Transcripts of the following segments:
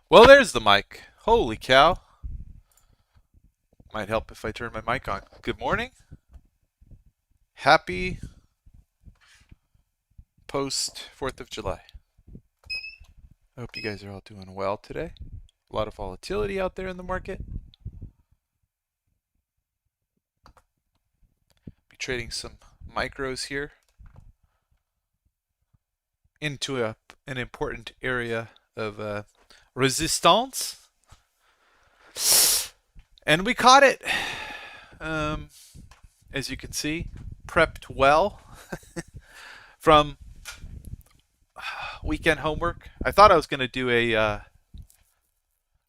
Well, there's the mic. Holy cow. Might help if I turn my mic on. Good morning. Happy post 4th of July. I hope you guys are all doing well today. A lot of volatility out there in the market. Be trading some micros here into an important area of resistance. And we caught it. Um, as you can see, prepped well from weekend homework. I thought I was going to do a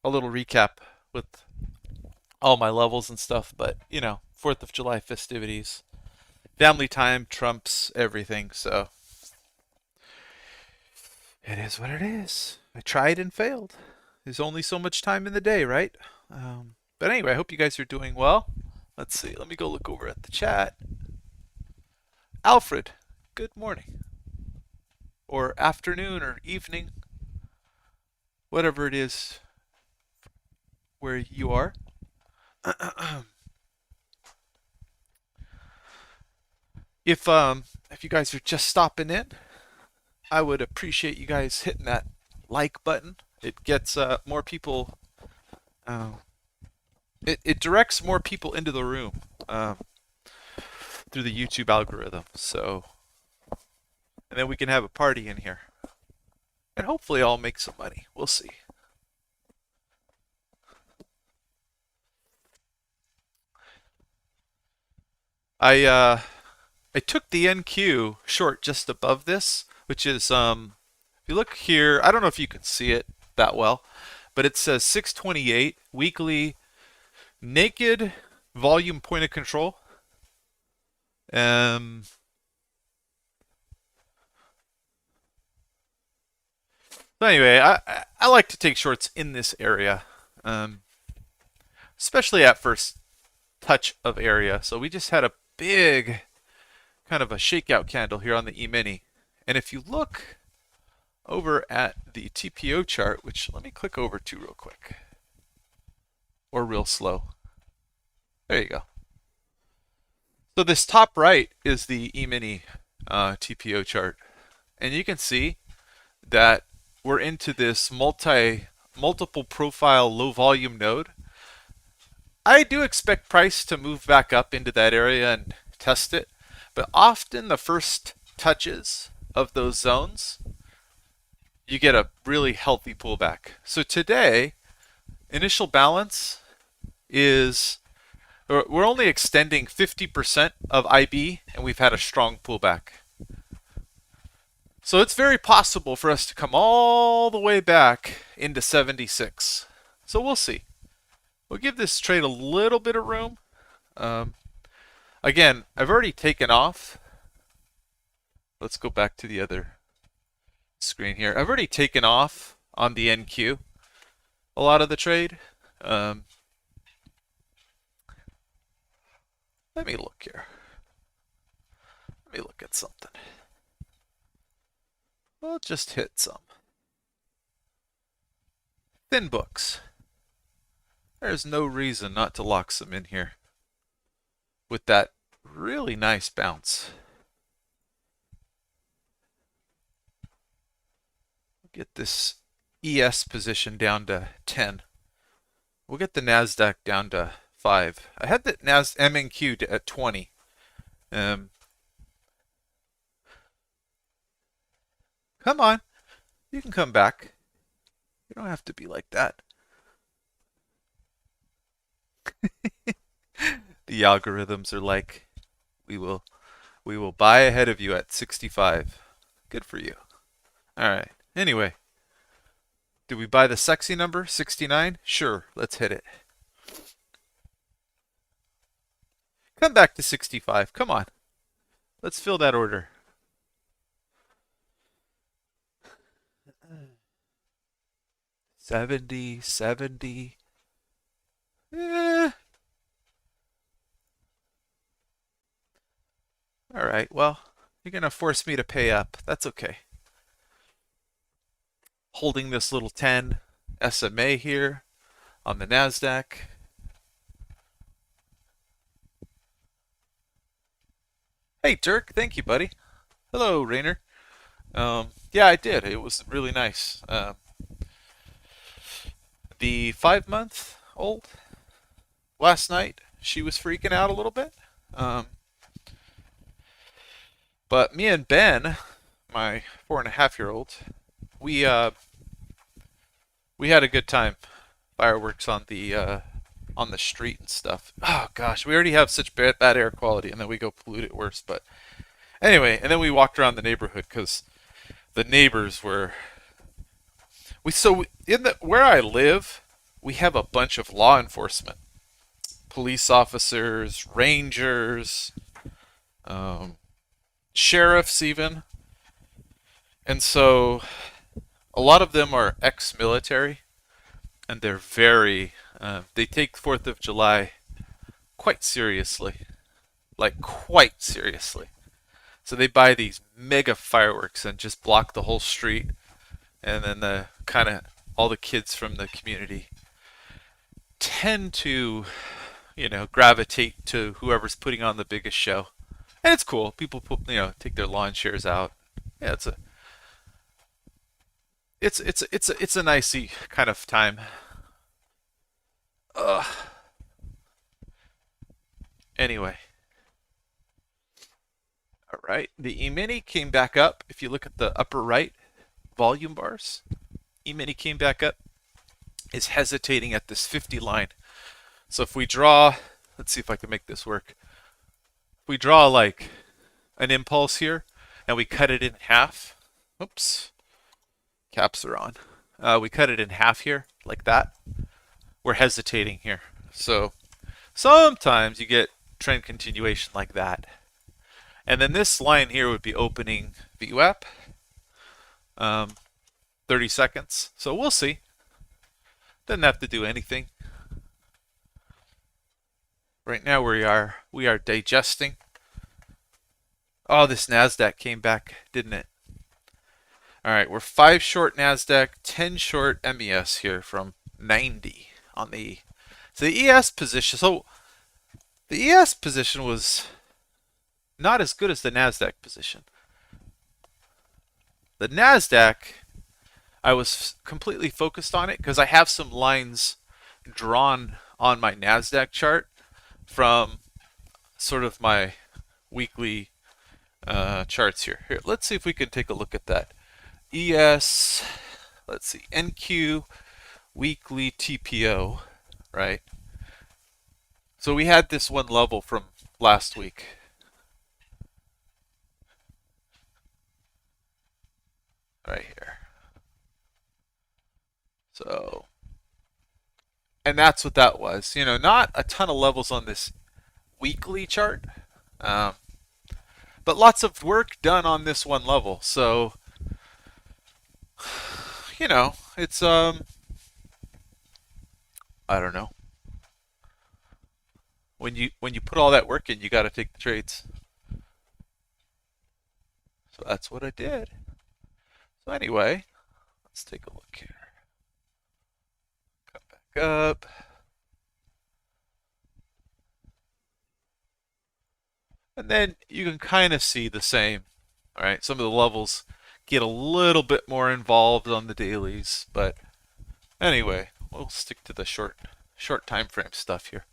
little recap with all my levels and stuff, but 4th of July festivities, family time trumps everything, so it is what it is. I tried and failed. There's only so much time in the day, right? But anyway, I hope you guys are doing well. Let's see. Let me go look over at the chat. Alfred, good morning. Or afternoon or evening. Whatever it is where you are. If you guys are just stopping in, I would appreciate you guys hitting that like button. It gets more people. It directs more people into the room through the YouTube algorithm. So, and then we can have a party in here, and hopefully I'll make some money. We'll see. I took the NQ short just above this, which is if you look here, I don't know if you can see it that well, but it says 628 weekly naked volume point of control. So anyway, I like to take shorts in this area, especially at first touch of area. So we just had a big kind of a shakeout candle here on the E-mini. And if you look over at the TPO chart, which let me click over to real quick, or real slow. There you go. So this top right is the E-mini TPO chart. And you can see that we're into this multiple profile low volume node. I do expect price to move back up into that area and test it, but often the first touches of those zones, you get a really healthy pullback. So today, initial balance is, we're only extending 50% of IB, and we've had a strong pullback. So it's very possible for us to come all the way back into 76. So we'll see. We'll give this trade a little bit of room. Again, I've already taken off. Let's go back to the other screen here. I've already taken off on the NQ a lot of the trade. Let me look here. Let me look at something. We'll just hit some. Thin books. There's no reason not to lock some in here with that really nice bounce. Get this ES position down to 10. We'll get the NASDAQ down to 5. I had the MNQ at 20. Come on. You can come back. You don't have to be like that. The algorithms are like, we will buy ahead of you at 65. Good for you. All right. Anyway, do we buy the sexy number, 69? Sure, let's hit it. Come back to 65. Come on. Let's fill that order. $70. All right, well, you're going to force me to pay up. That's okay. Holding this little 10. SMA here on the NASDAQ. Hey, Dirk. Thank you, buddy. Hello, Rainer. Yeah, I did. It was really nice. The 5 month old last night, she was freaking out a little bit. Um, but me and Ben, my 4.5 year old, we uh, we had a good time. Fireworks on the street and stuff. Oh gosh, we already have such bad air quality, and then we go pollute it worse. But anyway, and then we walked around the neighborhood because the neighbors were in the where I live, we have a bunch of law enforcement, police officers, rangers, um, sheriffs even, and so a lot of them are ex-military, and they're very they take Fourth of July quite seriously, like quite seriously. So they buy these mega fireworks and just block the whole street, and then the kind of all the kids from the community tend to, gravitate to whoever's putting on the biggest show. And it's cool. People take their lawn chairs out. Yeah, it's a nicey kind of time. Ugh. Anyway, all right. The E-mini came back up. If you look at the upper right volume bars, E-mini came back up. Is hesitating at this 50 line. So if we draw, let's see if I can make this work. If we draw like an impulse here and we cut it in half. Oops, caps are on. We cut it in half here like that. We're hesitating here. So sometimes you get trend continuation like that. And then this line here would be opening VWAP, 30 seconds. So we'll see. Doesn't have to do anything. Right now we are digesting. Oh, this NASDAQ came back, didn't it? All right, we're 5 short NASDAQ, 10 short MES here from 90 on the ES position. So the ES position was not as good as the NASDAQ position. The NASDAQ, I was completely focused on it because I have some lines drawn on my NASDAQ chart from sort of my weekly charts here. Here, let's see if we can take a look at that. ES, let's see, NQ, weekly TPO, right? So we had this one level from last week. Right here. So, and that's what that was. Not a ton of levels on this weekly chart, but lots of work done on this one level. So, it's I don't know. When you put all that work in, you got to take the trades. So that's what I did. So anyway, let's take a look here. Come back up. And then you can kind of see the same. All right, some of the levels get a little bit more involved on the dailies, but anyway, we'll stick to the short time frame stuff here.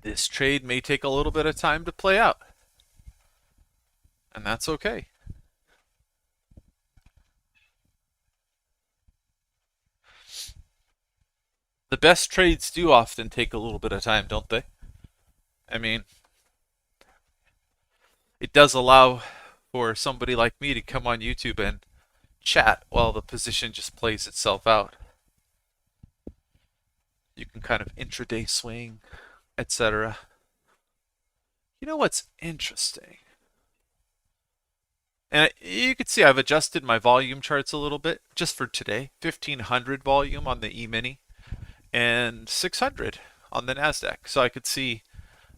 This trade may take a little bit of time to play out, and that's okay. The best trades do often take a little bit of time, don't they? I mean, it does allow for somebody like me to come on YouTube and chat while the position just plays itself out. You can kind of intraday swing, etc. You know what's interesting? And you can see I've adjusted my volume charts a little bit just for today. 1500 volume on the E-mini and 600 on the NASDAQ. So I could see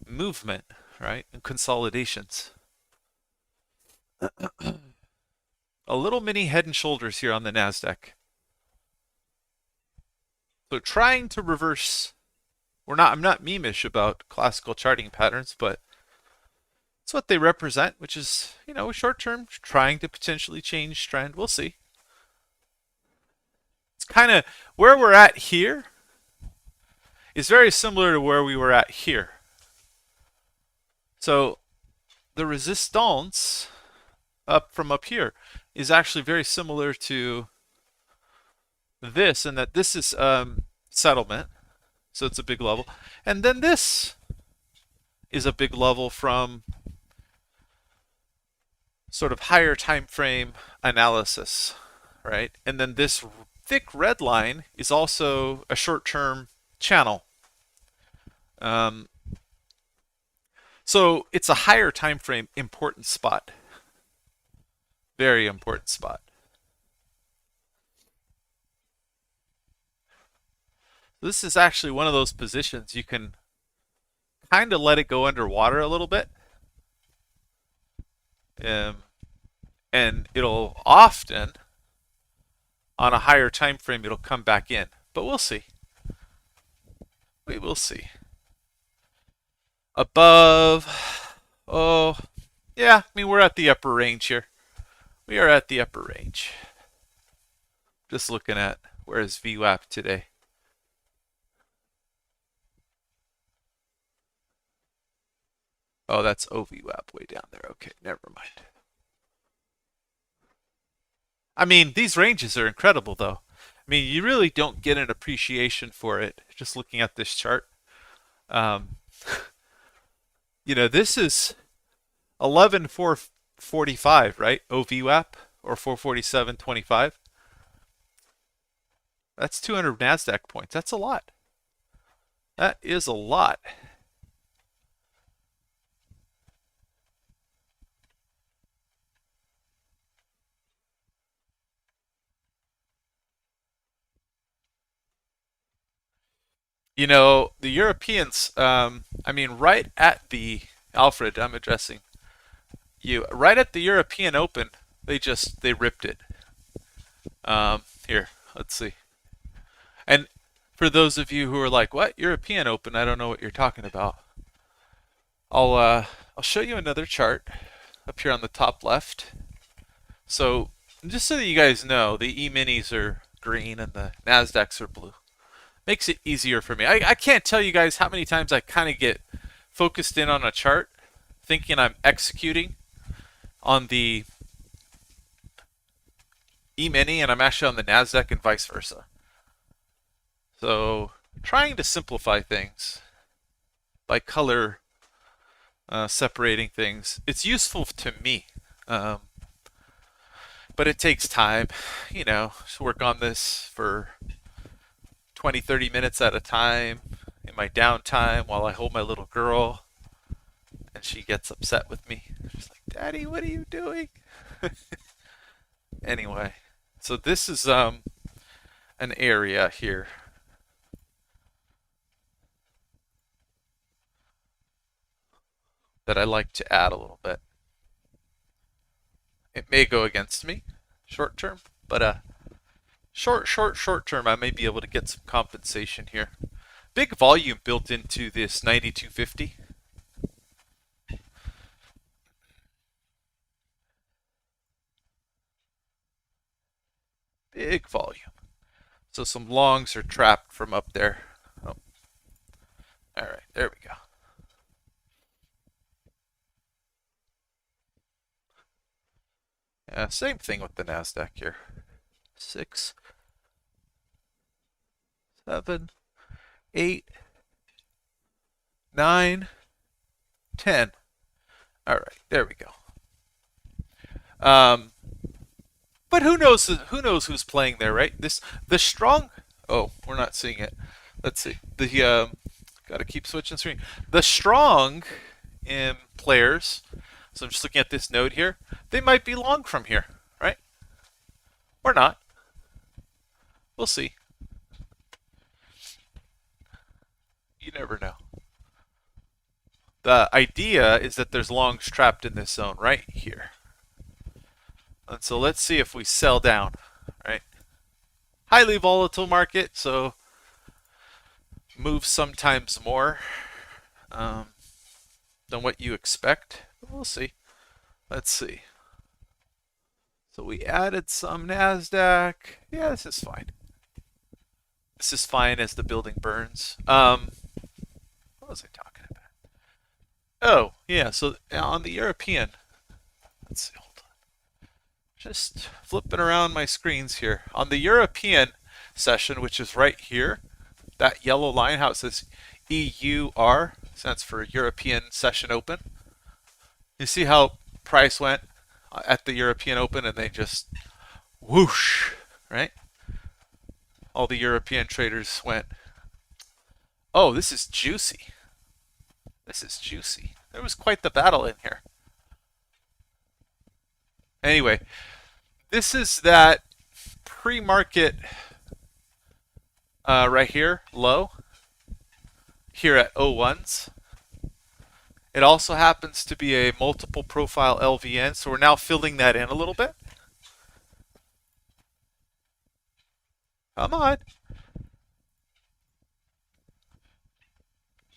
movement, right, and consolidations. A little mini Head and Shoulders here on the NASDAQ. So trying to reverse. I'm not memeish about classical charting patterns, but it's what they represent, which is, short term, trying to potentially change trend. We'll see. It's kind of where we're at here is very similar to where we were at here. So the resistance from up here is actually very similar to this, in that this is settlement, so it's a big level, and then this is a big level from sort of higher time frame analysis, right? And then this thick red line is also a short-term channel. So it's a higher time frame important spot. Very important spot. This is actually one of those positions you can kind of let it go underwater a little bit. And it'll often, on a higher time frame, it'll come back in. But we'll see. We will see. Above, oh, yeah, we're at the upper range here. We are at the upper range. Just looking at where is VWAP today. Oh, that's OVWAP way down there. Okay, never mind. These ranges are incredible, though. You really don't get an appreciation for it just looking at this chart. This is 11,445, right? OVWAP, or 447.25. That's 200 NASDAQ points. That's a lot. That is a lot. The Europeans, right at the, Alfred, I'm addressing you, right at the European Open, they ripped it. Here, let's see. And for those of you who are like, what, European Open? I don't know what you're talking about. I'll show you another chart up here on the top left. So, just so that you guys know, the E-minis are green and the NASDAQs are blue. Makes it easier for me. I can't tell you guys how many times I kind of get focused in on a chart thinking I'm executing on the E-mini and I'm actually on the NASDAQ and vice versa. So trying to simplify things by color separating things. It's useful to me, but it takes time, to work on this for 20, 30 minutes at a time in my downtime while I hold my little girl and she gets upset with me. She's like, Daddy, what are you doing? Anyway, so this is an area here. That I like to add a little bit. It may go against me short term, but short term, I may be able to get some compensation here. Big volume built into this 9250. Big volume. So some longs are trapped from up there. Oh. All right, there we go. Same thing with the NASDAQ here. 6, 7, 8, 9, 10. All right, there we go. But who knows? Who knows who's playing there, right? The strong. Oh, we're not seeing it. Let's see. Got to keep switching screen. The strong players. So I'm just looking at this node here. They might be long from here, right? Or not. We'll see. You never know. The idea is that there's longs trapped in this zone right here. And so let's see if we sell down, right? Highly volatile market, so moves sometimes more um, than what you expect. We'll see. Let's see. So we added some NASDAQ. Yeah, this is fine. This is fine as the building burns. What was I talking about? Oh, yeah, so on the European, let's see, hold on. Just flipping around my screens here. On the European session, which is right here, that yellow line, how it says EUR, stands for European Session Open. You see how price went at the European Open and they just whoosh, right? All the European traders went, oh, this is juicy. This is juicy. There was quite the battle in here. Anyway, this is that pre-market right here, low, here at 01s. It also happens to be a multiple profile LVN, so we're now filling that in a little bit. Come on.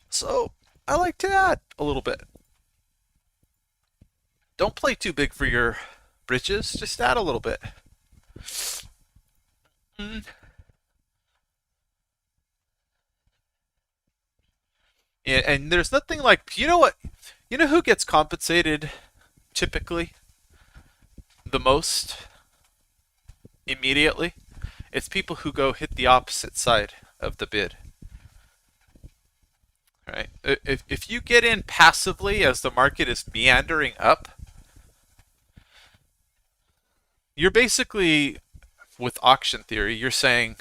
So I like to add a little bit. Don't play too big for your britches, just add a little bit. Yeah, and there's nothing like, you know what? You know who gets compensated typically the most immediately? It's people who go hit the opposite side of the bid. Right? If you get in passively as the market is meandering up, you're basically, with auction theory, you're saying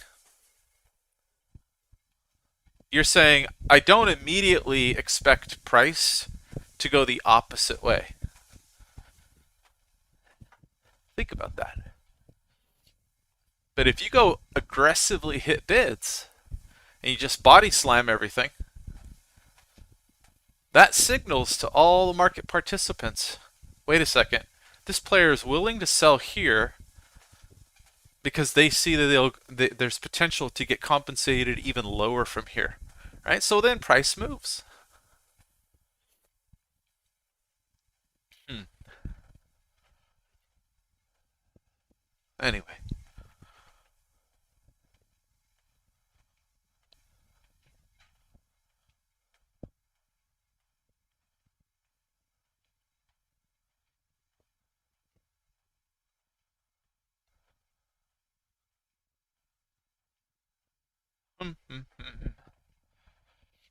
I don't immediately expect price to go the opposite way. Think about that. But if you go aggressively hit bids and you just body slam everything, that signals to all the market participants, wait a second, this player is willing to sell here because they see that there's potential to get compensated even lower from here, right? So then price moves. Anyway.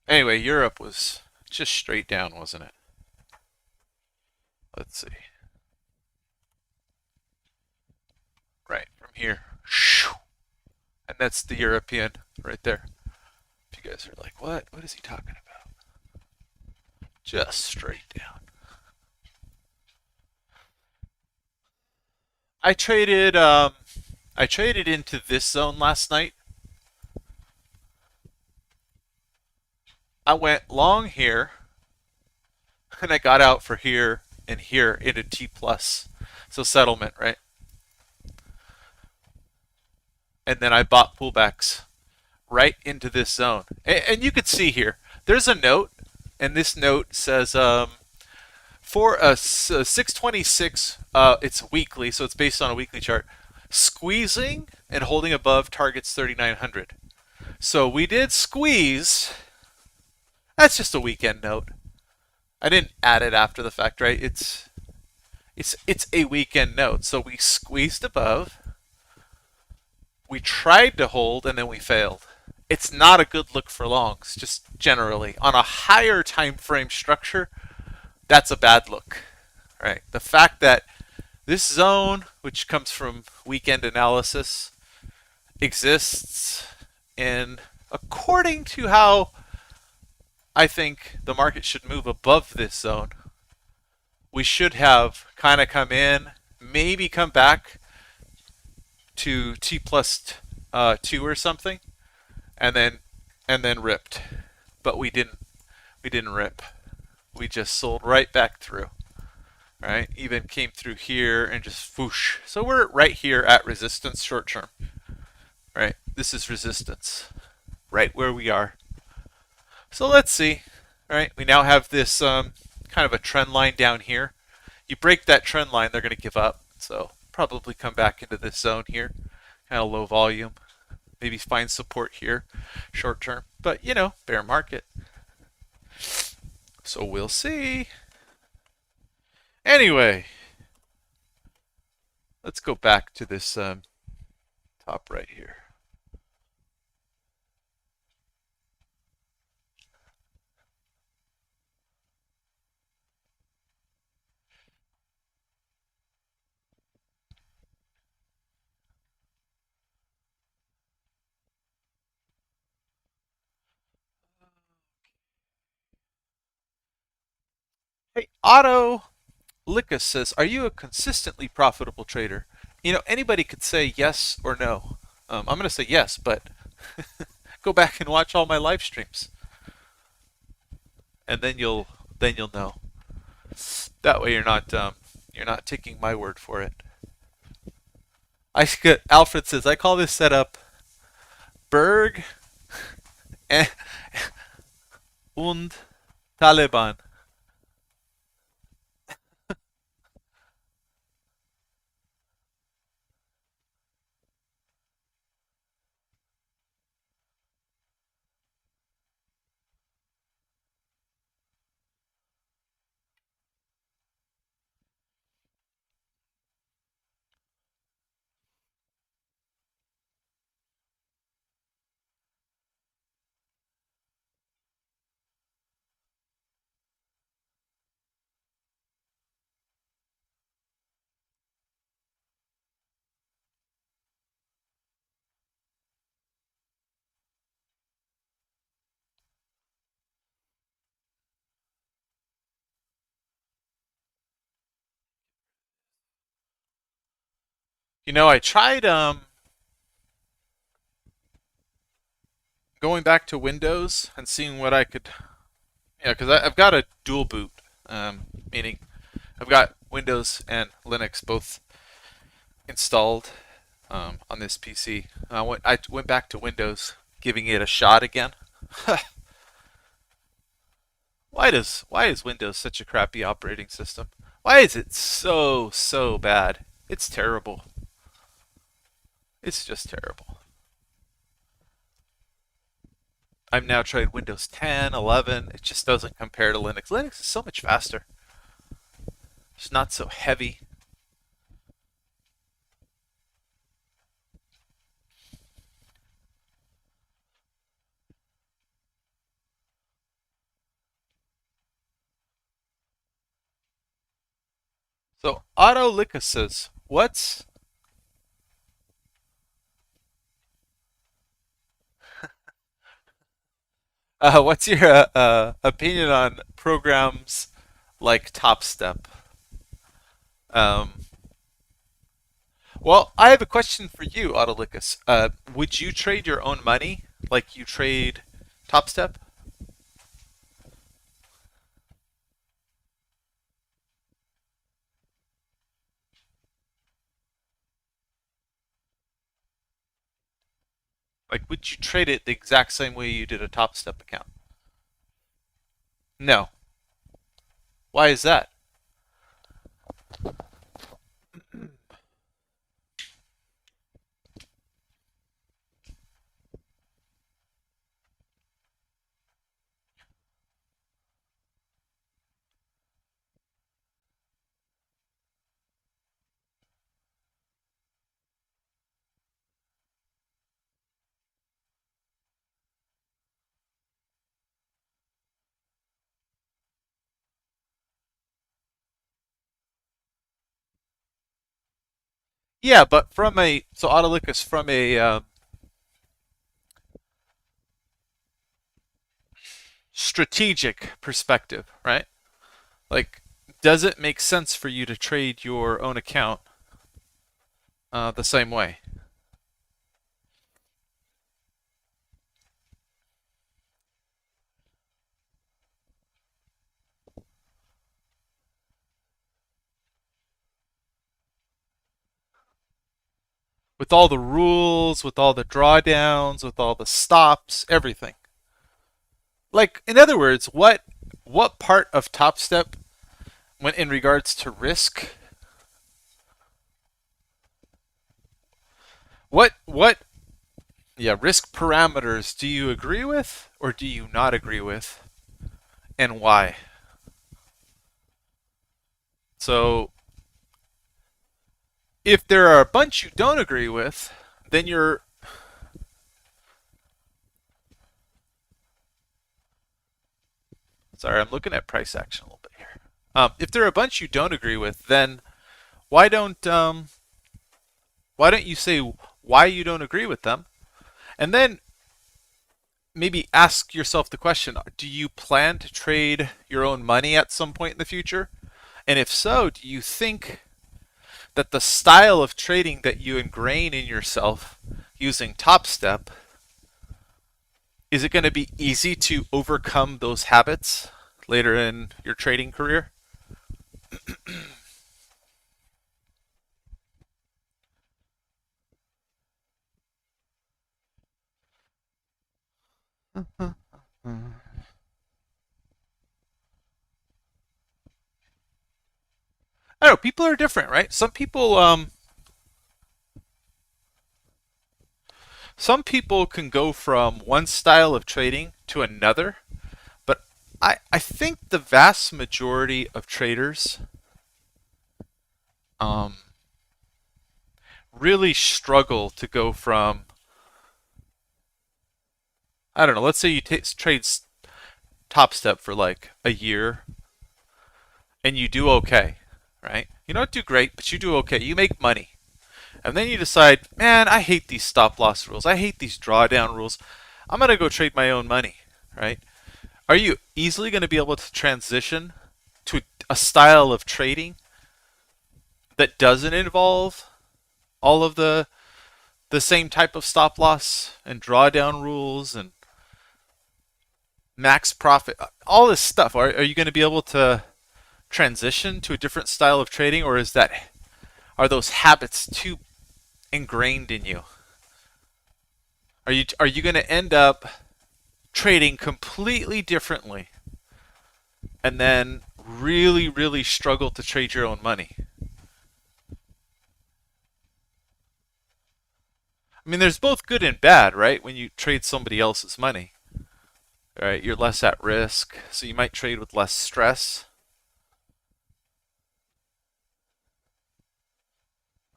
Anyway, Europe was just straight down, wasn't it? Let's see. Right, from here. And that's the European right there. If you guys are like, what? What is he talking about? Just straight down. I traded into this zone last night. I went long here, and I got out for here and here into T plus. So settlement, right? And then I bought pullbacks right into this zone. And you could see here, there's a note, and this note says for a 626, it's weekly, so it's based on a weekly chart, squeezing and holding above targets 3,900. So we did squeeze. That's just a weekend note. I didn't add it after the fact, right? It's a weekend note. So we squeezed above. We tried to hold and then we failed. It's not a good look for longs, just generally. On a higher time frame structure, that's a bad look, right? The fact that this zone, which comes from weekend analysis, exists, and according to how I think the market should move above this zone, we should have kind of come in, maybe come back to T plus 2 or something, and then ripped. But we didn't rip. We just sold right back through. right? Even came through here and just whoosh. So we're right here at resistance short term, right? This is resistance, right where we are. So let's see, right? We now have this kind of a trend line down here. You break that trend line, they're going to give up. So probably come back into this zone here, kind of low volume. Maybe find support here, short term. But you know, bear market. So we'll see. Anyway, let's go back to this top right here. Hey, Otto Lickus says, "Are you a consistently profitable trader?" You know, anybody could say yes or no. I'm going to say yes, but go back and watch all my live streams, and then you'll know. That way, you're not taking my word for it. Alfred says, "I call this setup Berg und Taliban." You know, I tried going back to Windows and seeing what I could. Yeah, because I've got a dual boot, meaning I've got Windows and Linux both installed on this PC. I went back to Windows, giving it a shot again. Why is Windows such a crappy operating system? Why is it so bad? It's terrible. It's just terrible. I've now tried Windows 10, 11. It just doesn't compare to Linux. Linux is so much faster. It's not so heavy. So Autolycus says, what's your opinion on programs like Top Step? Um, well, I have a question for you, Autolycus. Would you trade your own money like you trade Top Step? Like, would you trade it the exact same way you did a Top Step account? No. Why is that? Yeah, but from a so Autolycus from a strategic perspective, right? Like, does it make sense for you to trade your own account the same way? with all the rules, with all the drawdowns, with all the stops, everything. Like, in other words, what part of Top Step, when in regards to risk, what yeah, risk parameters do you agree with or do you not agree with, and why? So, if there are a bunch you don't agree with, then you're sorry, I'm looking at price action a little bit here. If there are a bunch you don't agree with, then why don't um, why don't you say why you don't agree with them, and then maybe ask yourself the question: do you plan to trade your own money at some point in the future? And if so, do you think that the style of trading that you ingrain in yourself using Top Step, is it going to be easy to overcome those habits later in your trading career? I don't know. People are different, right? Some people can go from one style of trading to another, but I think the vast majority of traders um, really struggle to go from, I don't know, let's say you trade Top Step for like a year and you do okay, right? You don't do great, but you do okay. You make money. And then you decide, man, I hate these stop loss rules. I hate these drawdown rules. I'm going to go trade my own money, right? Are you easily going to be able to transition to a style of trading that doesn't involve all of the same type of stop loss and drawdown rules and max profit, all this stuff? Are you going to be able to transition to a different style of trading, or are those habits too ingrained in you? Are you going to end up trading completely differently and then really really struggle to trade your own money? I mean, there's both good and bad, right? When you trade somebody else's money, right? You're less at risk, so you might trade with less stress.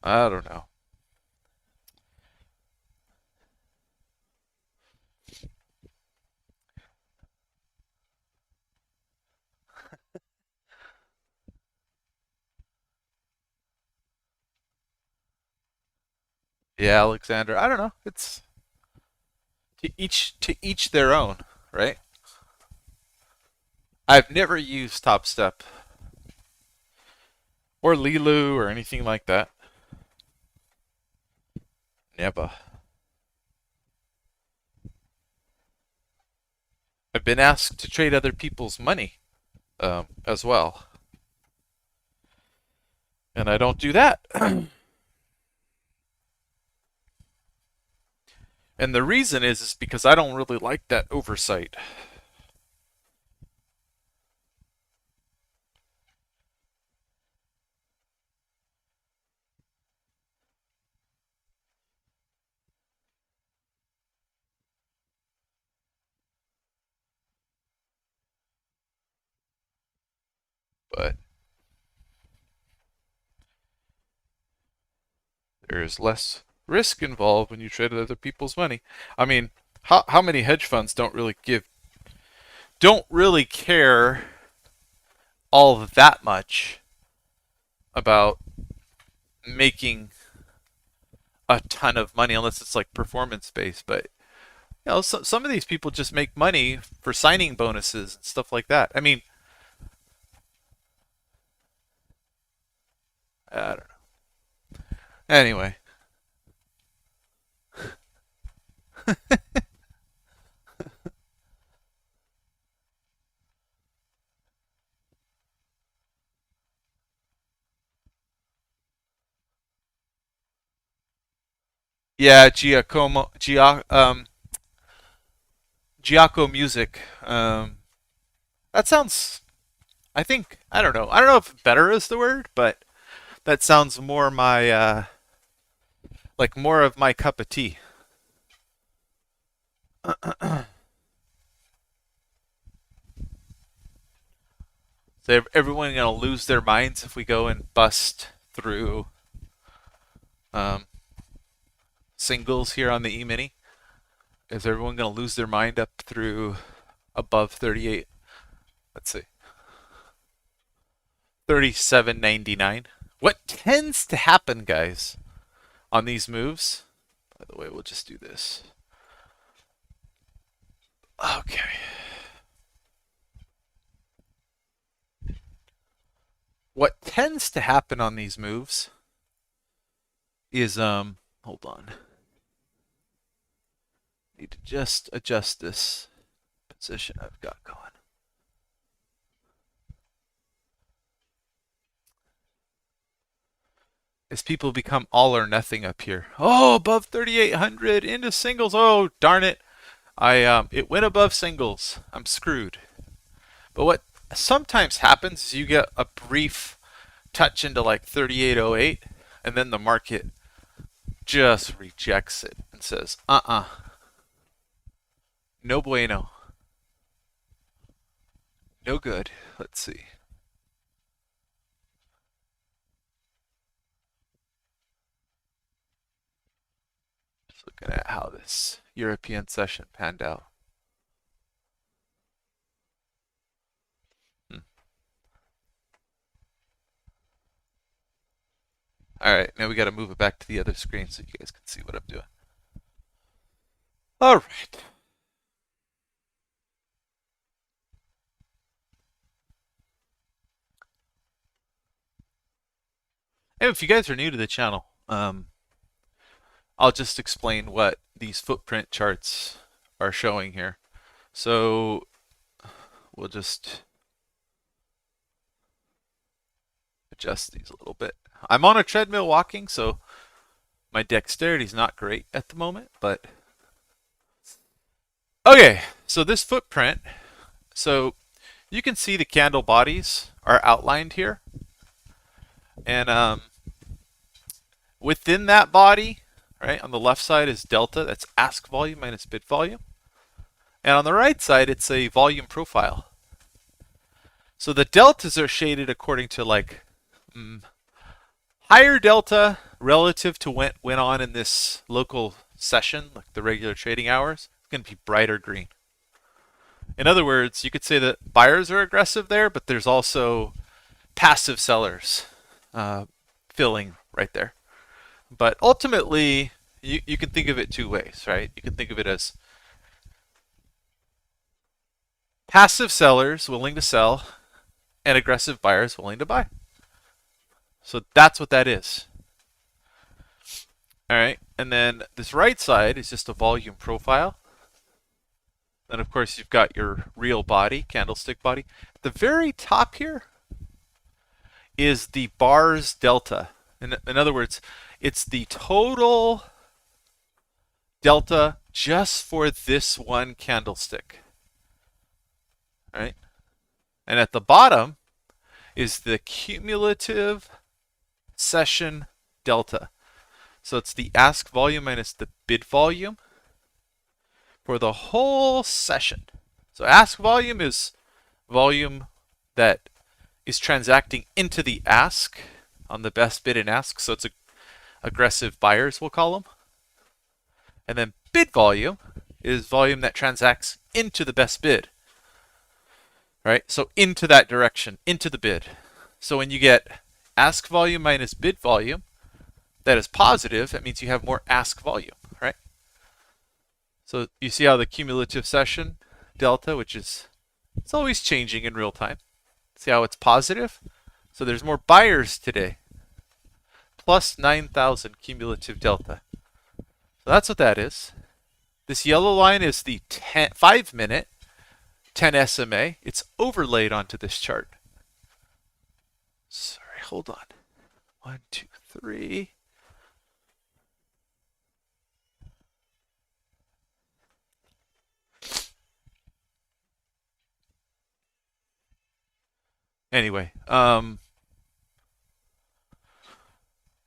I don't know. Yeah, Alexander. I don't know. It's to each their own, right? I've never used Top Step or Lilu or anything like that. Never. I've been asked to trade other people's money as well, and I don't do that. And the reason is because I don't really like that oversight. But there's less risk involved when you trade other people's money. I mean, how many hedge funds don't really care all that much about making a ton of money unless it's like performance based. But some of these people just make money for signing bonuses and stuff like that. I mean, I don't know. Anyway, Yeah, Giacomo Music. That sounds. I think I don't know. I don't know if better is the word, but that sounds more my like more of my cup of tea. So everyone gonna lose their minds if we go and bust through um, singles here on the E-mini. Is everyone gonna lose their mind up through above 38? Let's see, 37.99. What tends to happen, guys, on these moves? By the way, we'll just do this. Okay. What tends to happen on these moves is hold on. Need to just adjust this position I've got going. As people become all or nothing up here. Oh, above 3,800 into singles. Oh, darn it. It went above singles. I'm screwed. But what sometimes happens is you get a brief touch into like 3808 and then the market just rejects it and says, no bueno. No good. Let's see. Just looking at how this European session panned out. All right, now we got to move it back to the other screen so you guys can see what I'm doing. All right. And if you guys are new to the channel, I'll just explain what these footprint charts are showing here. So we'll just adjust these a little bit. I'm on a treadmill walking, so my dexterity is not great at the moment, but okay. So this footprint, so you can see the candle bodies are outlined here, and within that body, right on the left side is delta. That's ask volume minus bid volume, and on the right side it's a volume profile. So the deltas are shaded according to like higher delta relative to what went on in this local session, like the regular trading hours. It's going to be brighter green. In other words, you could say that buyers are aggressive there, but there's also passive sellers filling right there. But ultimately, you can think of it two ways, right? You can think of it as passive sellers willing to sell and aggressive buyers willing to buy. So that's what that is. All right, and then this right side is just a volume profile. Then of course you've got your real body, candlestick body. At the very top here is the bars delta. In other words, it's the total delta just for this one candlestick. All right? And at the bottom is the cumulative session delta. So it's the ask volume minus the bid volume for the whole session. So ask volume is volume that is transacting into the ask on the best bid and ask. So it's aggressive buyers, we'll call them. And then bid volume is volume that transacts into the best bid. Right? So into that direction, into the bid. So when you get ask volume minus bid volume, that is positive, that means you have more ask volume, right? So you see how the cumulative session delta, which is, it's always changing in real time. See how it's positive? So there's more buyers today. Plus 9,000 cumulative delta. So that's what that is. This yellow line is the 5-minute 10 SMA. It's overlaid onto this chart. Sorry, hold on. 1, 2, 3. Anyway,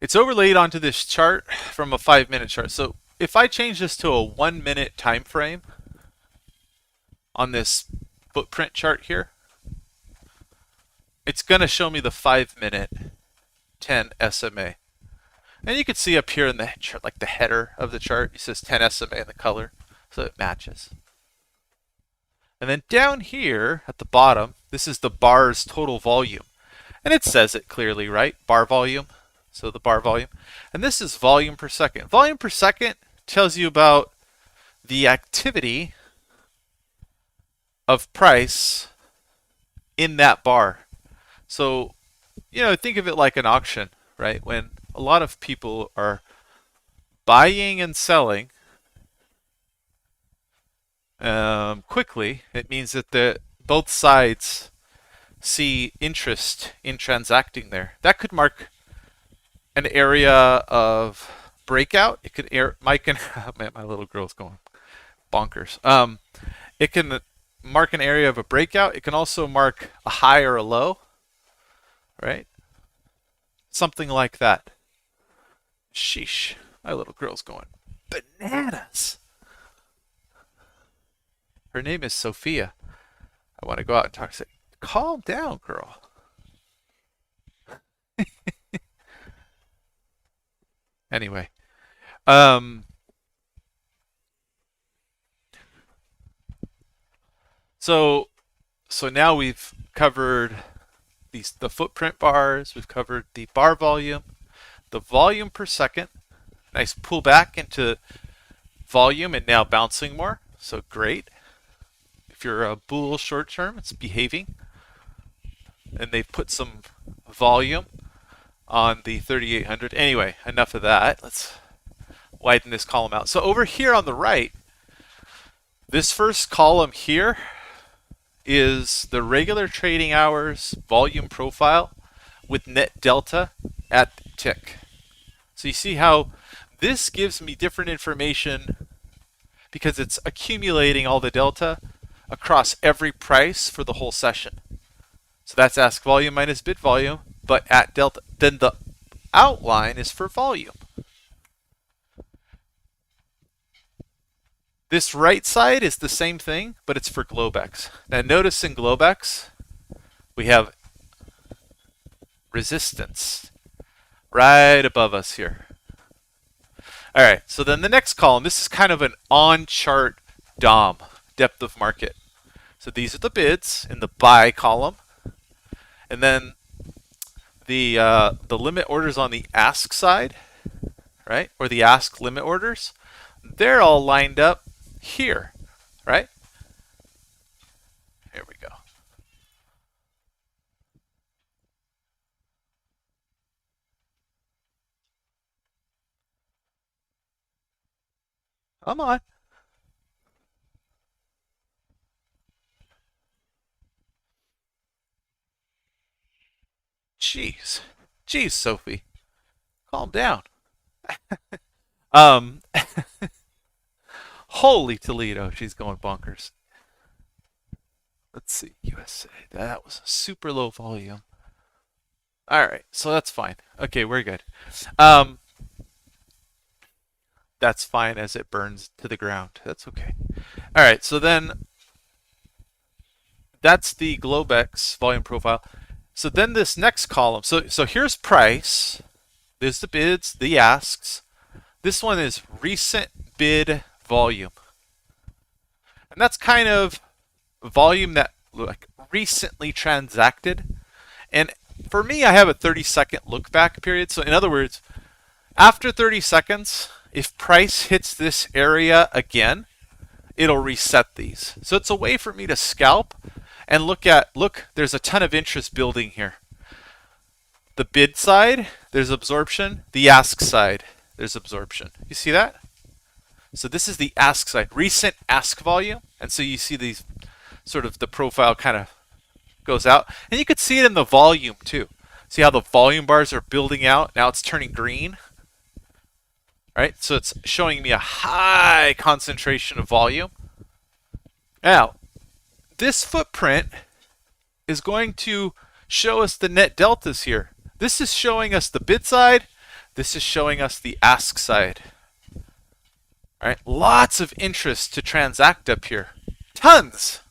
it's overlaid onto this chart from a 5-minute chart. So if I change this to a 1-minute time frame on this footprint chart here, it's going to show me the 5-minute 10 SMA. And you can see up here in the chart, like the header of the chart, it says 10 SMA in the color, so it matches. And then down here at the bottom, this is the bar's total volume. And it says it clearly, right? Bar volume. So the bar volume. And this is volume per second. Volume per second tells you about the activity of price in that bar. So, think of it like an auction, right? When a lot of people are buying and selling quickly, it means that both sides see interest in transacting there. That could mark an area of breakout. It could man, my little girl's going bonkers. It can mark an area of a breakout. It can also mark a high or a low, right? Something like that. Sheesh, my little girl's going bananas. Her name is Sophia. I want to go out and talk. Say, calm down, girl. Anyway, so now we've covered the footprint bars. We've covered the bar volume, the volume per second. Nice pull back into volume and now bouncing more. So great. If you're a bull short term, it's behaving. And they've put some volume on the 3800. Anyway, enough of that. Let's widen this column out. So over here on the right, this first column here is the regular trading hours volume profile with net delta at the tick. So you see how this gives me different information because it's accumulating all the delta across every price for the whole session. So that's ask volume minus bid volume, but at delta. Then the outline is for volume. This right side is the same thing, but it's for Globex. Now notice in Globex, we have resistance right above us here. All right, so then the next column, this is kind of an on-chart DOM, depth of market. So these are the bids in the buy column. And then the limit orders on the ask side, right? Or the ask limit orders, they're all lined up here, right? Here we go. Come on. Jeez. Jeez, Sophie. Calm down. um Holy Toledo, she's going bonkers. Let's see, USA. That was a super low volume. All right, so that's fine. Okay, we're good. That's fine as it burns to the ground. That's okay. All right, so then that's the Globex volume profile. So then this next column, so here's price. There's the bids, the asks. This one is recent bid volume. And that's kind of volume that like recently transacted. And for me, I have a 30-second look back period. So in other words, after 30 seconds, if price hits this area again, it'll reset these. So it's a way for me to scalp and look, there's a ton of interest building here. The bid side, there's absorption. The ask side, there's absorption. You see that? So this is the ask side, recent ask volume. And so you see these sort of the profile kind of goes out. And you could see it in the volume too. See how the volume bars are building out? Now it's turning green. Right? So it's showing me a high concentration of volume. Now, this footprint is going to show us the net deltas here. This is showing us the bid side. This is showing us the ask side. All right, lots of interest to transact up here. Tons.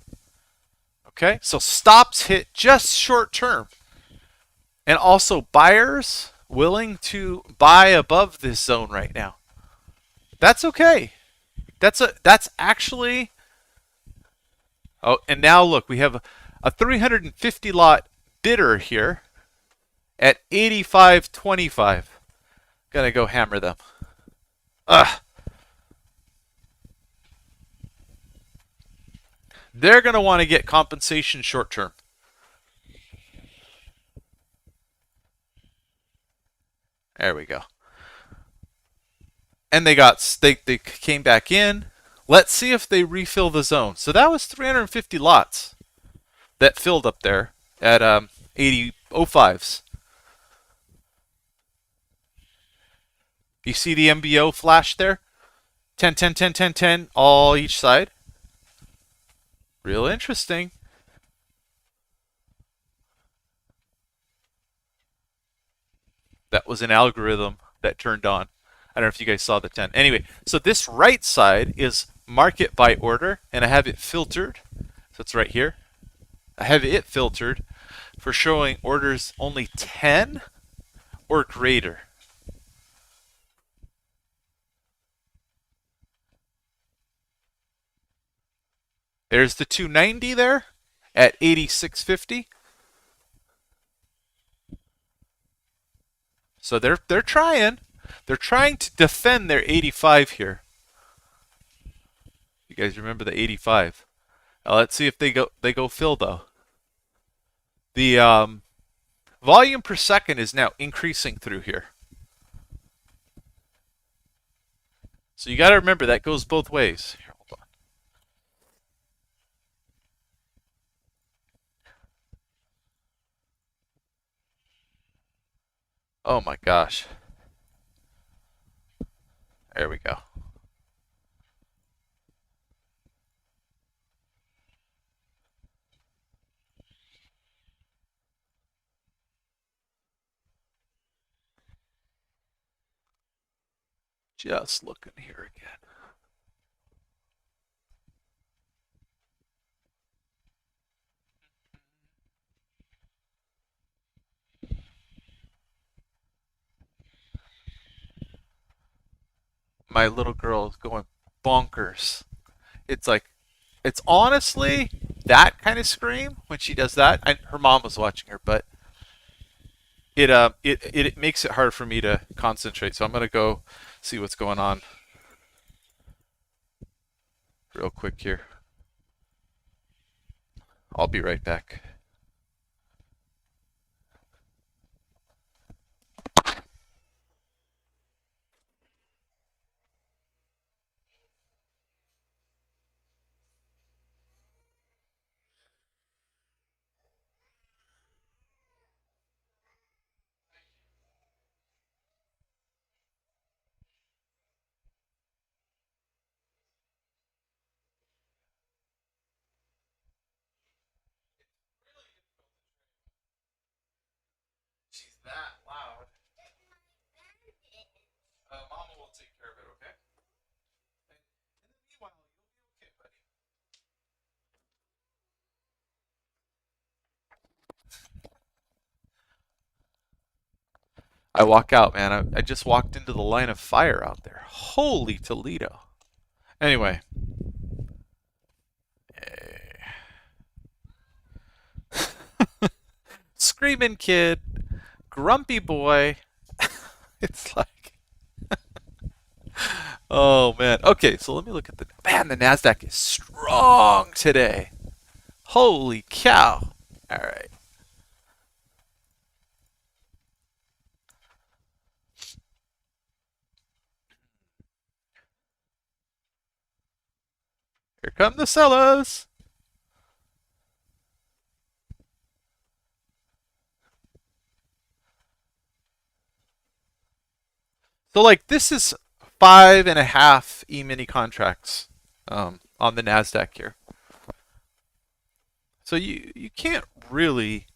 Okay, so stops hit just short term. And also buyers willing to buy above this zone right now. That's okay. That's actually. Oh, and now look, we have a 350 lot bidder here at 85.25. Gonna go hammer them. Ugh. They're gonna want to get compensation short term. There we go. And they came back in. Let's see if they refill the zone. So that was 350 lots that filled up there at 80.05s. You see the MBO flash there? 10, 10, 10, 10, 10, all each side. Real interesting. That was an algorithm that turned on. I don't know if you guys saw the 10. Anyway, so this right side is market by order, and I have it filtered. So it's right here. I have it filtered for showing orders only 10 or greater. There's the 290 there at 86.50. So they're trying. They're trying to defend their 85 here. You guys remember the 85? Now let's see if they go fill though. The volume per second is now increasing through here. So you got to remember that goes both ways. Here, hold on. Oh my gosh. There we go. Just looking here again. My little girl is going bonkers. It's like, it's honestly that kind of scream when she does that. Her mom was watching her, but it makes it hard for me to concentrate. So I'm gonna go see what's going on real quick here. I'll be right back. She's that loud. Mama will take care of it, okay? And in the meanwhile, you'll be okay, buddy. I walk out, man. I just walked into the line of fire out there. Holy Toledo. Anyway. Screaming kid. Grumpy boy. It's like. Oh, man. Okay, so let me look at the. Man, the NASDAQ is strong today. Holy cow. All right. Here come the sellers. So like this is 5.5 E-mini contracts on the NASDAQ here. So you can't really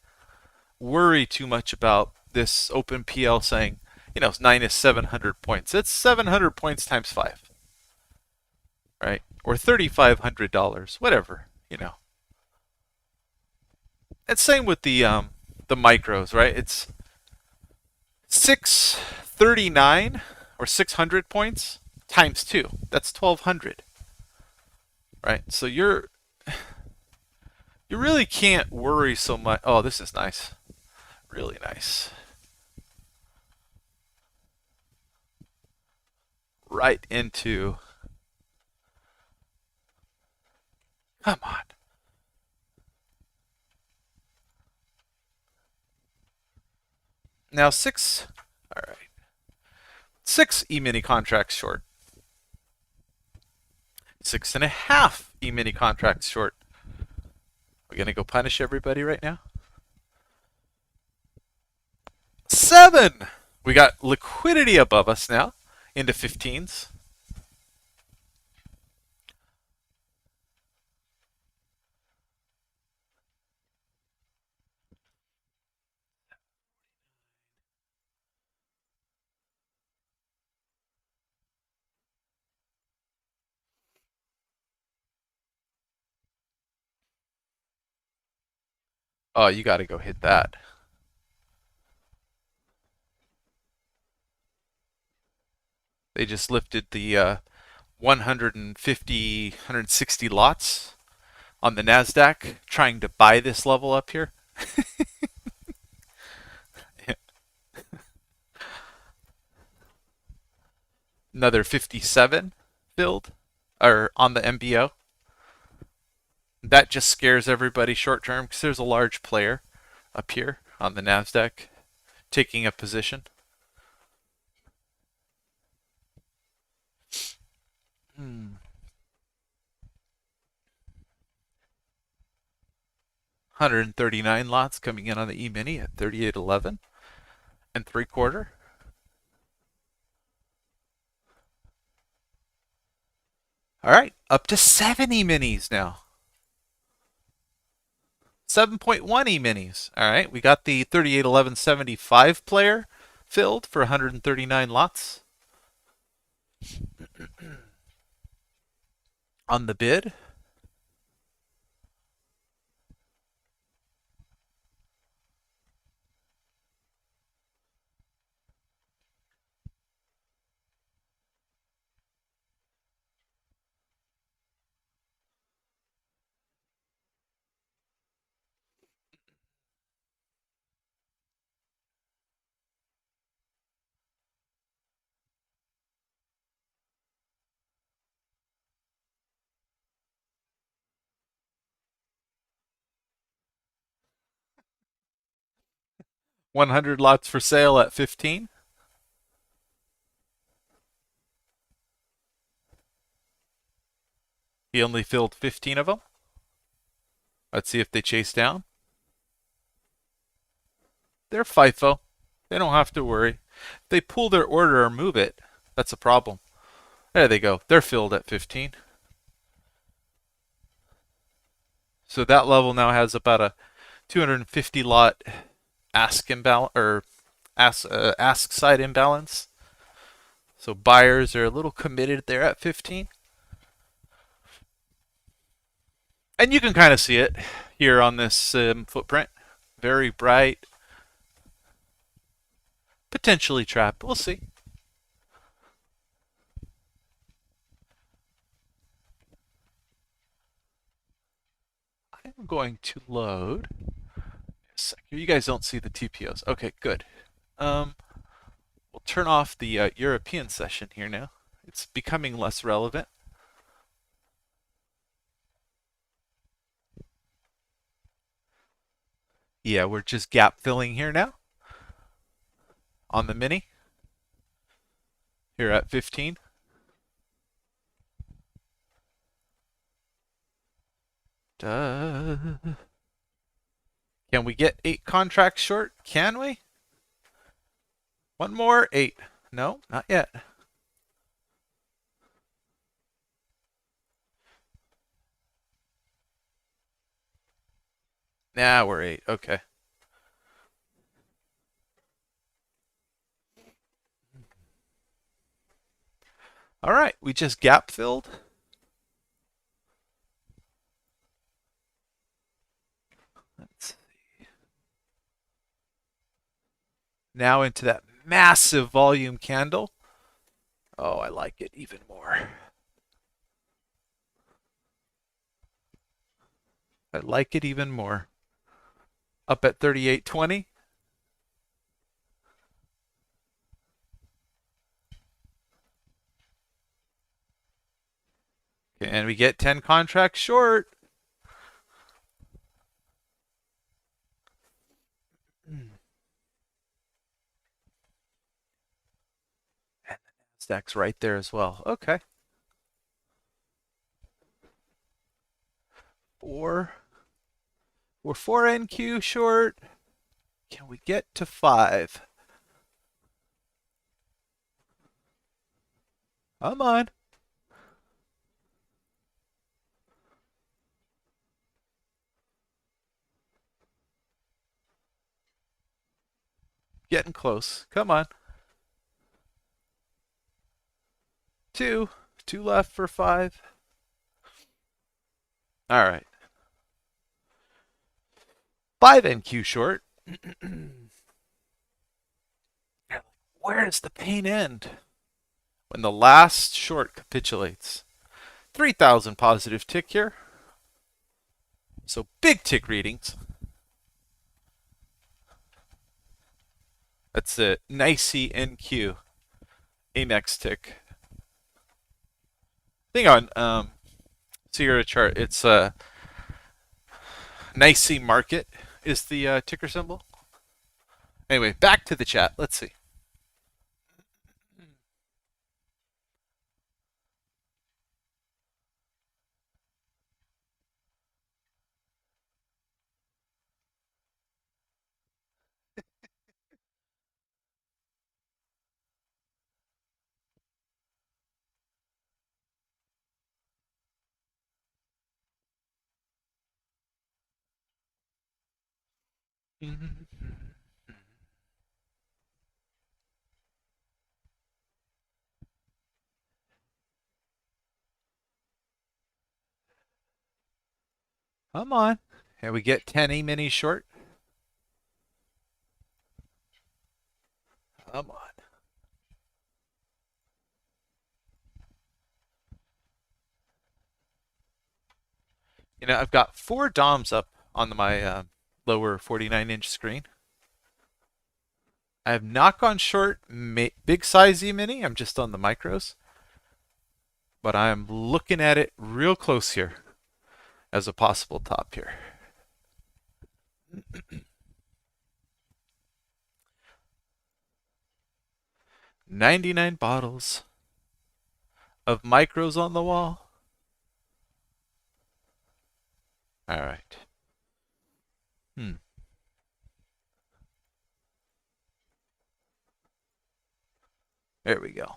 worry too much about this OpenPL saying, it's minus 700 points. It's 700 points times 5, right? Or $3,500, whatever, And same with the micros, right? It's 639 or 600 points times 2. That's 1,200, right? So you really can't worry so much. Oh, this is nice. Really nice. Right into. Come on. Now six. All right. 6 e-mini contracts short. 6.5 e-mini contracts short. We're going to go punish everybody right now? 7! We got liquidity above us now into 15s. Oh, you got to go hit that. They just lifted the 150, 160 lots on the NASDAQ trying to buy this level up here. Another 57 filled or on the MBO. That just scares everybody short term because there's a large player up here on the NASDAQ taking a position. Hmm. 139 lots coming in on the E-mini at 38.11 and 3/4. All right, up to 7 E-minis now. 7.1 E-minis. All right, we got the 38.11.75 player filled for 139 lots. On the bid. $100 lots for sale at 15. He only filled 15 of them. Let's see if they chase down. They're FIFO. They don't have to worry. If they pull their order or move it, that's a problem. There they go. They're filled at 15. So that level now has about a 250 lot ask imbalance or ask side imbalance. So buyers are a little committed there at 15. And you can kind of see it here on this footprint. Very bright. Potentially trapped. We'll see. I'm going to load. You guys don't see the TPOs. Okay, good. We'll turn off the European session here now. It's becoming less relevant. Yeah, we're just gap filling here now on the mini. Here at 15. Duh. Can we get 8 contracts short? Can we? One more? 8. No, not yet. Nah, we're 8. Okay. All right, we just gap filled. Let's see. Now into that massive volume candle. Oh, I like it even more. I like it even more. Up at 38.20. And we get 10 contracts short. And the Nasdaq's right there as well. Okay. 4. We're 4 NQ short. Can we get to 5? Come on. Getting close. Come on. 2. 2 left for 5. All right. 5 NQ short. Where does the pain end? When the last short capitulates. 3,000 positive tick here. So big tick readings. That's a NICE NQ Amex tick. Thing on Sierra chart, it's NICE market is the ticker symbol. Anyway, back to the chat. Let's see. Come on. And we get 10 E-minis short. Come on. You know, I've got 4 DOMs up on my lower 49-inch screen. I have not gone short big size E-mini. I'm just on the micros. But I'm looking at it real close here as a possible top here. 99 bottles of micros on the wall. All right. There we go.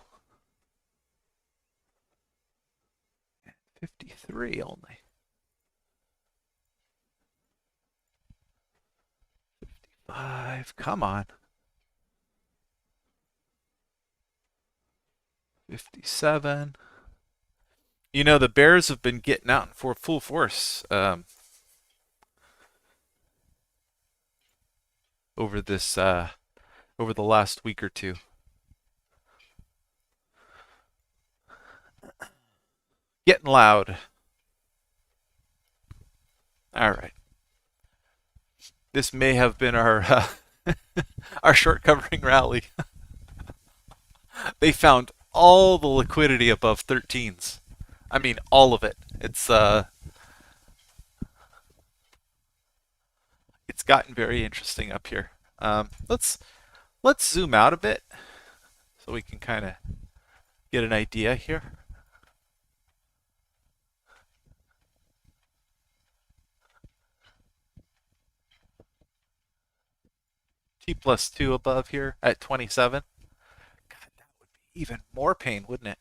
53 only. 55. Come on. 57. You know, the Bears have been getting out for full force over this over the last week or two. Getting loud. All right. This may have been our our short covering rally. They found all the liquidity above 13s. I mean, all of it. It's gotten very interesting up here. Let's zoom out a bit so we can kind of get an idea here. T+2 above here at 27. God, that would be even more pain, wouldn't it?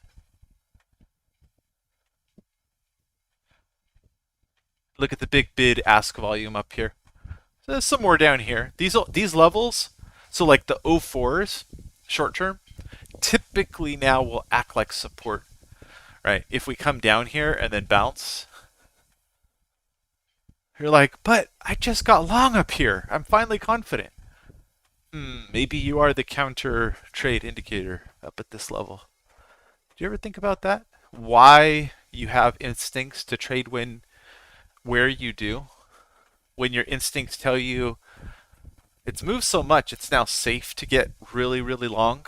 Look at the big bid ask volume up here. So there's some more down here. These levels, so like the 04s, short term, typically now will act like support right? If we come down here and then bounce, you're like, but I just got long up here. I'm finally confident. Maybe you are the counter trade indicator up at this level. Do you ever think about that? Why you have instincts to trade when where you do? When your instincts tell you it's moved so much, it's now safe to get really, really long.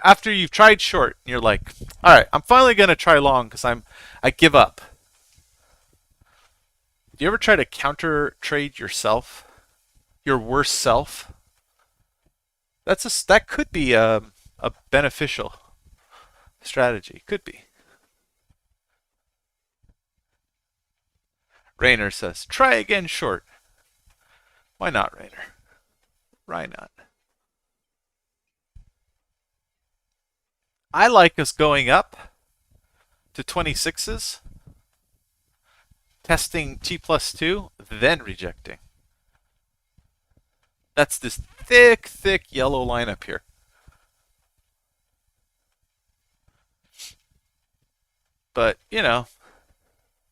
After you've tried short, you're like, all right, I'm finally gonna try long because I give up. Do you ever try to counter trade yourself, your worst self? That could be a beneficial strategy. Could be. Rainer says, try again short. Why not, Rainer? Why not? I like us going up to 26s, testing T plus 2, then rejecting. That's this thick, thick yellow line up here. But, you know,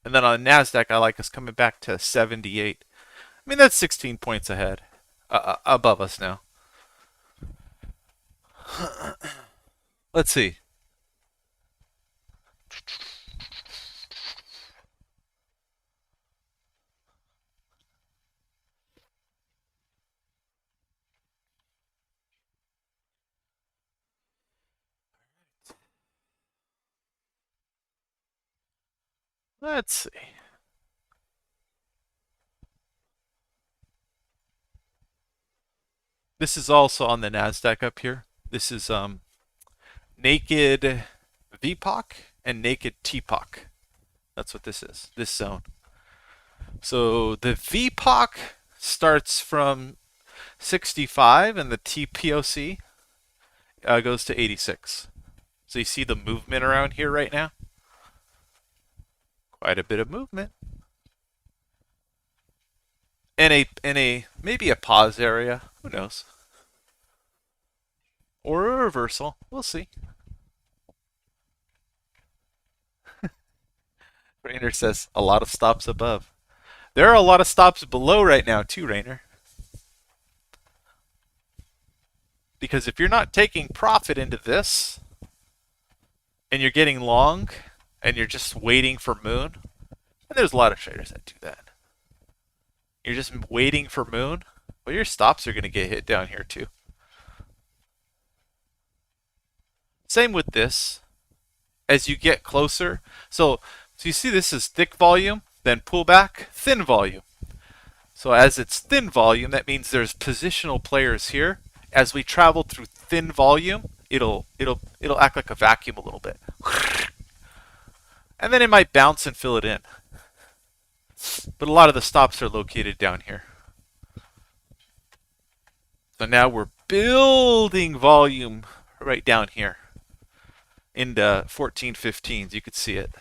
and then on the NASDAQ, I like us coming back to 78. I mean, that's 16 points ahead, above us now. Let's see. Let's see. This is also on the NASDAQ up here. This is naked VPOC and naked TPOC. That's what this is, this zone. So the VPOC starts from 65 and the TPOC goes to 86. So you see the movement around here right now? Quite a bit of movement. And a maybe a pause area. Who knows? Or a reversal. We'll see. Rainer says a lot of stops above. There are a lot of stops below right now too, Rainer. Because if you're not taking profit into this, and you're getting long, and you're just waiting for moon, and there's a lot of traders that do that. You're just waiting for moon, well, your stops are going to get hit down here too. Same with this. As you get closer, so you see this is thick volume, then pullback, thin volume. So as it's thin volume, that means there's positional players here. As we travel through thin volume, it'll act like a vacuum a little bit. And then it might bounce and fill it in. But a lot of the stops are located down here. So now we're building volume right down here into 1415s. You could see it.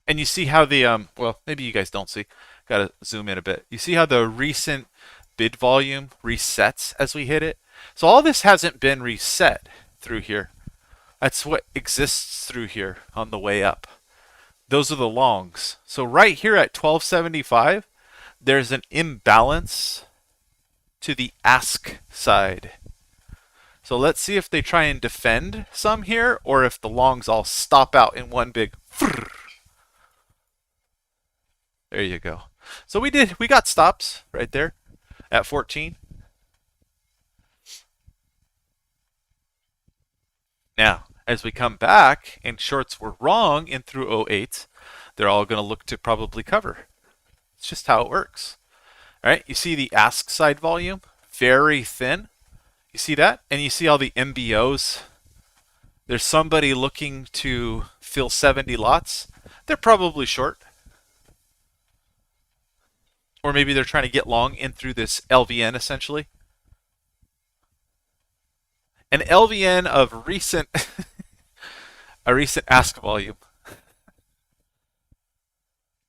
And you see how the, well, maybe you guys don't see. Got to zoom in a bit. You see how the recent bid volume resets as we hit it? So all this hasn't been reset through here. That's what exists through here on the way up. Those are the longs. So right here at 1275, there's an imbalance to the ask side. So let's see if they try and defend some here, or if the longs all stop out in one big. There you go. So we got stops right there at 14. Now, as we come back and shorts were wrong in through 08, they're all going to look to probably cover. It's just how it works. All right, you see the ask side volume, very thin. You see that? And you see all the MBOs. There's somebody looking to fill 70 lots. They're probably short. Or maybe they're trying to get long in through this LVN essentially. An LVN of recent a recent ask volume.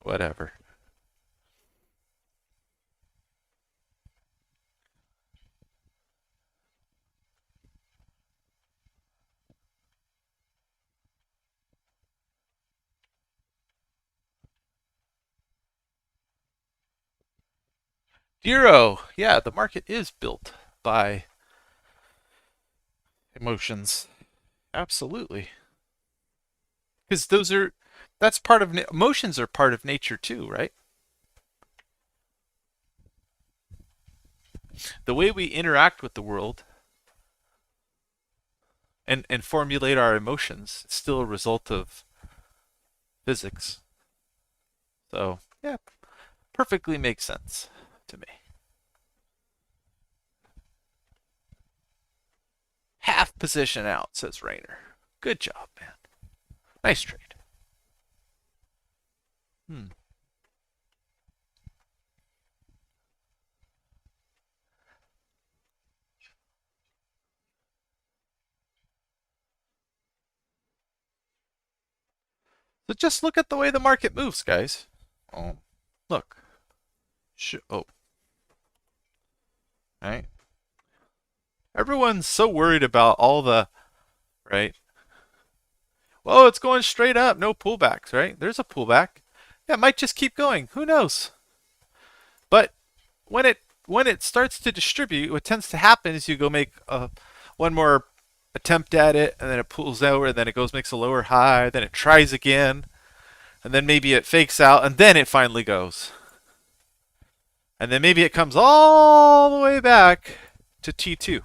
Whatever. Zero. Yeah, the market is built by emotions. Absolutely. Because that's part of, emotions are part of nature too, right? The way we interact with the world and formulate our emotions is still a result of physics. So, yeah, perfectly makes sense to me. Half position out, says Rayner. Good job, man. Nice trade. Hmm. So just look at the way the market moves, guys. Oh, look. Oh, right. Everyone's so worried about all the right. Well, it's going straight up, no pullbacks, right? There's a pullback. Yeah, it might just keep going. Who knows? But when it when it starts to distribute, what tends to happen is you go make one more attempt at it, and then it pulls over, and then it goes makes a lower high, then it tries again, and then maybe it fakes out, and then it finally goes, and then maybe it comes all the way back to T2.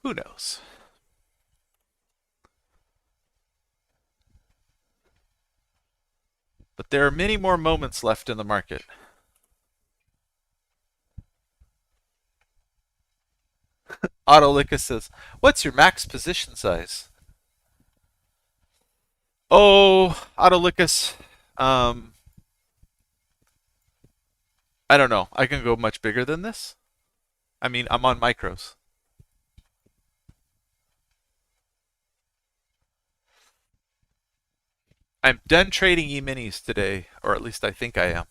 Who knows? But there are many more moments left in the market. Autolicus says, "What's your max position size?" Oh, Autolicus, um, I don't know. I can go much bigger than this. I mean, I'm on micros. I'm done trading E-minis today, or at least I think I am.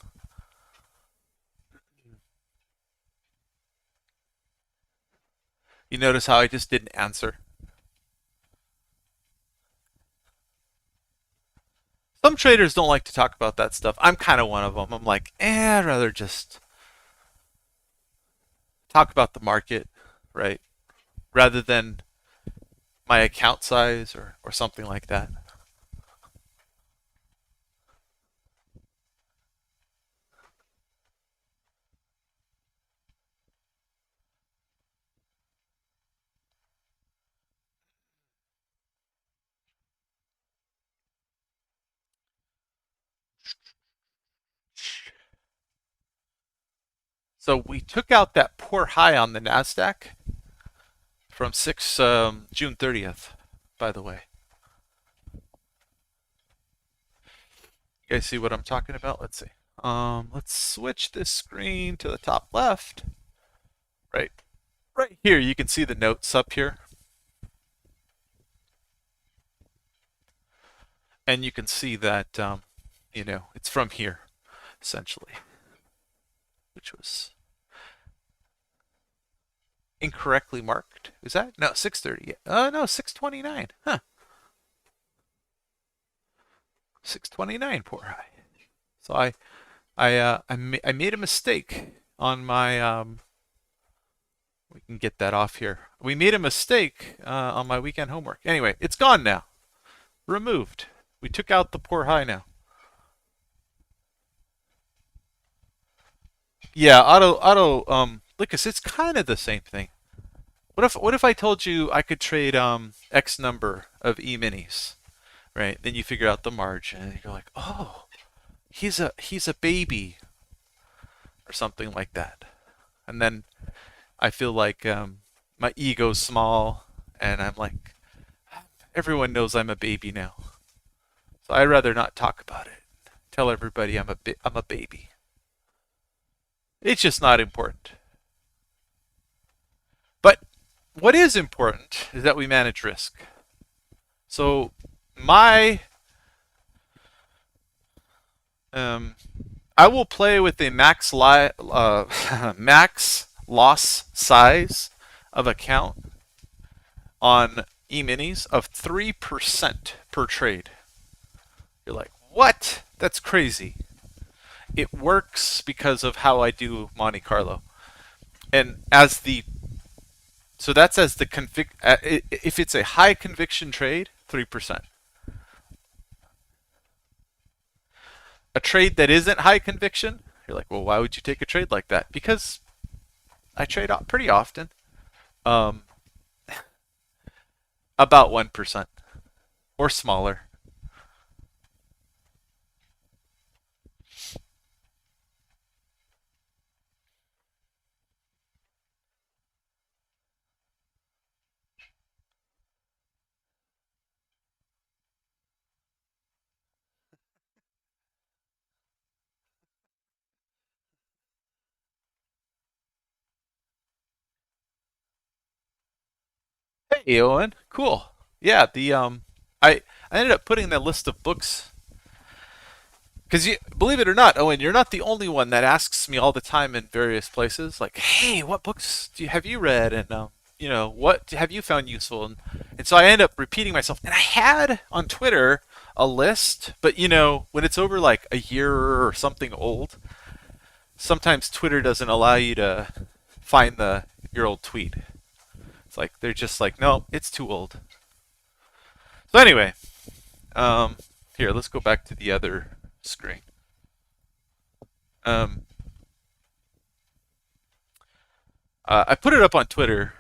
You notice how I just didn't answer? Some traders don't like to talk about that stuff. I'm kind of one of them. I'm like, I'd rather just talk about the market, right? Rather than my account size or something like that. So we took out that poor high on the NASDAQ from June 30th, by the way. You guys see what I'm talking about? Let's see. Let's switch this screen to the top left. Right, right here, you can see the notes up here. And you can see that, it's from here, essentially, which was incorrectly marked. Is that? No, 630. No, 629. Huh. 629, poor high. So I made a mistake on my, we can get that off here. We made a mistake on my weekend homework. Anyway, it's gone now. Removed. We took out the poor high now. Yeah, Lucas, it's kind of the same thing. What if I told you I could trade X number of E-minis, right? Then you figure out the margin and you're like, "Oh, he's a baby," or something like that. And then I feel like my ego's small and I'm like, everyone knows I'm a baby now. So I'd rather not talk about it. Tell everybody I'm a baby. It's just not important. But what is important is that we manage risk. So my um, I will play with a max loss size of account on E-minis of 3% per trade. You're like, what? That's crazy. it works because of how I do Monte Carlo. And as the so that's as the if it's a high conviction trade, 3%. A trade that isn't high conviction, you're like, well, why would you take a trade like that? Because I trade pretty often. Um, about 1% or smaller. Hey, Owen, cool. Yeah, I ended up putting the list of books because you believe it or not, Owen, you're not the only one that asks me all the time in various places, like, "Hey, what books have you read?" And what have you found useful? And so I end up repeating myself. And I had on Twitter a list, but when it's over like a year or something old, sometimes Twitter doesn't allow you to find your old tweet. It's like they're just like, no, it's too old. So anyway, um, here, let's go back to the other screen. Um, I put it up on Twitter,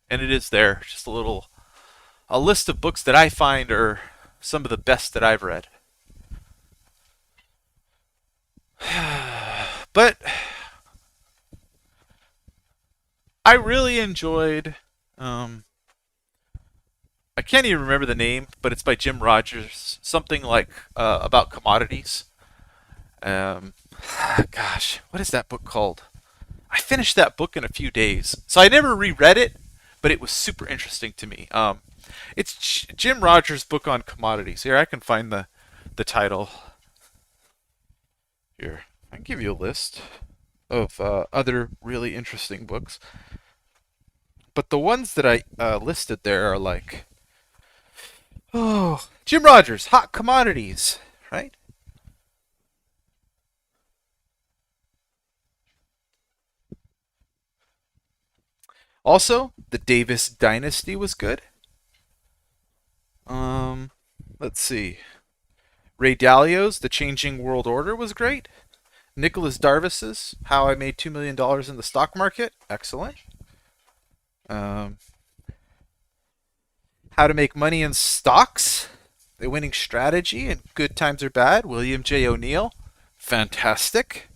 and it is there. Just a list of books that I find are some of the best that I've read. But I really enjoyed. Um, I can't even remember the name, but it's by Jim Rogers. Something like about commodities. Um, gosh, what is that book called? I finished that book in a few days, so I never reread it, but it was super interesting to me. It's Jim Rogers' book on commodities. Here, I can find the title. Here, I can give you a list of other really interesting books. But the ones that I listed there are like, oh, Jim Rogers, Hot Commodities, right? Also, the Davis Dynasty was good. Um, let's see. Ray Dalio's The Changing World Order was great. Nicholas Darvis's How I Made $2 Million in the Stock Market, excellent. Um, How to Make Money in Stocks, The Winning Strategy and Good Times Are Bad, William J. O'Neill, fantastic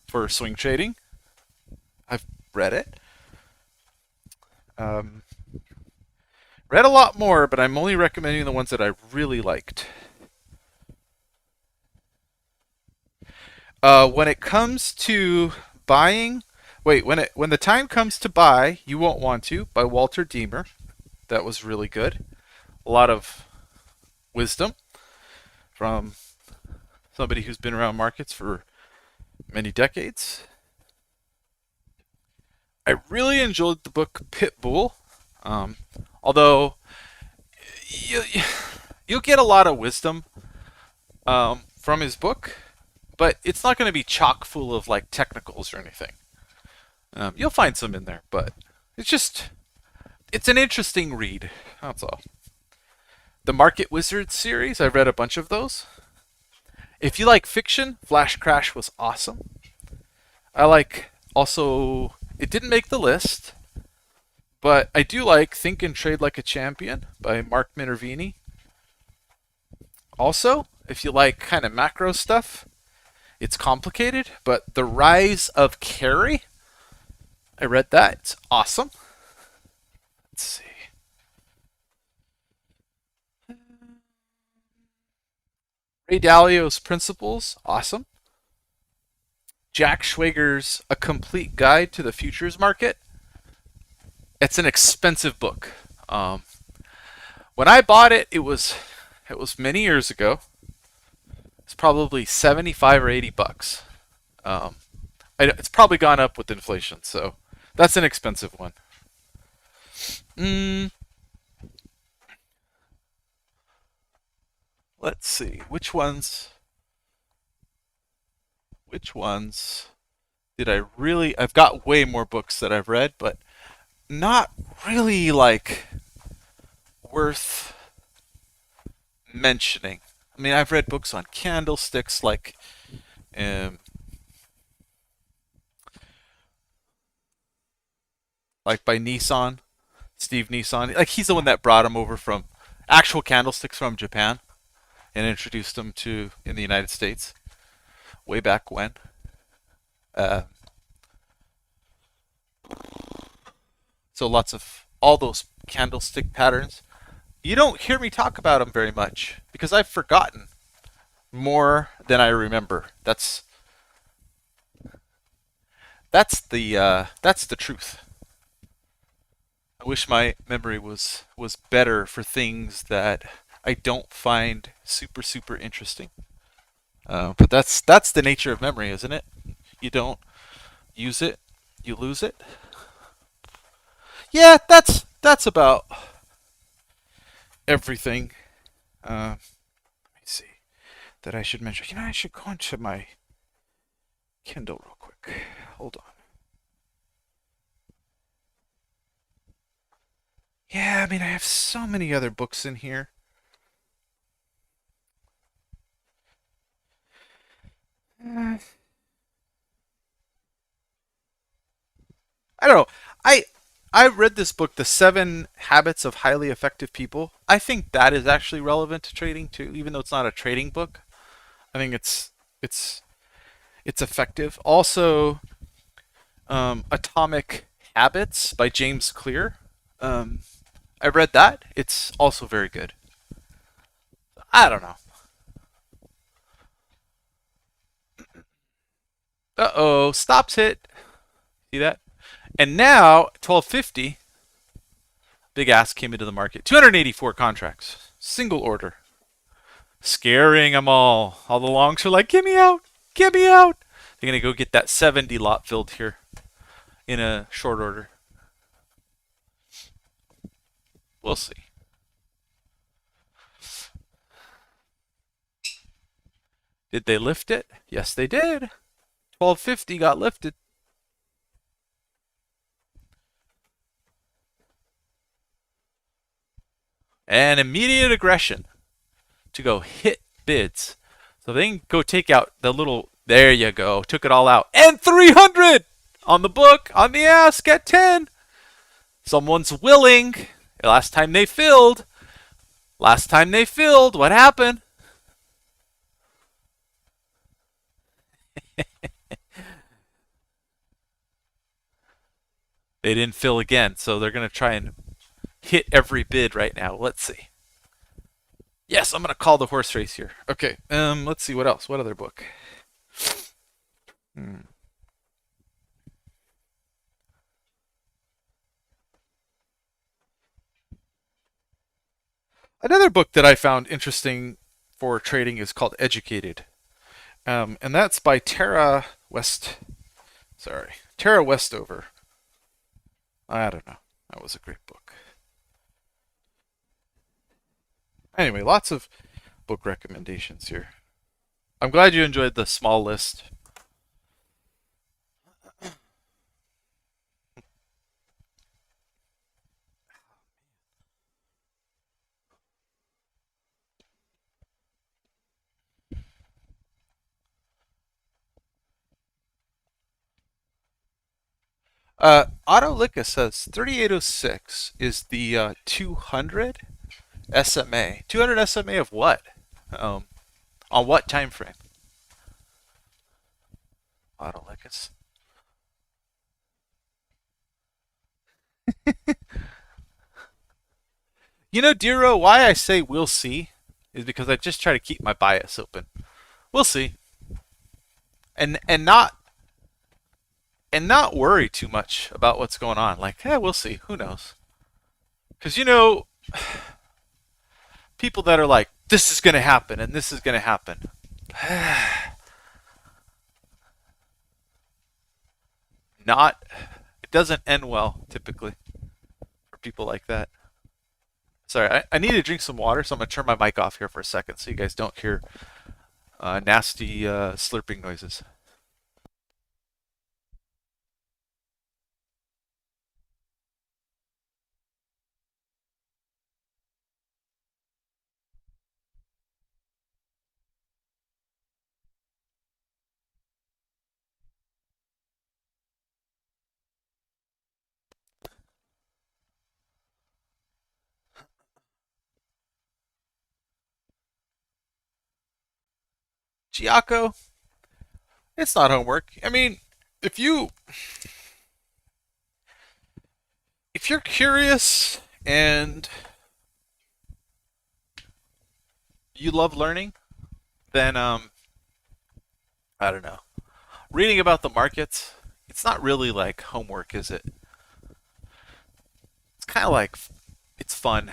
for swing trading. I've read it. Um, Read a lot more, but I'm only recommending the ones that I really liked. When it comes to buying, wait, when the time comes to buy, you won't want to, by Walter Deemer. That was really good. A lot of wisdom from somebody who's been around markets for many decades. I really enjoyed the book Pitbull, um, although you, you'll get a lot of wisdom from his book, but it's not going to be chock full of like technicals or anything. You'll find some in there, but it's an interesting read. That's all. The Market Wizards series, I've read a bunch of those. If you like fiction, Flash Crash was awesome. I like also, it didn't make the list, but I do like Think and Trade Like a Champion by Mark Minervini. Also, if you like kind of macro stuff, it's complicated, but The Rise of Carry, I read that. It's awesome. Let's see. Ray Dalio's Principles, awesome. Jack Schwager's A Complete Guide to the Futures Market. It's an expensive book. When I bought it, it was many years ago. It's probably 75 or 80 bucks. Um, it's probably gone up with inflation, so that's an expensive one. Mm, let's see which ones. Which ones did I really? I've got way more books that I've read, but not really like worth mentioning. I mean, I've read books on candlesticks um, like by Nissan, Steve Nissan. Like he's the one that brought them over from actual candlesticks from Japan and introduced them to in the United States way back when. Uh, so lots of all those candlestick patterns. You don't hear me talk about them very much because I've forgotten more than I remember. That's the truth. I wish my memory was better for things that I don't find super interesting. But that's the nature of memory, isn't it? You don't use it, you lose it. Yeah, that's about everything. Let me see that I should mention. I should go into my Kindle real quick. Hold on. Yeah, I mean, I have so many other books in here. Uh, I don't know. I read this book, The Seven Habits of Highly Effective People. I think that is actually relevant to trading too, even though it's not a trading book. I think it's it's effective. Also, Atomic Habits by James Clear. Um, I read that. It's also very good. I don't know. Uh oh, stops hit. See that? And now 1250. Big ass came into the market. 284 contracts, single order, scaring them all. All the longs are like, "Get me out, get me out." They're gonna go get that 70 lot filled here in a short order. We'll see. Did they lift it? Yes, they did. 1250 got lifted. And immediate aggression to go hit bids. So they can go take out the little. There you go. Took it all out. And 300 on the book, on the ask at 10. Someone's willing. Last time they filled. What happened? They didn't fill again, so they're going to try and hit every bid right now. Let's see. Yes, I'm going to call the horse race here. Okay, let's see what else. What other book? Hmm. Another book that I found interesting for trading is called Educated, and that's by Tara West. Sorry, Tara Westover. I don't know. That was a great book. Anyway, lots of book recommendations here. I'm glad you enjoyed the small list. Autolycus says 3806 is the 200 SMA. 200 SMA of what? Um, on what time frame? Autolycus. You know, Dero, why I say we'll see is because I just try to keep my bias open. We'll see, and not worry too much about what's going on. Like, yeah, we'll see. Who knows? Because people that are like, this is going to happen and this is going to happen. Not, it doesn't end well typically for people like that. Sorry, I need to drink some water, so I'm gonna turn my mic off here for a second so you guys don't hear nasty slurping noises. Giaco, it's not homework. I mean, if you if you're curious and you love learning, then I don't know. Reading about the markets, it's not really like homework, is it? It's kind of like it's fun.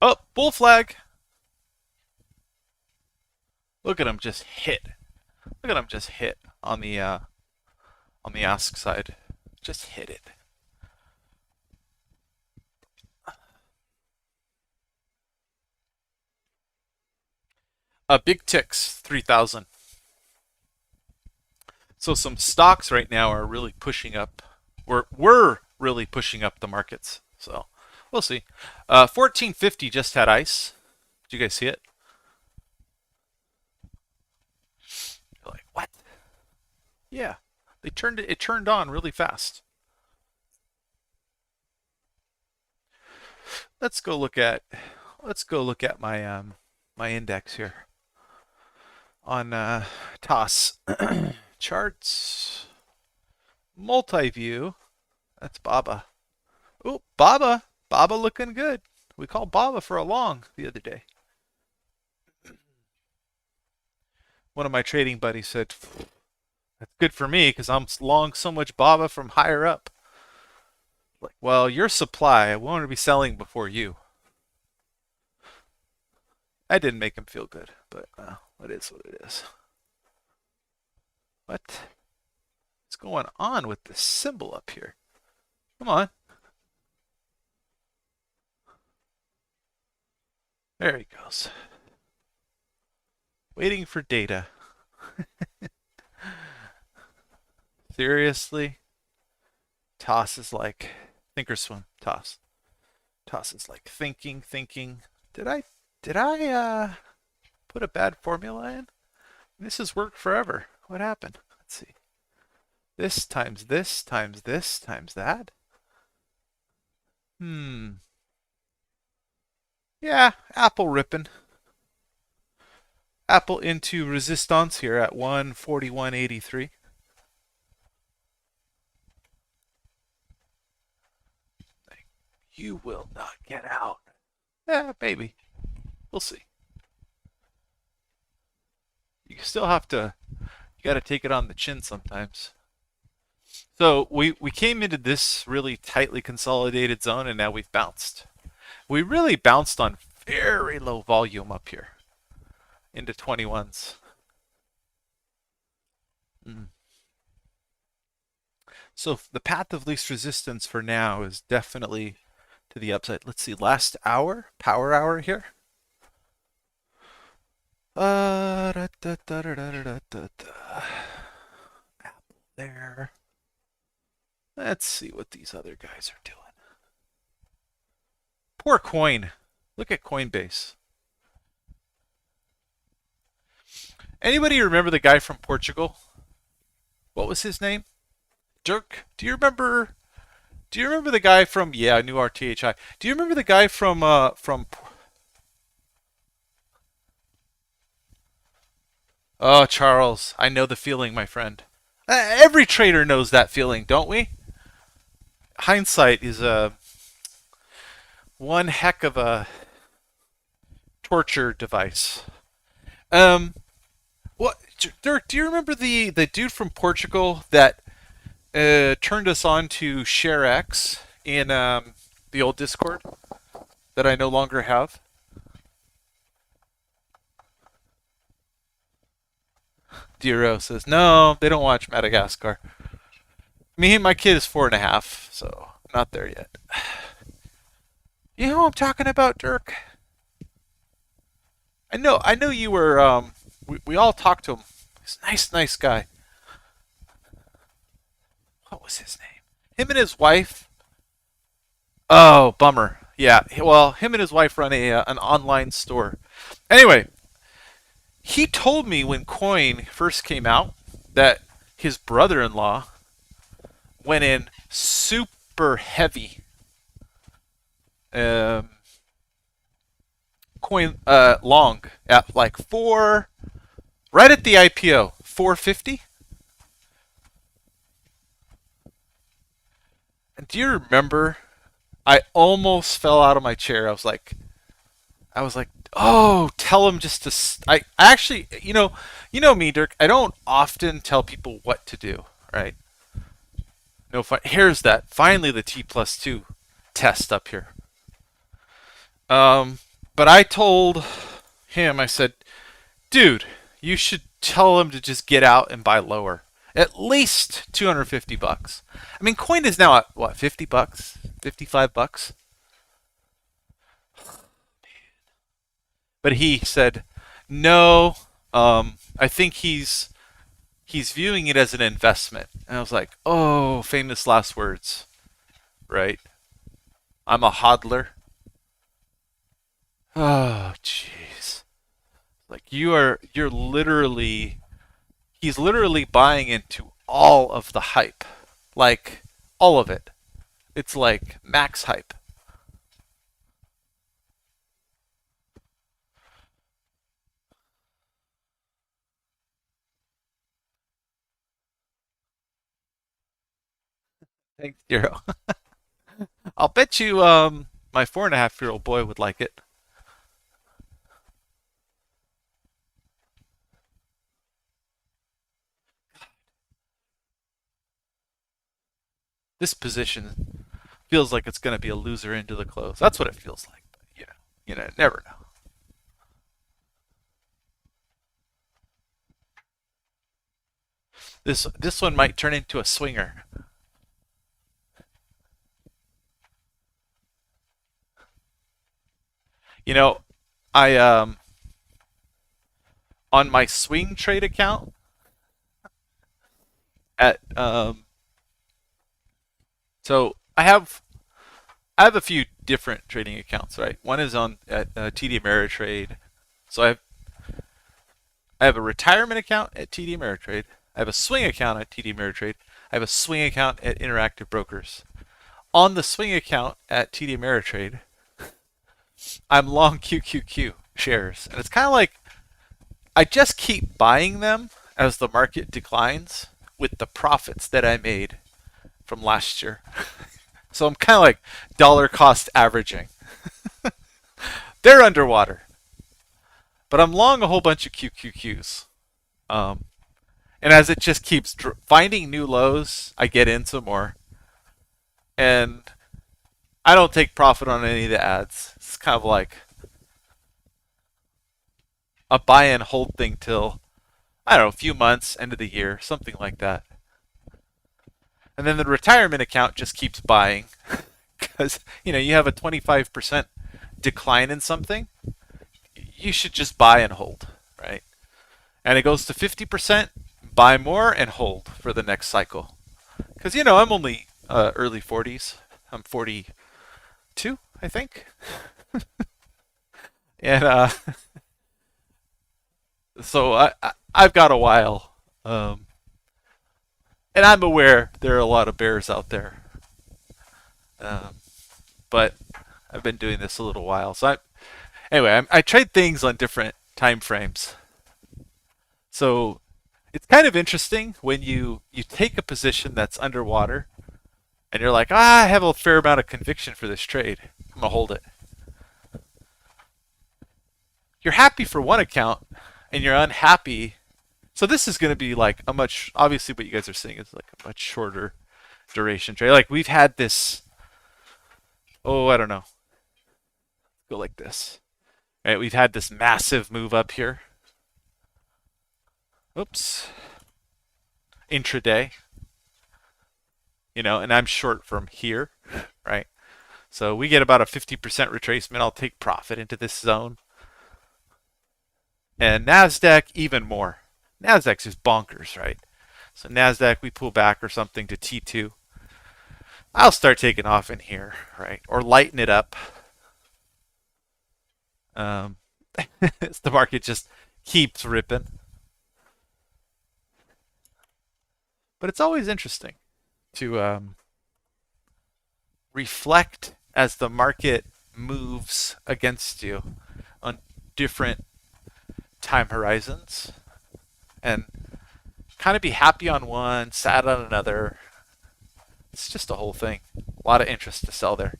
Oh, bull flag. Look at him just hit. Look at him just hit on the ask side. Just hit it. Big ticks 3,000. So some stocks right now are really pushing up. We're really pushing up the markets. So we'll see. 1450 just had ice. Did you guys see it? You're like, what? Yeah, they turned it. It turned on really fast. Let's go look at. Let's go look at my my index here on TOS charts multi-view. That's Baba. Oh, Baba. Baba looking good. We called Baba for a long the other day. One of my trading buddies said, that's good for me because I'm long so much Baba from higher up. Like, well, your supply, I want to be selling before you. I didn't make him feel good, but it is what it is. What's going on with this symbol up here? Come on. There he goes. Waiting for data. Seriously? Toss is like think or swim. Toss. Toss is like thinking. Did I put a bad formula in? This has worked forever. What happened? Let's see. This times this times this times that. Yeah, Apple ripping. Apple into resistance here at 141.83. You will not get out. Maybe. We'll see. You still have to, you got to take it on the chin sometimes. So we came into this really tightly consolidated zone and now we've bounced. We really bounced on very low volume up here into 21s. So the path of least resistance for now is definitely to the upside. Let's see, last hour, power hour here. There. Let's see what these other guys are doing. Poor coin. Look at Coinbase. Anybody remember the guy from Portugal? What was his name? Dirk. Do you remember the guy from I knew RTHI. Do you remember the guy from Oh, Charles, I know the feeling, my friend. Every trader knows that feeling, don't we? Hindsight is one heck of a torture device. What, Dirk? Do you remember the dude from Portugal that turned us on to ShareX in the old Discord that I no longer have? Diro says, no, they don't watch Madagascar. Me and my kid is 4.5, so not there yet. You know what I'm talking about, Dirk? I know you were, we all talked to him. He's a nice guy. What was his name? Him and his wife. Oh, bummer. Yeah, well, him and his wife run an online store. Anyway, he told me when Coin first came out that his brother-in-law went in super heavy Coin coin long at like right at the IPO, 450. And do you remember? I almost fell out of my chair. I was like, oh, tell him just to. I actually, you know me, Dirk. I don't often tell people what to do, right? No fun. Here's that. Finally, the T+2 test up here. Um, but I told him, I said, dude, you should tell him to just get out and buy lower. At least 250 bucks. I mean, coin is now at what, 50 bucks? 55 bucks? But he said, no, I think he's viewing it as an investment. And I was like, oh, famous last words, right? I'm a hodler. Oh, jeez. Like you're literally, he's literally buying into all of the hype. Like, all of it. It's like max hype. Thanks, Zero. I'll bet you my 4.5-year-old boy would like it. This position feels like it's going to be a loser into the close. That's what it feels like. But, never know. This one might turn into a swinger. You know, I on my swing trade account at so I have a few different trading accounts, right? One is on at TD Ameritrade. So I have a retirement account at TD Ameritrade. I have a swing account at TD Ameritrade. I have a swing account at Interactive Brokers. On the swing account at TD Ameritrade, I'm long QQQ shares, and it's kind of like I just keep buying them as the market declines with the profits that I made from last year. So I'm kind of like dollar cost averaging. They're underwater, but I'm long a whole bunch of QQQs. Um, and as it just keeps finding new lows, I get into more, and I don't take profit on any of the ads. It's kind of like a buy and hold thing till, I don't know, a few months, end of the year, something like that. And then the retirement account just keeps buying because you have a 25% decline in something. You should just buy and hold, right? And it goes to 50%, buy more and hold for the next cycle. Because I'm only early 40s. I'm 42, I think. And so I've got a while. And I'm aware there are a lot of bears out there. Um, but I've been doing this a little while. So I trade things on different time frames. So it's kind of interesting when you take a position that's underwater and you're like, I have a fair amount of conviction for this trade. I'm gonna hold it. You're happy for one account and you're unhappy. So this is going to be like a much, obviously what you guys are seeing is like a much shorter duration trade. Like we've had this, oh, I don't know, go like this. Right, we've had this massive move up here. Oops. Intraday. And I'm short from here, right? So we get about a 50% retracement. I'll take profit into this zone. And NASDAQ, even more. NASDAQ's just bonkers, right? So NASDAQ, we pull back or something to T2. I'll start taking off in here, right? Or lighten it up. The market just keeps ripping. But it's always interesting to reflect as the market moves against you. on different time horizons and kind of be happy on one, sad on another. It's just a whole thing. A lot of interest to sell there.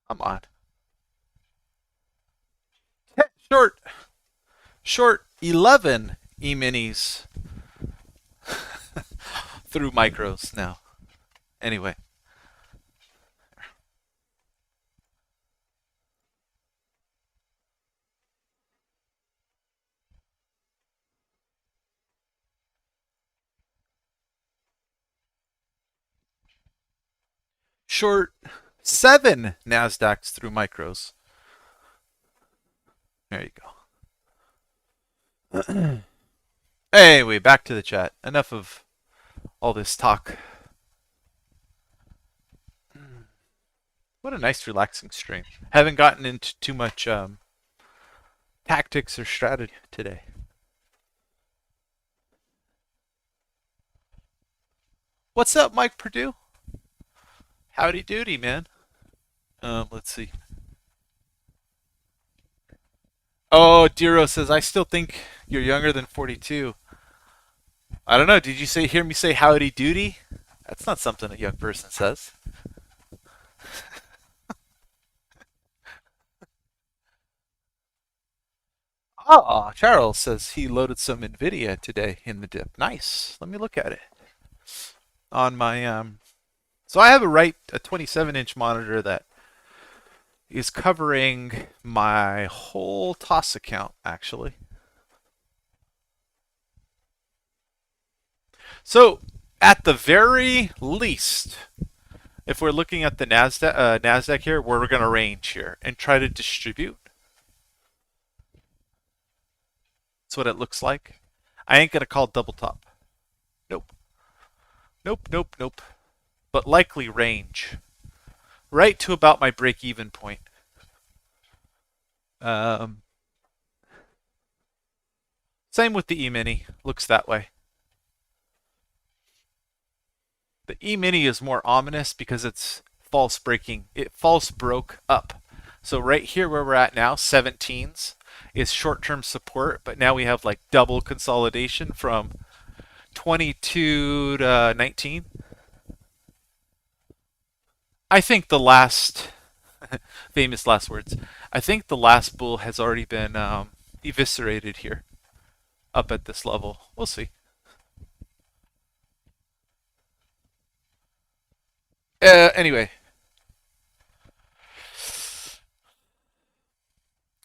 I'm on. Short, short 11 e-minis through micros now. Anyway. Short 7 NASDAQs through micros. There you go. Anyway, back to the chat. Enough of all this talk. What a nice relaxing stream. Haven't gotten into too much tactics or strategy today. What's up, Mike Purdue? Howdy doody, man. Let's see. Oh, Diro says, I still think you're younger than 42. I don't know. Did you hear me say howdy doody? That's not something a young person says. Oh, Charles says he loaded some NVIDIA today in the dip. Nice. Let me look at it. On my so I have a 27-inch monitor that is covering my whole TOS account actually. So at the very least, if we're looking at the Nasdaq here, we're going to range here and try to distribute. That's what it looks like. I ain't going to call double top. Nope. Nope, nope, nope. But likely range. Right to about my break-even point. Same with the E-mini. Looks that way. The E-mini is more ominous because it's false breaking. It false broke up. So right here where we're at now, 17s, is short-term support, but now we have like double consolidation from 22 to 19. I think the last famous last words. I think the last bull has already been eviscerated here, up at this level. We'll see. Anyway,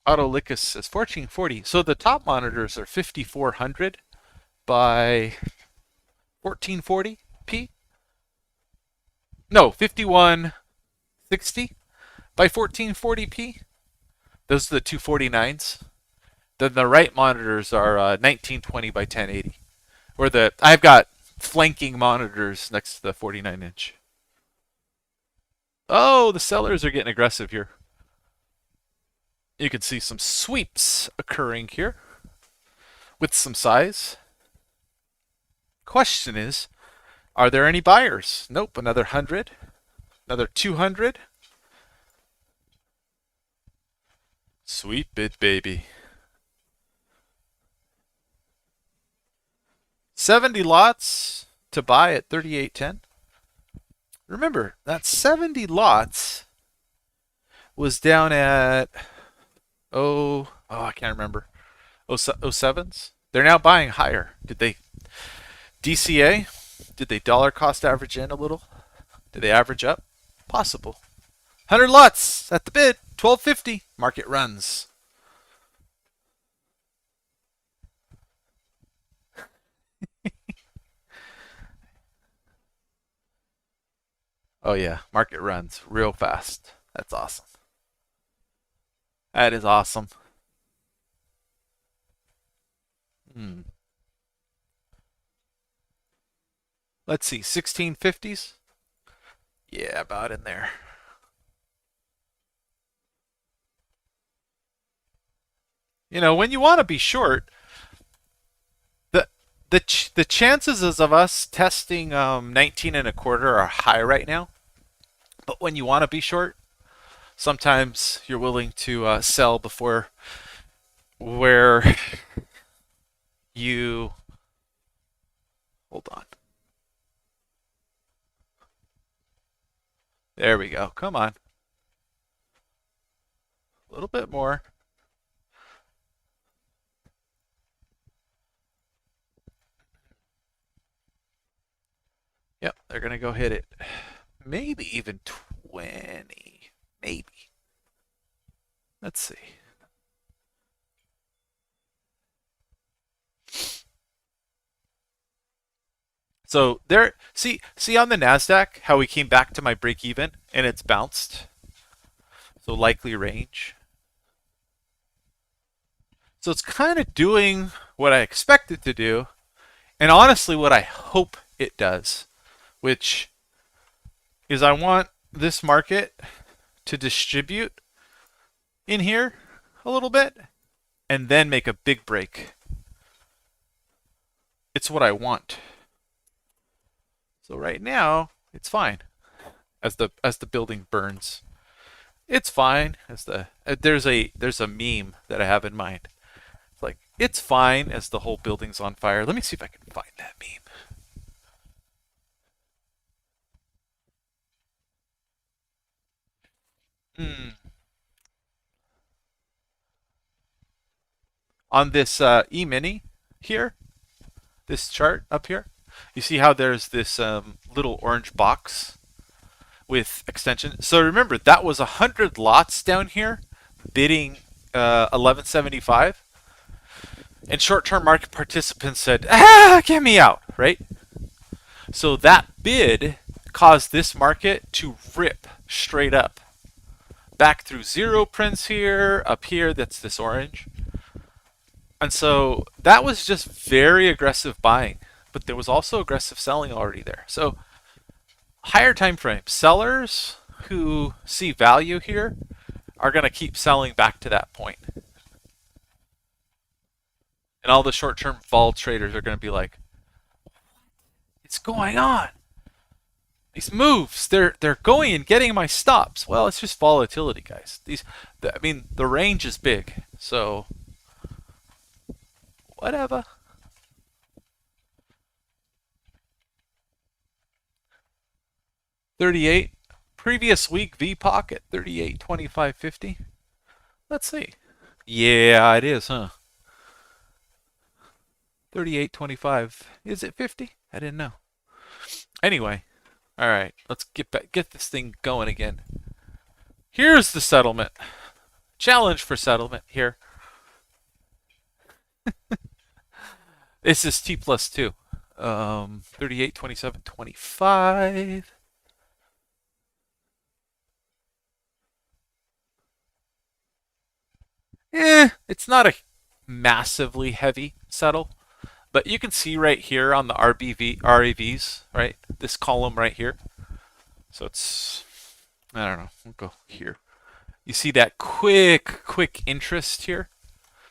Autolicus says 1440. So the top monitors are 5400 by 1440p. No, 5160 by 1440p. Those are the 249s. Then the right monitors are 1920 by 1080. Or I've got flanking monitors next to the 49-inch. Oh, the sellers are getting aggressive here. You can see some sweeps occurring here with some size. Question is, are there any buyers? Nope, another 100, another 200. Sweet bit, baby. 70 lots to buy at 38.10. Remember, that 70 lots was down at I can't remember. 07s. They're now buying higher. Did they DCA? Did they dollar cost average in a little? Did they average up? Possible. 100 lots at the bid. 12.50. Market runs. Oh yeah, market runs real fast. That's awesome. That is awesome. Hmm. Let's see, 1650s? Yeah, about in there. You know, when you want to be short, the the chances of us testing 19 and a quarter are high right now. But when you want to be short, sometimes you're willing to sell before where you hold on. There we go. Come on. A little bit more. Yep, they're going to go hit it. Maybe even 20. Maybe. Let's see. So there, see on the Nasdaq how we came back to my break even and it's bounced. So likely range. So it's kind of doing what I expect it to do, and honestly, what I hope it does, which is I want this market to distribute in here a little bit and then make a big break. It's what I want. So right now, it's fine as the building burns. It's fine as the there's a meme that I have in mind. It's like it's fine as the whole building's on fire. Let me see if I can find that meme. Hmm. On this e-mini here, this chart up here, you see how there's this little orange box with extension. So remember that was 100 lots down here bidding 1175, and short-term market participants said, "Ah, get me out!" Right? So that bid caused this market to rip straight up, back through zero prints here, up here. That's this orange. And so that was just very aggressive buying, but there was also aggressive selling already there. So higher time frame sellers who see value here are going to keep selling back to that point. And all the short-term vol traders are going to be like, "It's going on. These moves, they're going and getting my stops." Well, it's just volatility, guys. I mean, the range is big, so whatever. 38. Previous week V pocket 38.2550. Let's see. Yeah, it is, huh? 38.25. Is it 50? I didn't know. Anyway, all right. Let's get this thing going again. Here's the settlement. Challenge for settlement here. This is T plus 2. 38, 27, 25. It's not a massively heavy settle, but you can see right here on the RAVs, right? This column right here. So it's, I don't know, we'll go here. You see that quick interest here?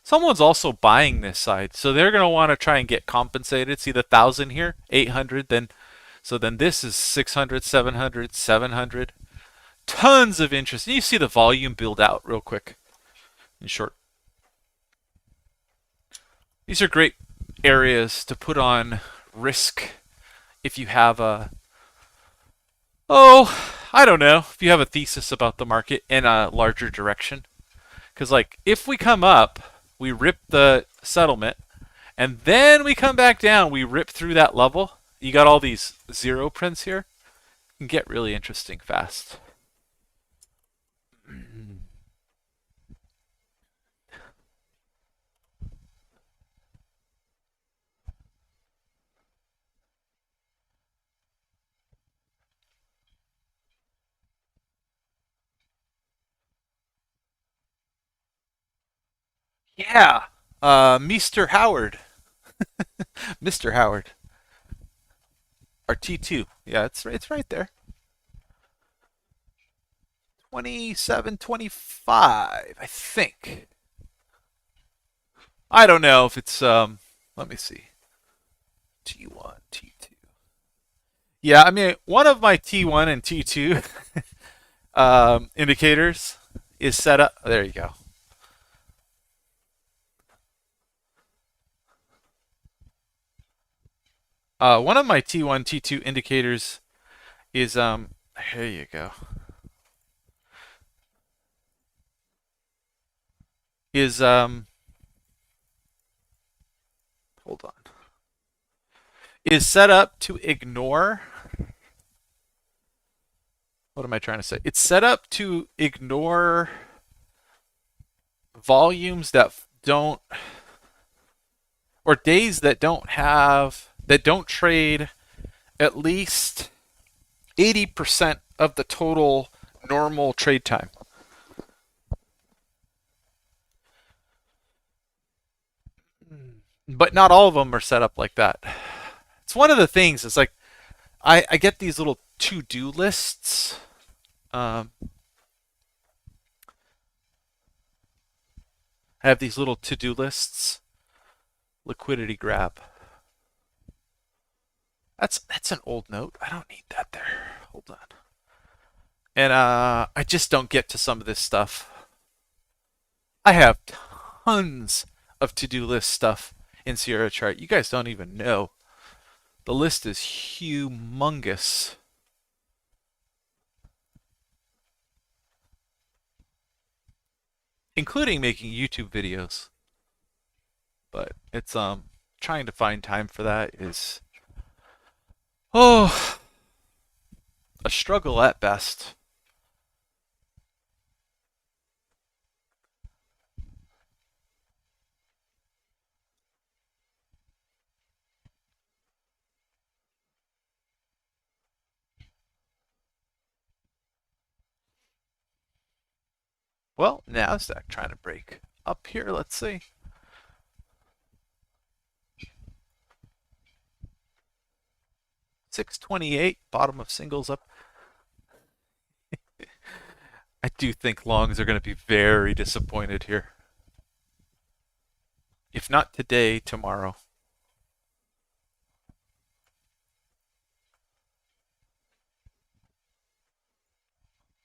Someone's also buying this side, so they're going to want to try and get compensated. See the 1,000 here, 800, then this is 600, 700, 700. Tons of interest. And you see the volume build out real quick in short. These are great areas to put on risk if you have I don't know, if you have a thesis about the market in a larger direction. Because, like, if we come up, we rip the settlement, and then we come back down, we rip through that level. You got all these zero prints here. It can get really interesting fast. Yeah, Mr. Howard, Mr. Howard, or T2. Yeah, it's right there. 2725, I think. I don't know if it's let me see. T1, T2. Yeah, I mean one of my T1 and T2 indicators is set up. There you go. One of my T1, T2 indicators is here you go. Is hold on. Is set up to ignore, what am I trying to say? It's set up to ignore volumes that don't, or days that don't trade at least 80% of the total normal trade time. But not all of them are set up like that. It's one of the things. It's like I get these little to-do lists. I have these little to-do lists. Liquidity grab. That's an old note. I don't need that there. Hold on. And I just don't get to some of this stuff. I have tons of to-do list stuff in Sierra Chart. You guys don't even know. The list is humongous. Including making YouTube videos. But it's trying to find time for that is oh a struggle at best. Well, NASDAQ trying to break up here. Let's see. $628, bottom of singles up. I do think longs are going to be very disappointed here. If not today, tomorrow.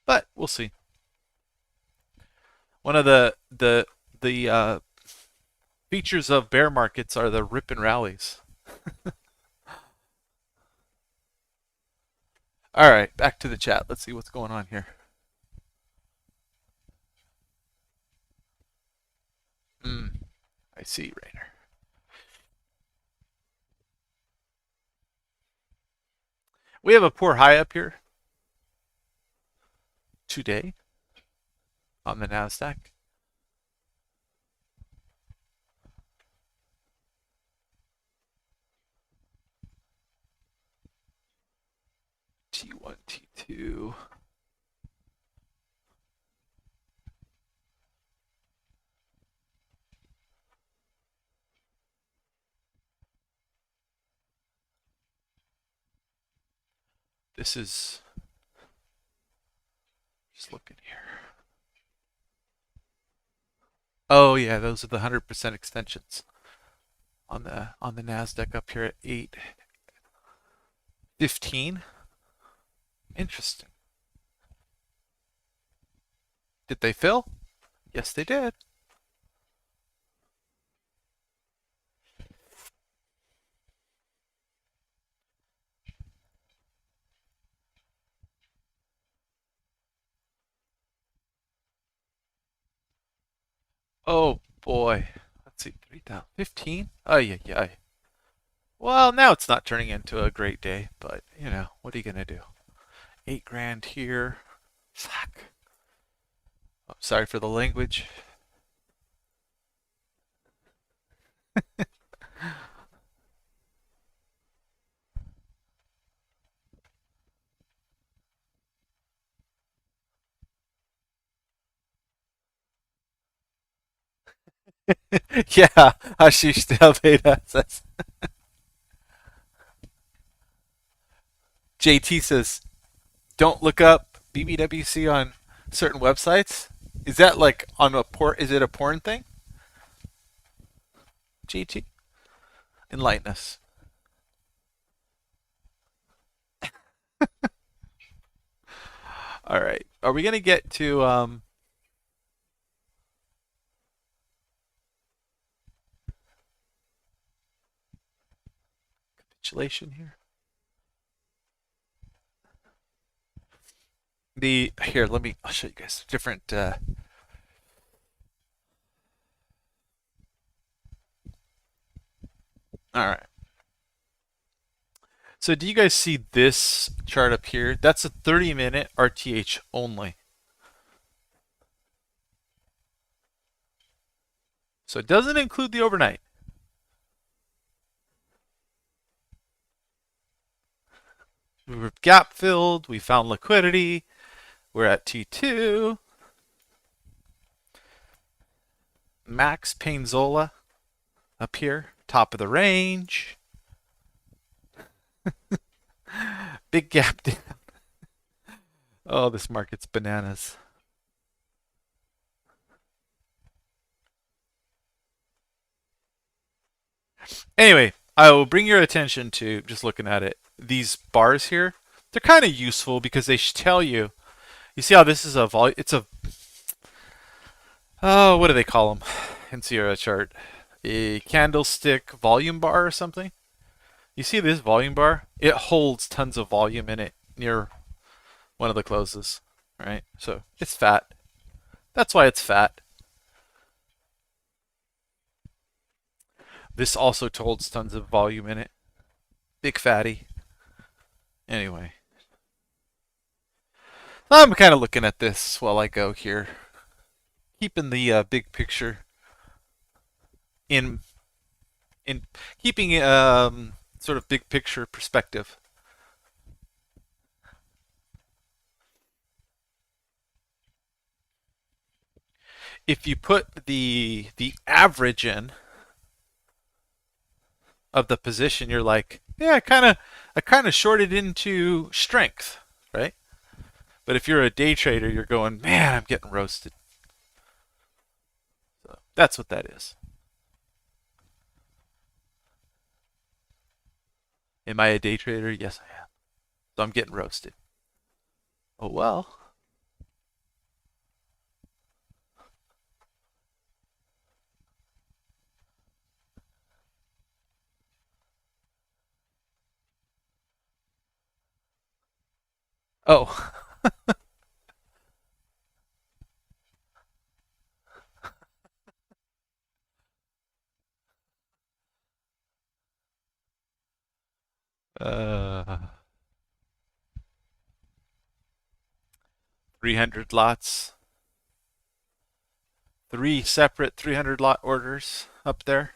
But we'll see. One of the features of bear markets are the rip and rallies. All right, back to the chat. Let's see what's going on here. I see, Rainer. We have a poor high up here today on the NASDAQ. T1, T2. This is just looking here. Oh yeah, those are the 100% extensions on the Nasdaq up here at 815. Interesting. Did they fill? Yes, they did. Oh boy. Let's see, 3,000, 15. Oh yeah, yeah. Well, now it's not turning into a great day, but you know, what are you gonna do? 8 grand here. Fuck. Oh, sorry for the language. Yeah, Hashish Beta says. JT says, don't look up BBWC on certain websites. Is that like on a porn? Is it a porn thing? JT, enlighten us. All right. Are we gonna get to capitulation here? The here, let me. I'll show you guys different. All right. So do you guys see this chart up here? That's a 30-minute RTH only. So it doesn't include the overnight. We were gap filled. We found liquidity. We're at T2. Max Painzola up here, top of the range. Big gap down. Oh, this market's bananas. Anyway, I will bring your attention to just looking at it. These bars here, they're kind of useful because they tell you. You see how this is a volume? It's a what do they call them in Sierra chart? A candlestick volume bar or something. You see this volume bar? It holds tons of volume in it near one of the closes, right? So it's fat. That's why it's fat. This also holds tons of volume in it. Big fatty. Anyway, I'm kind of looking at this while I go here, keeping the big picture in keeping sort of big picture perspective. If you put the average in of the position, you're like, yeah, I kind of shorted into strength, right? But if you're a day trader, you're going, man, I'm getting roasted. So that's what that is. Am I a day trader? Yes, I am. So I'm getting roasted. Oh well. Oh. 300 lots. 3 separate 300 lot orders up there.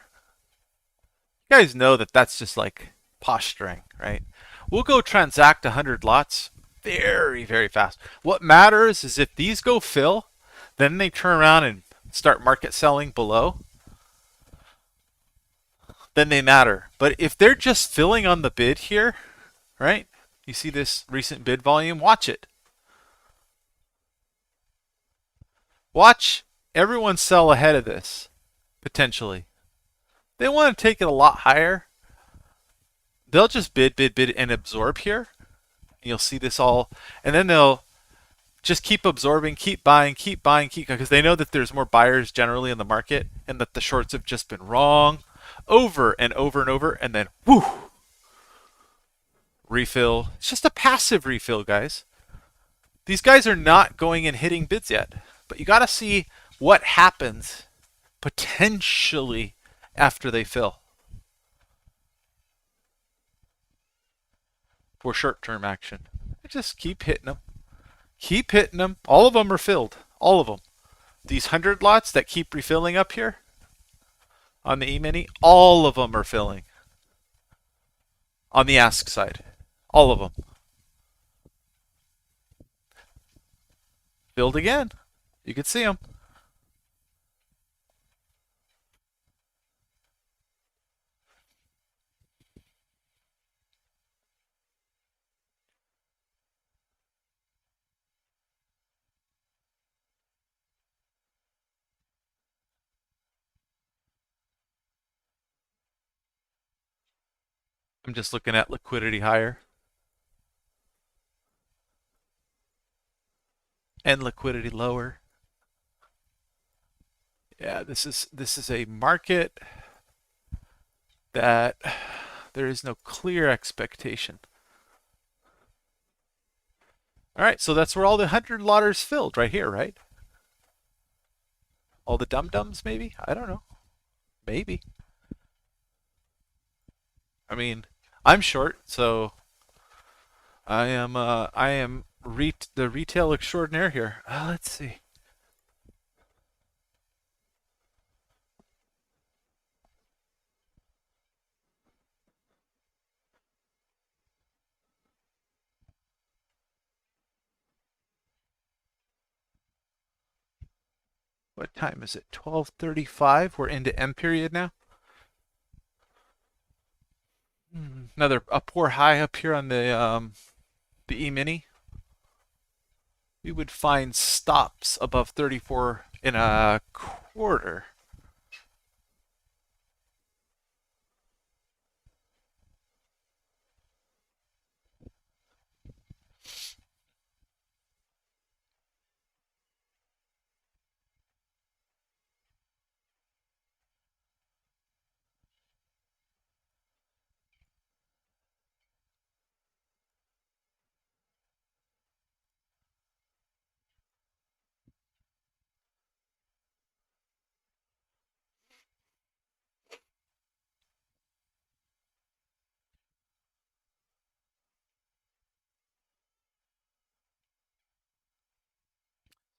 You guys know that that's just like posturing, right? We'll go transact 100 lots very, very fast. What matters is if these go fill, then they turn around and start market selling below, then they matter. But if they're just filling on the bid here, right? You see this recent bid volume? Watch it. Watch everyone sell ahead of this, potentially. They want to take it a lot higher. They'll just bid, bid, bid, and absorb here. You'll see this all, and then they'll just keep absorbing, keep buying, because they know that there's more buyers generally in the market and that the shorts have just been wrong over and over and over, and then whoo, refill. It's just a passive refill, guys. These guys are not going and hitting bids yet, but you got to see what happens potentially after they fill for short-term action. Just keep hitting them. Keep hitting them. All of them are filled. All of them. These 100 lots that keep refilling up here on the E-mini, all of them are filling. On the ask side. All of them. Filled again. You can see them. I'm just looking at liquidity higher and liquidity lower. Yeah, this is a market that there is no clear expectation. All right, so that's where all the 100 lotters filled right here, right? All the dum-dums, maybe? I don't know. Maybe. I mean, I'm short, so I am the retail extraordinaire here. Let's see. What time is it? 12:35. We're into M period now. Another a poor high up here on the E-mini. We would find stops above 34 in a quarter.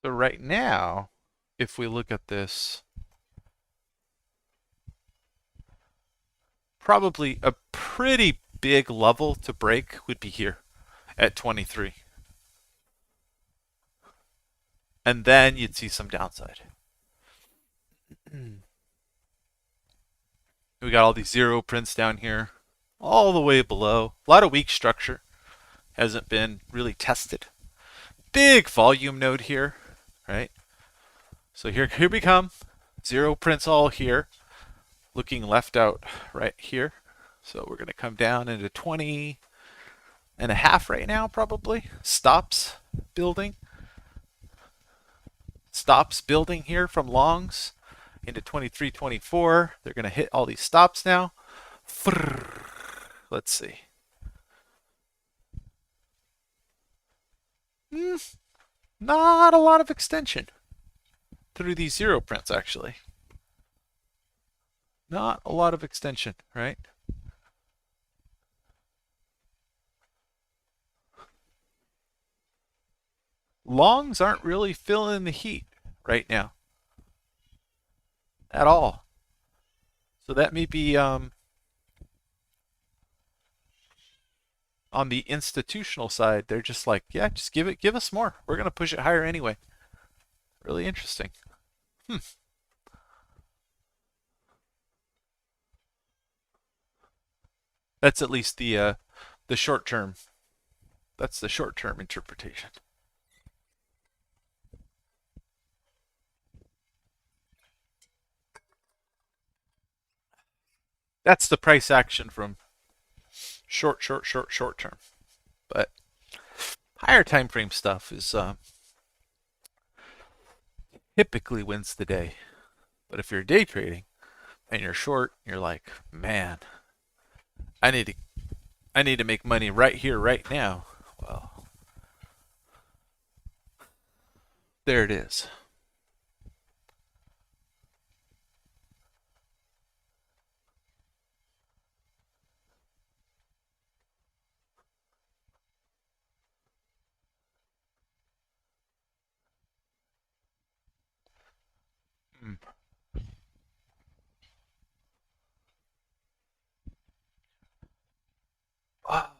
So right now, if we look at this, probably a pretty big level to break would be here at 23. And then you'd see some downside. We got all these zero prints down here, all the way below. A lot of weak structure. Hasn't been really tested. Big volume node here, right? So here we come. Zero prints all here. Looking left out right here. So we're going to come down into 20 and a half right now, probably. Stops building. Stops building here from longs into 23, 24. They're going to hit all these stops now. Let's see. Not a lot of extension through these zero prints, actually. Not a lot of extension, right? Longs aren't really feeling the heat right now at all. So that may be on the institutional side. They're just like, yeah, just give us more. We're gonna push it higher anyway. Really interesting. That's at least the short term. That's the short term interpretation. That's the price action from short term. But higher time frame stuff is typically wins the day. But if you're day trading and you're short, you're like, man, I need to I need to make money right here, right now. Well, there it is. Mm. Ah,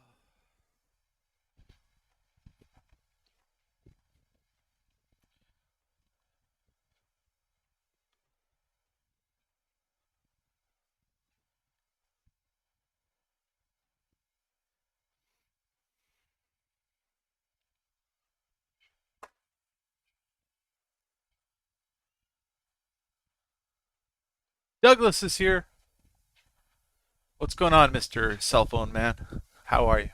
Douglas is here. What's going on, Mr. Cell Phone Man? How are you?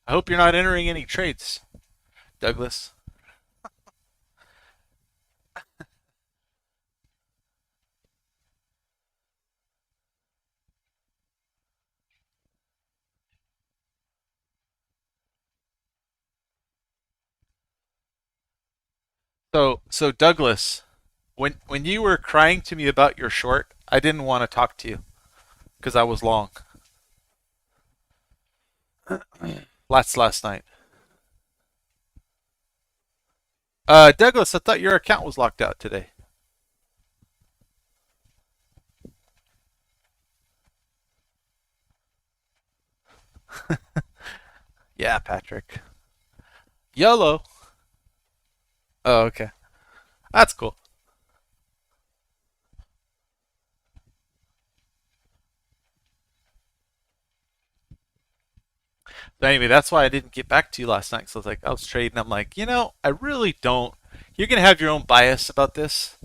I hope you're not entering any trades, Douglas. So Douglas, when you were crying to me about your short, I didn't want to talk to you because I was long. Last night. Douglas, I thought your account was locked out today. Yeah, Patrick. YOLO. Oh, okay. That's cool. So anyway, that's why I didn't get back to you last night. So I was trading. I'm like, I really don't. You're gonna have your own bias about this,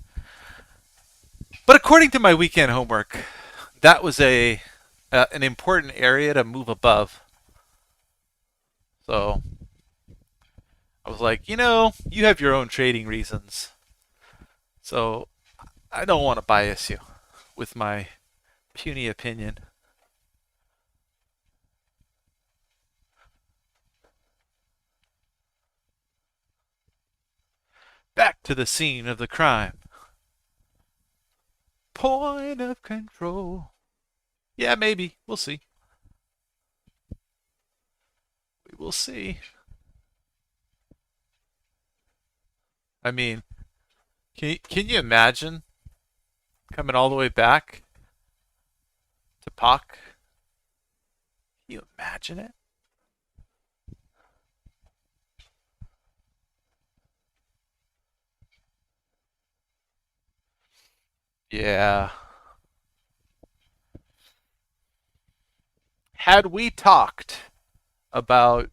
but according to my weekend homework, that was a an important area to move above. So I was like, you have your own trading reasons. So I don't want to bias you with my puny opinion. Back to the scene of the crime. Point of control. Yeah, maybe. We'll see. We will see. I mean, can you imagine coming all the way back to Pac? Can you imagine it? Yeah. Had we talked about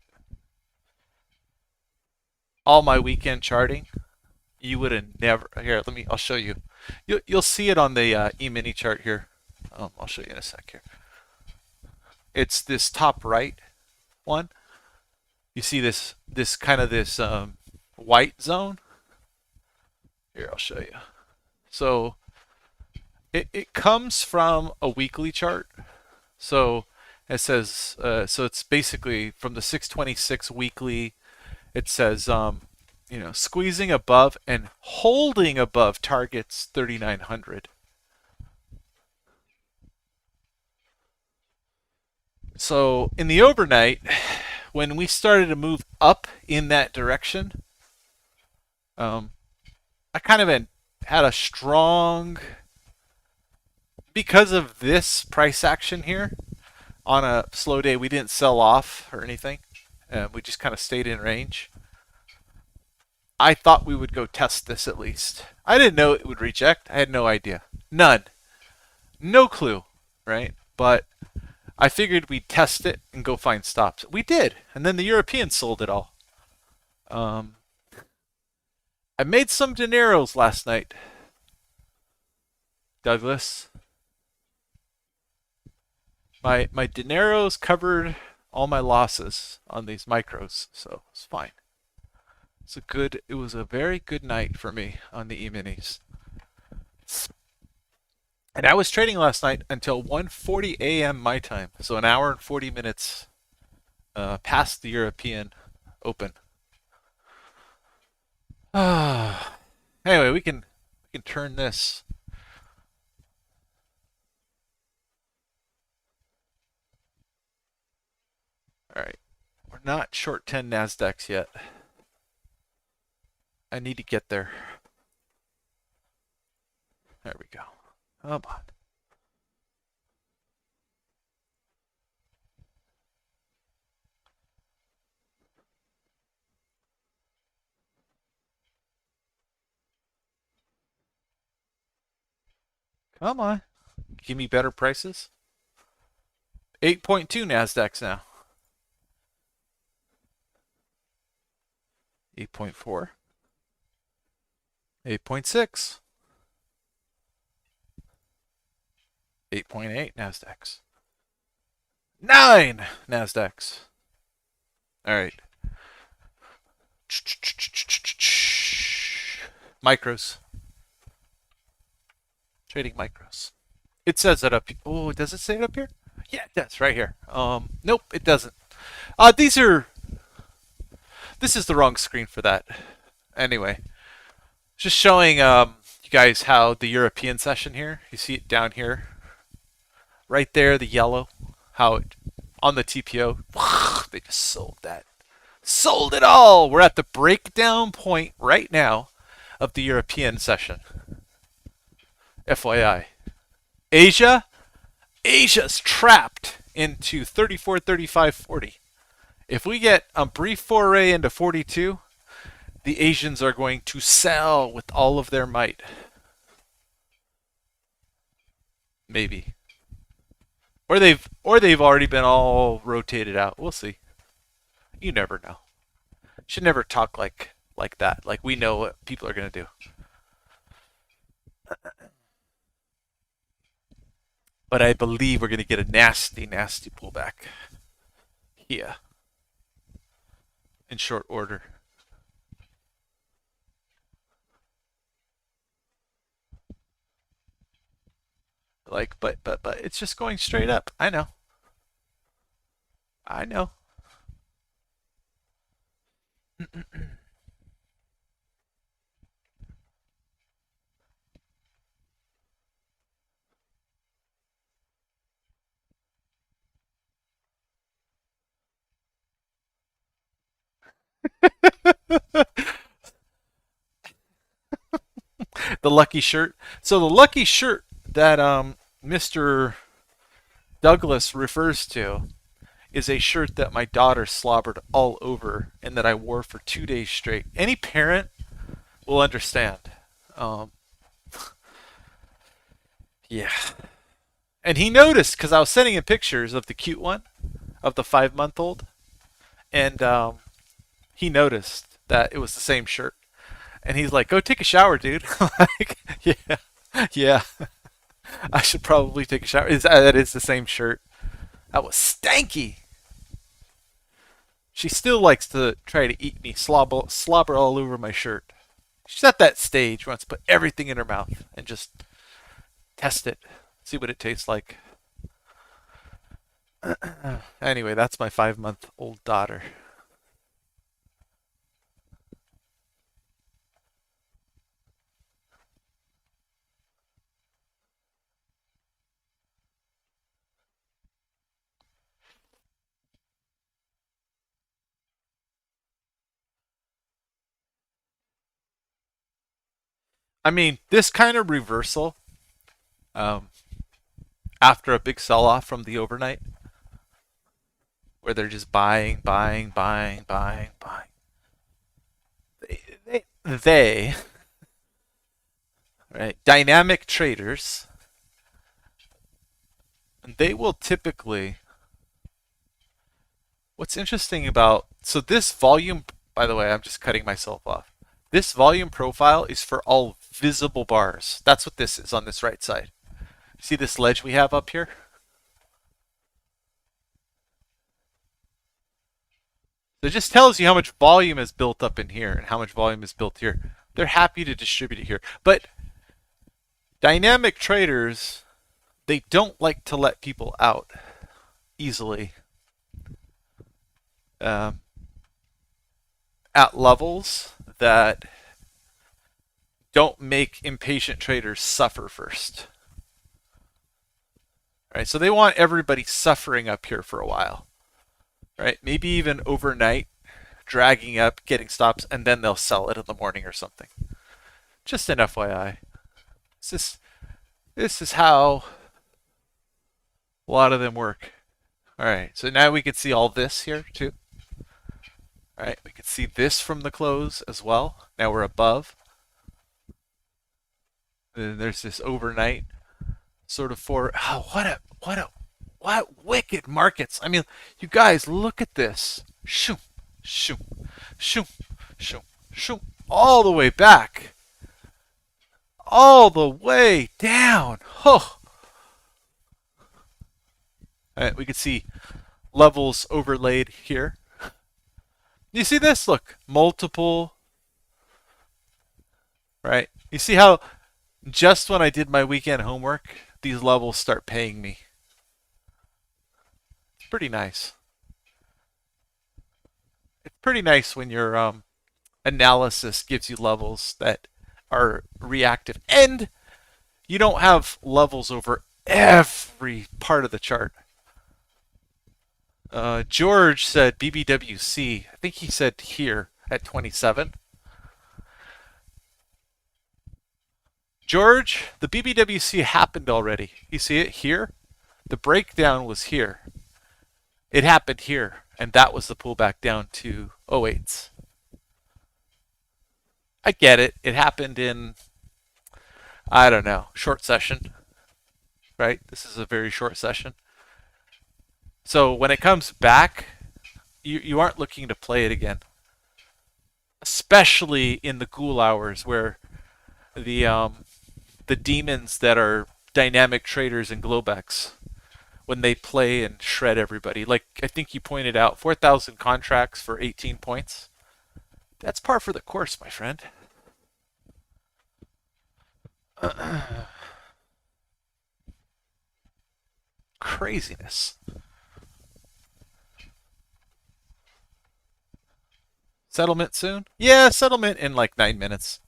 all my weekend charting, you would have never. Here, I'll show you. You'll see it on the e-mini chart here. I'll show you in a sec here. It's this top right one. You see this kind of this white zone. Here, I'll show you. So it comes from a weekly chart. So it says so it's basically from the 626 weekly. It says squeezing above and holding above targets 3900. So in the overnight, when we started to move up in that direction, um, I kind of had a strong, because of this price action here on a slow day. We didn't sell off or anything. We just kind of stayed in range. I thought we would go test this at least. I didn't know it would reject. I had no idea. None. No clue, right? But I figured we'd test it and go find stops. We did, and then the Europeans sold it all. Um, I made some dineros last night, Douglas. My dineros covered all my losses on these micros, so it's fine. It was a very good night for me on the e-minis. And I was trading last night until 1:40 a.m. my time, so an hour and 40 minutes past the European Open. Anyway, we can turn this. All right, we're not short 10 Nasdaqs yet. I need to get there. There we go. Come on. Come on. Give me better prices. 8.2 Nasdaqs now. 8.4. 8.6. 8.8 Nasdaqs. 9 Nasdaqs. All right. Micros. Trading micros. It says it up. Oh, does it say it up here? Yeah, it does. Right here. Nope, it doesn't. These are. This is the wrong screen for that. Anyway, just showing you guys how the European session here. You see it down here, right there, the yellow. How it on the TPO. They just sold that. Sold it all. We're at the breakdown point right now of the European session. FYI. Asia's trapped into 34, 35, 40. If we get a brief foray into 42, the Asians are going to sell with all of their might. Maybe. Or they've already been all rotated out. We'll see. You never know. Should never talk like that. Like we know what people are going to do. But I believe we're going to get a nasty, nasty pullback here in short order. Like, but it's just going straight up. I know. I know. The lucky shirt. So the lucky shirt that Mr. Douglas refers to is a shirt that my daughter slobbered all over and that I wore for 2 days straight. Any parent will understand. Um, yeah. And he noticed because I was sending him pictures of the cute one, of the 5-month-old, and he noticed that it was the same shirt. And he's like, "Go take a shower, dude." Like, yeah, yeah. I should probably take a shower. That is the same shirt. That was stanky. She still likes to try to eat me, slobber all over my shirt. She's at that stage where wants to put everything in her mouth and just test it, see what it tastes like. Anyway, that's my 5-month-old daughter. I mean, this kind of reversal um, after a big sell-off from the overnight, where they're just buying, buying, buying, buying, buying. They right, dynamic traders, and they will typically. What's interesting about so this volume, by the way, I'm just cutting myself off. This volume profile is for all visible bars. That's what this is on this right side. See this ledge we have up here? So it just tells you how much volume is built up in here and how much volume is built here. They're happy to distribute it here. But dynamic traders, they don't like to let people out easily at levels that don't make impatient traders suffer first. Right? So they want everybody suffering up here for a while. Right? Maybe even overnight, dragging up, getting stops, and then they'll sell it in the morning or something. Just an FYI. This is how a lot of them work. All right, so now we can see all this here too. All right, we can see this from the close as well. Now we're above. Then there's this overnight sort of for what wicked markets. I mean, you guys look at this. Shoo, shoo, shoo, shoo, shoo, all the way back. All the way down. Oh. We can see levels overlaid here. You see this? Look, multiple, right? You see how just when I did my weekend homework, these levels start paying me. It's pretty nice. It's pretty nice when your analysis gives you levels that are reactive. And you don't have levels over every part of the chart. George said BBWC. I think he said here at 27. George, the BBWC happened already. You see it here? The breakdown was here. It happened here, and that was the pullback down to 08s. I get it. It happened in, I don't know, short session, right? This is a very short session. So when it comes back, you aren't looking to play it again, especially in the ghoul hours where the demons that are dynamic traders and Globex, when they play and shred everybody. Like I think you pointed out, 4,000 contracts for 18 points. That's par for the course, my friend. Craziness. Settlement soon? Yeah, settlement in like 9 minutes.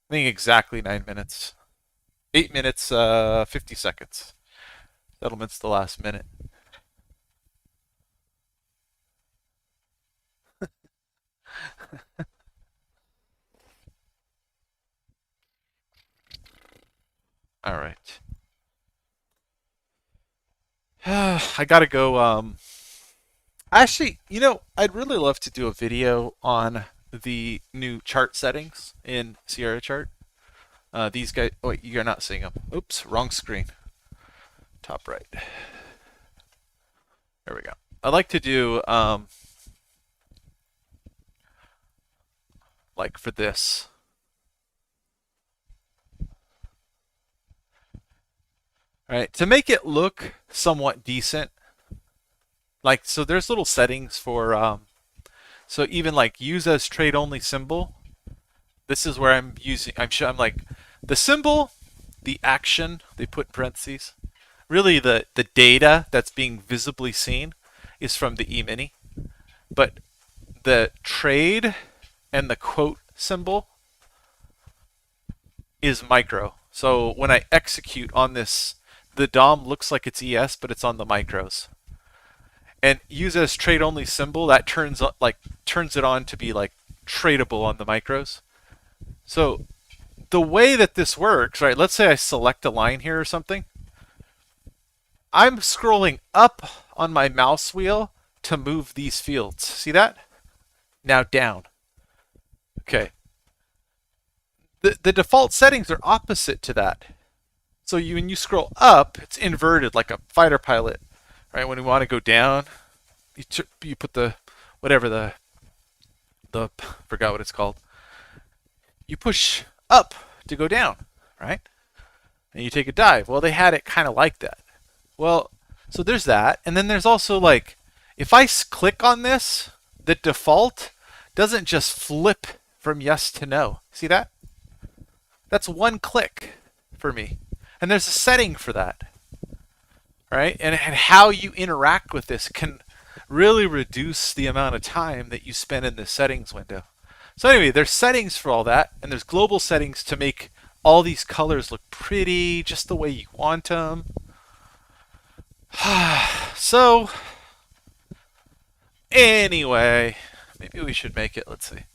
I think exactly 9 minutes. 8 minutes, 50 seconds. Settlement's the last minute. All right. I gotta go. Actually, I'd really love to do a video on the new chart settings in Sierra Chart. These guys. Oh, wait, you're not seeing them. Oops, wrong screen. Top right. There we go. I'd like to do like for this. All right, to make it look somewhat decent. Like, so there's little settings for so even like use as trade only symbol. This is where I'm like the symbol, the action they put in parentheses. Really the data that's being visibly seen is from the E-mini. But the trade and the quote symbol is micro. So when I execute on this, the DOM looks like it's ES, but it's on the micros. And use as trade only symbol, that turns it on to be like tradable on the micros. So the way that this works, right? Let's say I select a line here or something. I'm scrolling up on my mouse wheel to move these fields. See that? Now down. Okay. The default settings are opposite to that. So when you scroll up, it's inverted like a fighter pilot. Right, when we want to go down, you put the whatever the forgot what it's called. You push up to go down, right? And you take a dive. Well, they had it kind of like that. Well, so there's that, and then there's also like if I click on this, the default doesn't just flip from yes to no. See that? That's one click for me, and there's a setting for that. Right? And how you interact with this can really reduce the amount of time that you spend in the settings window. So anyway, there's settings for all that, and there's global settings to make all these colors look pretty, just the way you want them. So anyway, maybe we should make it, let's see.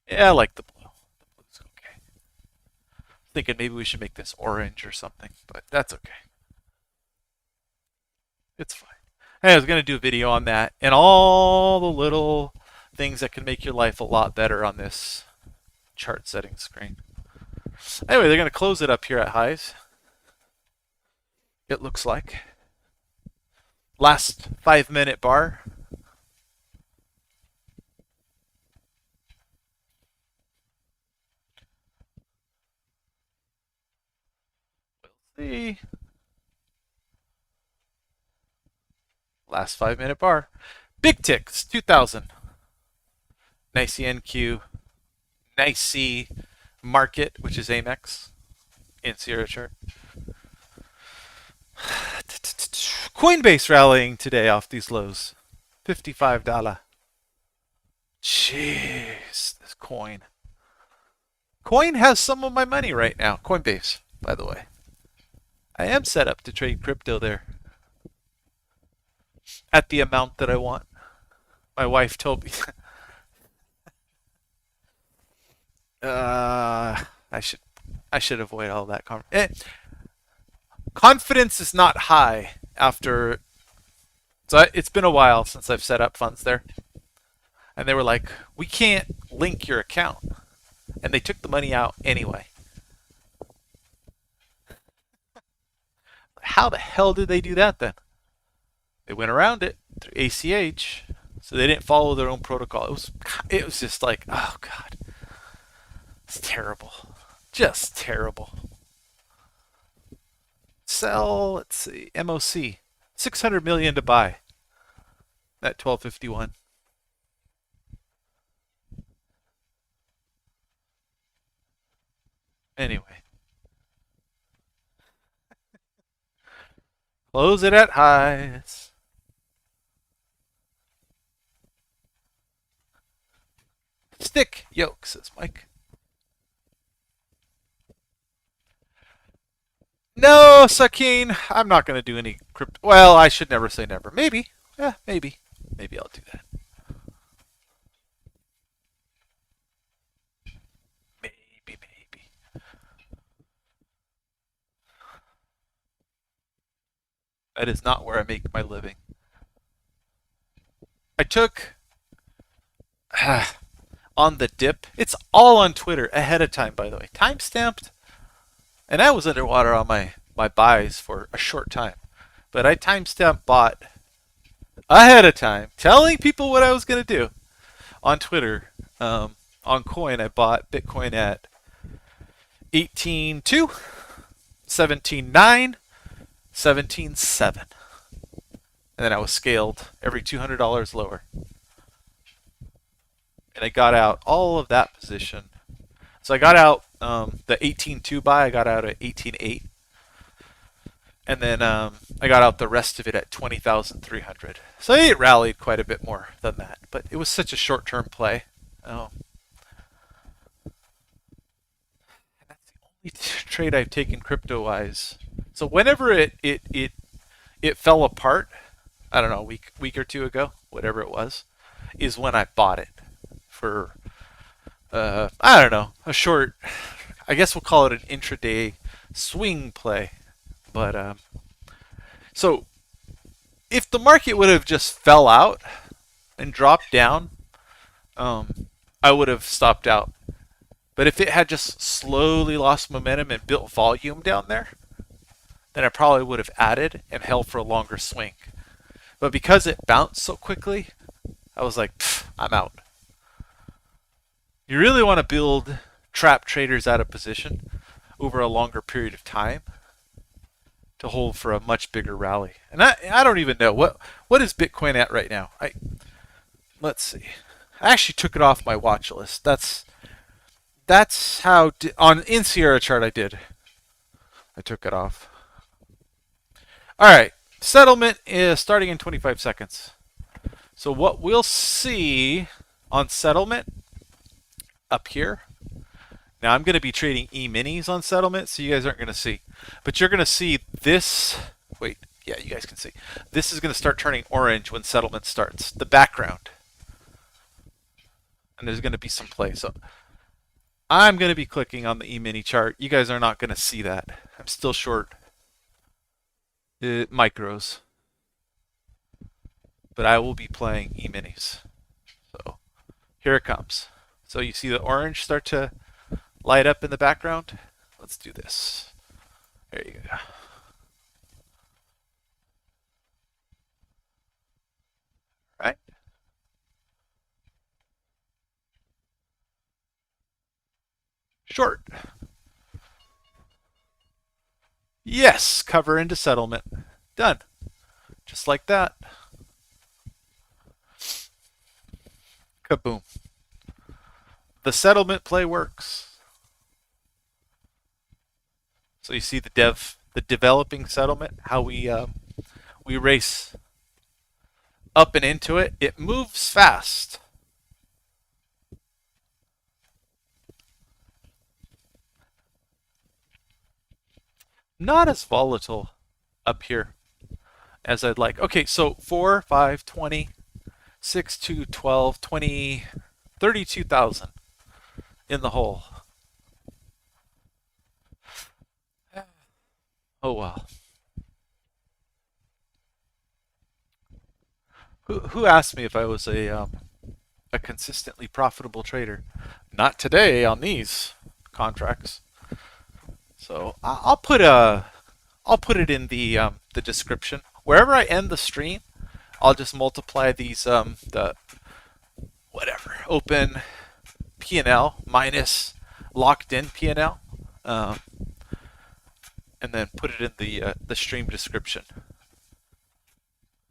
Yeah, I like the blue. The blue's okay. Thinking maybe we should make this orange or something, but that's okay. It's fine. Hey, I was going to do a video on that and all the little things that can make your life a lot better on this chart setting screen. Anyway, they're going to close it up here at highs. It looks like. Last 5-minute bar. See. Last 5 minute bar. Big ticks, 2000. Nice NQ. Nice C market, which is Amex in Sierra chart. Coinbase rallying today off these lows. $55. Jeez, this coin. Coin has some of my money right now. Coinbase, by the way. I am set up to trade crypto there at the amount that I want. My wife told me. I should avoid all that. Confidence is not high after. So it's been a while since I've set up funds there, and they were like, "We can't link your account," and they took the money out anyway. How the hell did they do that then? They went around it through ACH, so they didn't follow their own protocol. It was just like, oh god, it's terrible, just terrible. Sell. Let's see, MOC, 600 million to buy at 1251. Anyway, close it at highs. Stick yoke, says Mike. No, Sakine, I'm not going to do any crypto. Well, I should never say never. Maybe. Yeah, maybe. Maybe I'll do that. Maybe. That is not where I make my living. I took on the dip. It's all on Twitter ahead of time, by the way. Time stamped. And I was underwater on my buys for a short time. But I timestamp bought ahead of time, telling people what I was going to do on Twitter. On coin, I bought Bitcoin at 18.2, 17.9, 17.7. And then I was scaled every $200 lower. And I got out all of that position. So I got out the 18.2 buy, I got out at 18.8. And then I got out the rest of it at 20,300. So it rallied quite a bit more than that. But it was such a short-term play. Oh. And that's the only trade I've taken crypto-wise. So whenever it fell apart, I don't know, a week or two ago, whatever it was, is when I bought it for, I don't know, a short, I guess we'll call it an intraday swing play. But so if the market would have just fell out and dropped down, I would have stopped out. But if it had just slowly lost momentum and built volume down there, then I probably would have added and held for a longer swing. But because it bounced so quickly, I was like, I'm out. You really want to build trap traders out of position over a longer period of time to hold for a much bigger rally. And I don't even know what is Bitcoin at right now. Let's see. I actually took it off my watch list. That's how in Sierra chart I did. I took it off. All right, settlement is starting in 25 seconds. So what we'll see on settlement up here. Now I'm going to be trading E-minis on settlement, so you guys aren't going to see. But you're going to see this. Wait, yeah, you guys can see. This is going to start turning orange when settlement starts. The background. And there's going to be some play. So I'm going to be clicking on the E-mini chart. You guys are not going to see that. I'm still short micros. But I will be playing E-minis. So here it comes. So you see the orange start to light up in the background. Let's do this. There you go. Right? Short. Yes, cover into settlement. Done. Just like that. Kaboom. The settlement play works. So you see the developing settlement, how we race up and into it. It moves fast. Not as volatile up here as I'd like. Okay, so 4, 5, 20, 6, 2, 12, 20, 32,000 in the hole. Oh well. Who asked me if I was a consistently profitable trader? Not today on these contracts. So I'll put it in the description wherever I end the stream. I'll just multiply these the whatever open P&L minus locked in P&L, and then put it in the stream description.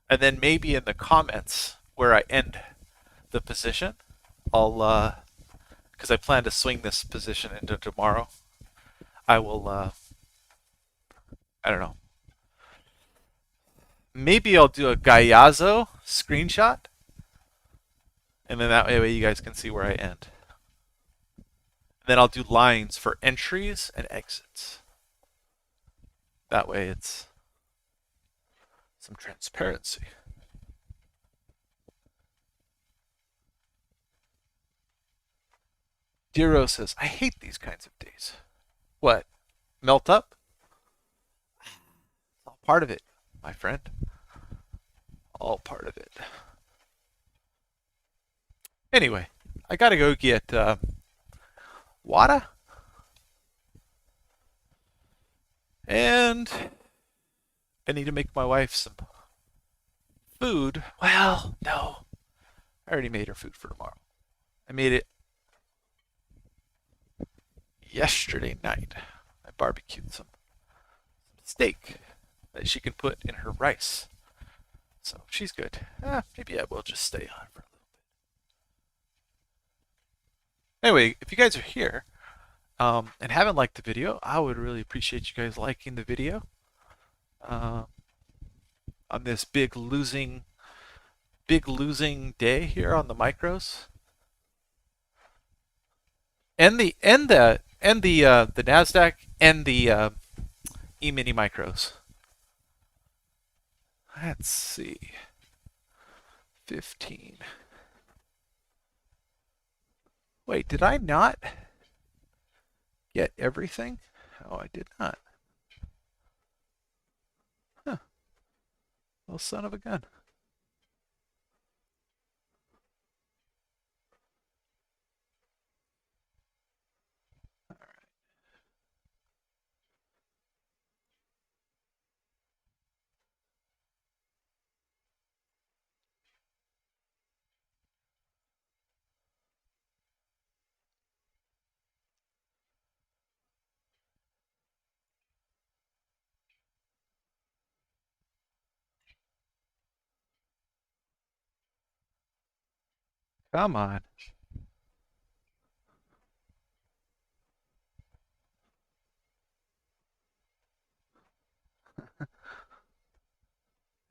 And then maybe in the comments where I end the position, I'll because I plan to swing this position into tomorrow. I will I don't know. Maybe I'll do a Gayazo screenshot, and then that way you guys can see where I end. Then I'll do lines for entries and exits. That way it's some transparency. Dero says, I hate these kinds of days. What? Melt up? All part of it, my friend. All part of it. Anyway, I gotta go get water. And I need to make my wife some food. Well, no. I already made her food for tomorrow. I made it yesterday night. I barbecued some steak that she can put in her rice. So she's good. Maybe I will just stay on for a little bit. Anyway, if you guys are here and haven't liked the video, I would really appreciate you guys liking the video uh, on this big losing day here on the micros and the Nasdaq and the E-mini micros. Let's see. 15. Wait, did I not get everything? Oh, I did not. Huh. Little son of a gun. Come on.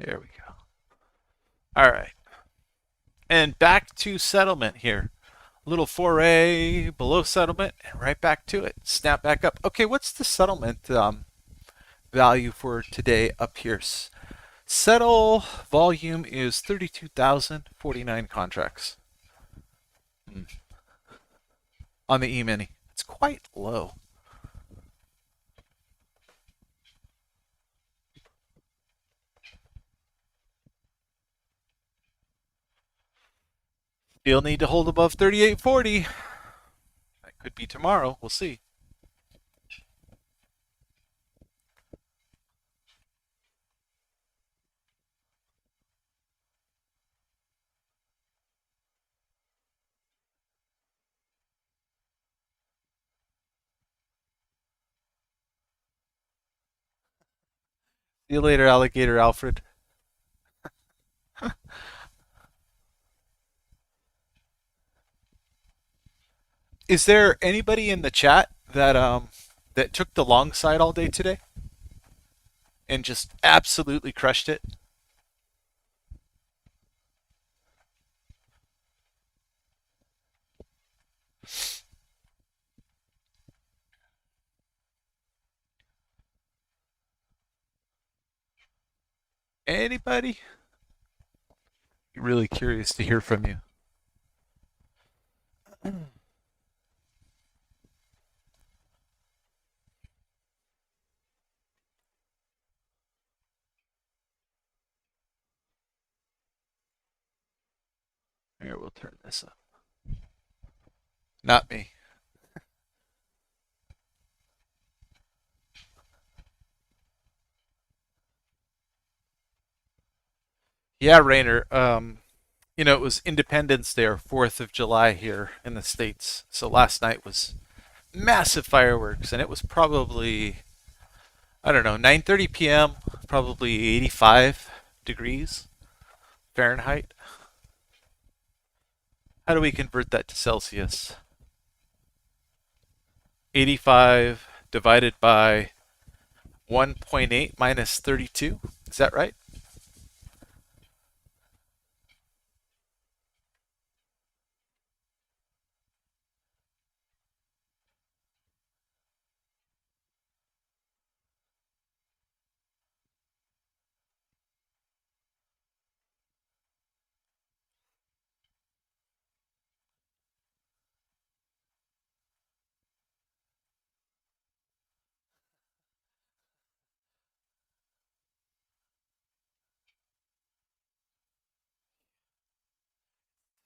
There we go. All right. And back to settlement here. Little foray below settlement and right back to it. Snap back up. Okay, what's the settlement value for today up here? Settle volume is 32,049 contracts on the E-mini. It's quite low. Still need to hold above 3840. That could be tomorrow. We'll see. See you later, alligator Alfred. Is there anybody in the chat that took the long side all day today and just absolutely crushed it? Anybody? Really curious to hear from you. Here, we'll turn this up. Not me. Yeah, Rainer. It was Independence Day or 4th of July here in the States. So last night was massive fireworks, and it was probably, I don't know, 9:30 p.m., probably 85 degrees Fahrenheit. How do we convert that to Celsius? 85 divided by 1.8 minus 32. Is that right?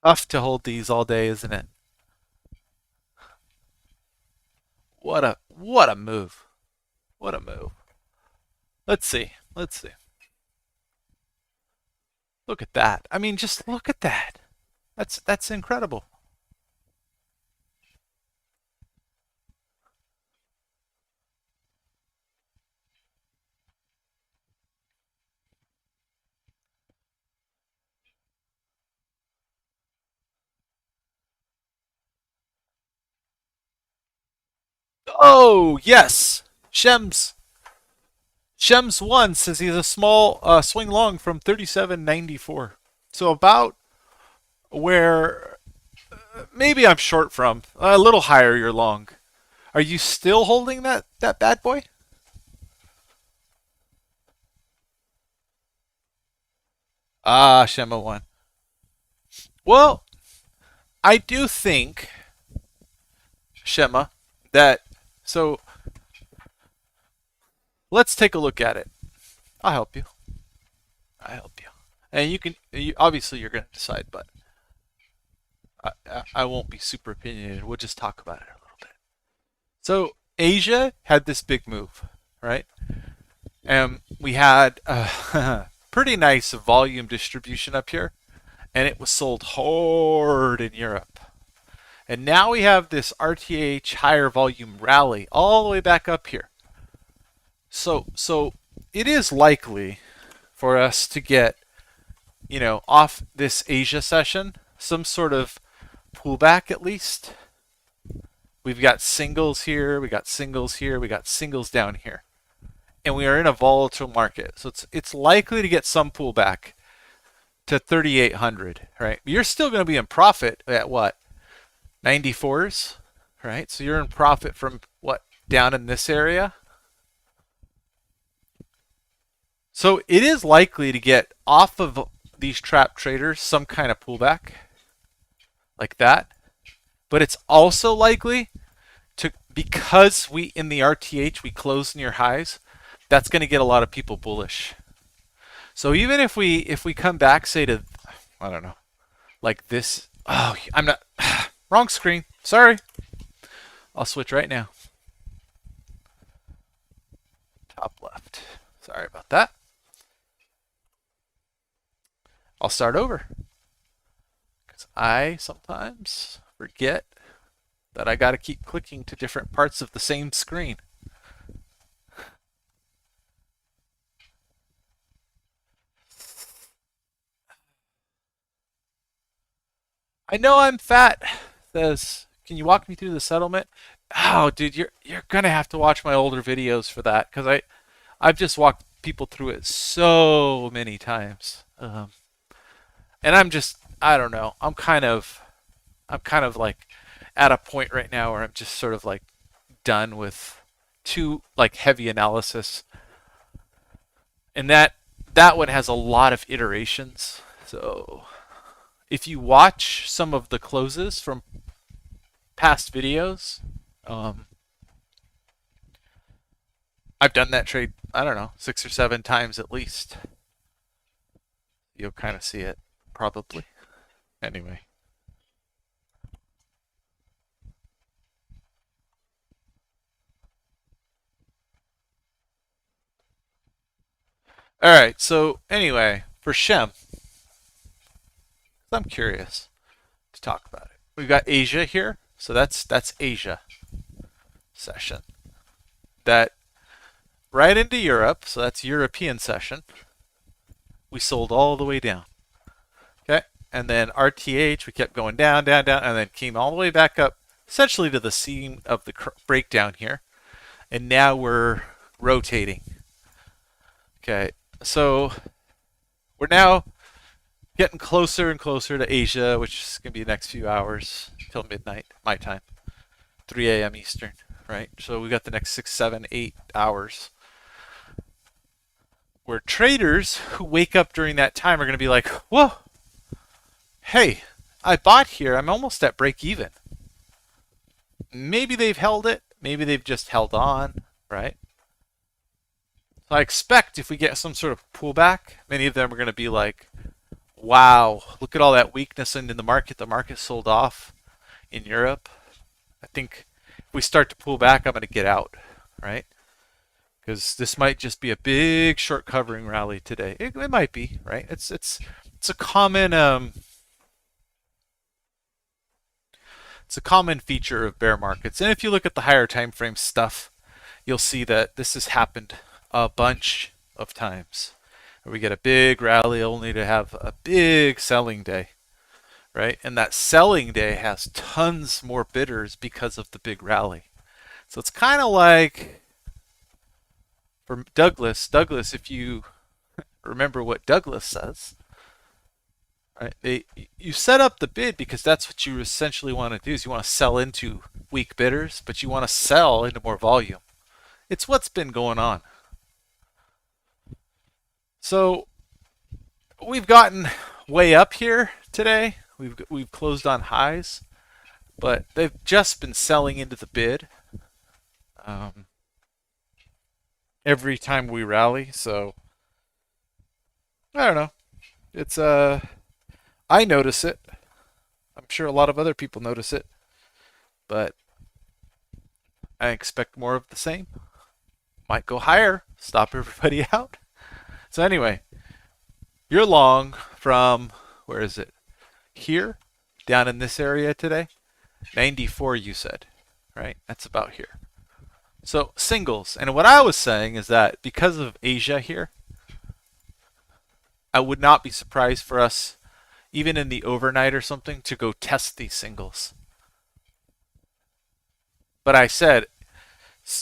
Tough to hold these all day, isn't it? What a move. What a move. Let's see. Let's see. Look at that. I mean, just look at that. That's incredible. Oh, yes. Shems 1 says he's a small swing long from 37.94. So about where maybe I'm short from. A little higher you're long. Are you still holding that bad boy? Ah, Shema 1. Well, I do think, Shema, that so let's take a look at it. I'll help you. I help you. And obviously you're going to decide, but I won't be super opinionated. We'll just talk about it a little bit. So Asia had this big move, right? And we had a pretty nice volume distribution up here, and it was sold hard in Europe. And now we have this RTH higher volume rally all the way back up here. So it is likely for us to get, off this Asia session, some sort of pullback at least. We've got singles here, we got singles here, we got singles down here. And we are in a volatile market. So it's likely to get some pullback to 3,800, right? You're still going to be in profit at what? 94s, right? So you're in profit from what? Down in this area? So it is likely to get off of these trap traders some kind of pullback like that. But it's also likely to, because we in the RTH we close near highs, that's going to get a lot of people bullish. So even if we come back, say to, I don't know, like this. Oh, I'm not. Wrong screen. Sorry. I'll switch right now. Top left. Sorry about that. I'll start over. Because I sometimes forget that I got to keep clicking to different parts of the same screen. I know I'm fat. Says, can you walk me through the settlement? Oh, dude, you're gonna have to watch my older videos for that because I've just walked people through it so many times. And I don't know. I'm kind of like at a point right now where I'm just sort of like done with too like heavy analysis, and that one has a lot of iterations. So if you watch some of the closes from past videos, um, I've done that trade, I don't know, 6 or 7 times at least. You'll kind of see it, probably. Anyway. All right, so anyway, for Shem, I'm curious to talk about it. We've got Asia here, so that's Asia session. That right into Europe, so that's European session. We sold all the way down. Okay, and then RTH, we kept going down, down, down, and then came all the way back up, essentially to the seam of the breakdown here. And now we're rotating. Okay, so we're now getting closer and closer to Asia, which is going to be the next few hours till midnight, my time, 3 a.m. Eastern, right? So we got the next 6, 7, 8 hours. Where traders who wake up during that time are going to be like, whoa, hey, I bought here. I'm almost at break even. Maybe they've held it. Maybe they've just held on, right? So I expect if we get some sort of pullback, many of them are going to be like, wow, look at all that weakness in the market. The market sold off in Europe. I think if we start to pull back, I'm going to get out, right? Because this might just be a big short covering rally today. It might be, right? It's a common it's a common feature of bear markets. And if you look at the higher time frame stuff, you'll see that this has happened a bunch of times. We get a big rally only to have a big selling day, right? And that selling day has tons more bidders because of the big rally. So it's kind of like for Douglas, if you remember what Douglas says, right? You set up the bid because that's what you essentially want to do. Is you want to sell into weak bidders, but you want to sell into more volume. It's what's been going on. So we've gotten way up here today. We've closed on highs, but they've just been selling into the bid. Every time we rally, so I don't know. It's I notice it. I'm sure a lot of other people notice it, but I expect more of the same. Might go higher, stop everybody out. So anyway, you're long from, where is it? Here, down in this area today. 94 you said, right? That's about here. So singles, and what I was saying is that because of Asia here, I would not be surprised for us, even in the overnight or something, to go test these singles. But I said,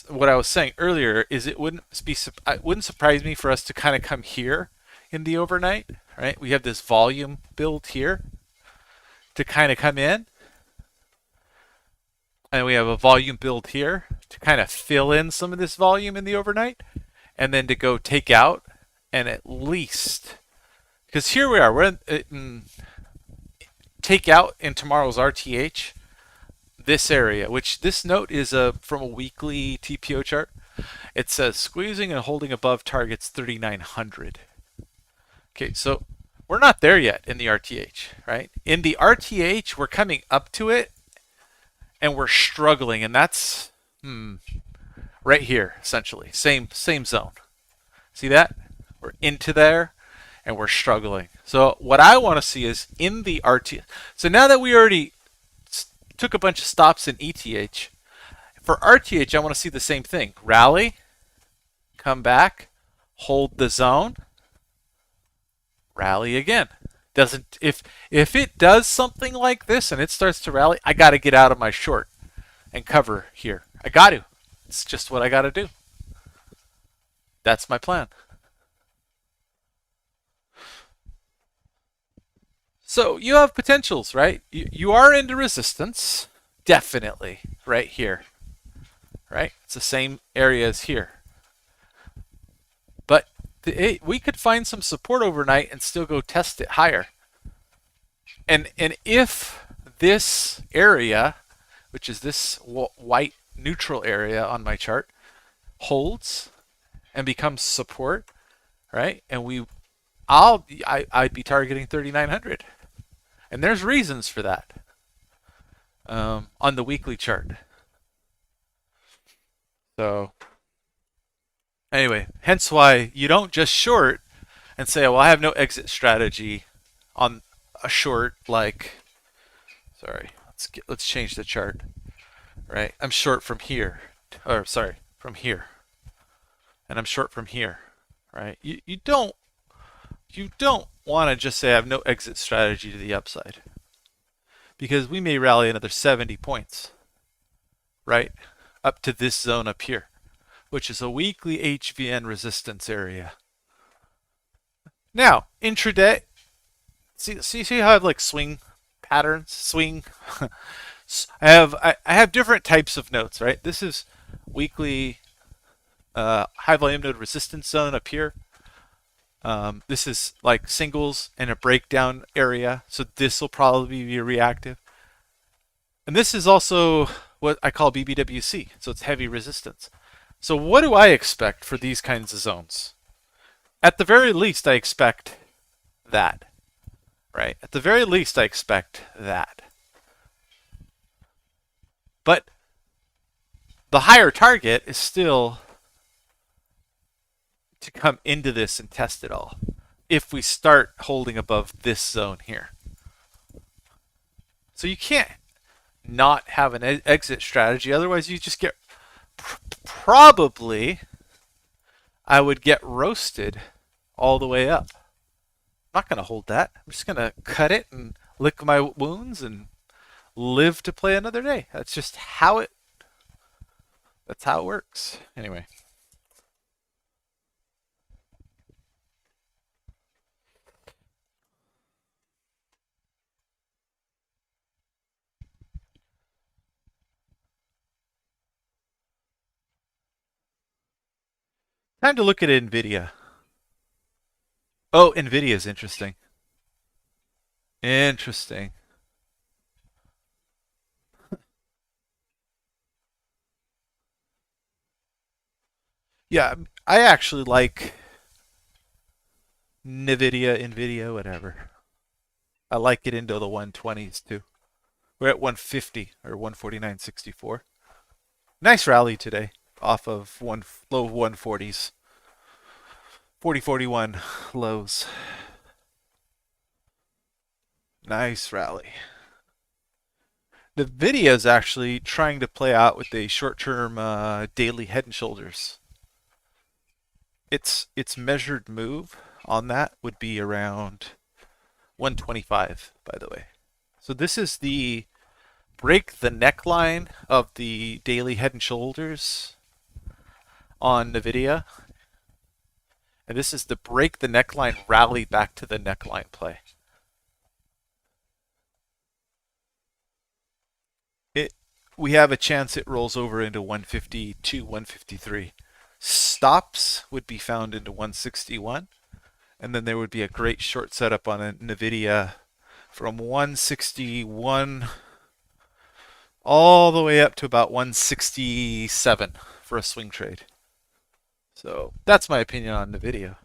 what I was saying earlier is it wouldn't surprise me for us to kind of come here in the overnight, right? We have this volume build here to kind of come in, and we have a volume build here to kind of fill in some of this volume in the overnight, and then to go take out, and at least, because here we are, we're in take out in tomorrow's RTH this area, which this note is from a weekly TPO chart. It says squeezing and holding above targets 3,900. Okay, so we're not there yet in the RTH, right? In the RTH, we're coming up to it, and we're struggling, and that's right here, essentially. Same zone. See that? We're into there, and we're struggling. So what I want to see is in the RTH. So now that we already took a bunch of stops in ETH, for RTH, I want to see the same thing. Rally, come back, hold the zone, rally again. Doesn't if it does something like this and it starts to rally, I got to get out of my short and cover here. I got to. It's just what I got to do. That's my plan. So you have potentials, right? You are into resistance, definitely, right here, right? It's the same area as here. But we could find some support overnight and still go test it higher. And if this area, which is this white neutral area on my chart, holds and becomes support, right? And I'd be targeting 3,900, and there's reasons for that on the weekly chart. So anyway, hence why you don't just short and say, well, I have no exit strategy on a short like, sorry, let's change the chart, right? I'm short from here, or sorry, from here, and I'm short from here, right? You don't want to just say I have no exit strategy to the upside, because we may rally another 70 points, right? Up to this zone up here, which is a weekly HVN resistance area. Now, intraday, see how I have like swing patterns, swing. I have different types of notes, right? This is weekly high volume node resistance zone up here. This is like singles and a breakdown area, so this will probably be reactive. And this is also what I call BBWC, so it's heavy resistance. So what do I expect for these kinds of zones? At the very least, I expect that, right? At the very least, I expect that. But the higher target is still to come into this and test it all if we start holding above this zone here. So you can't not have an exit strategy, otherwise you just get probably I would get roasted all the way up. I'm not going to hold that. I'm just going to cut it and lick my wounds and live to play another day. That's how it works. Anyway. Time to look at Nvidia. Oh, Nvidia is interesting. Interesting. Yeah, I actually like Nvidia, whatever. I like it into the 120s too. We're at 150 or 149.64. Nice rally today off of low 140s. 4041 lows. Nice rally. The video is actually trying to play out with a short-term daily head and shoulders. Its measured move on that would be around 125, by the way. So this is the break the neckline of the daily head and shoulders on NVIDIA. And this is the break the neckline rally back to the neckline play. We have a chance it rolls over into 152, 153. Stops would be found into 161. And then there would be a great short setup on a NVIDIA from 161 all the way up to about 167 for a swing trade. So that's my opinion on NVIDIA.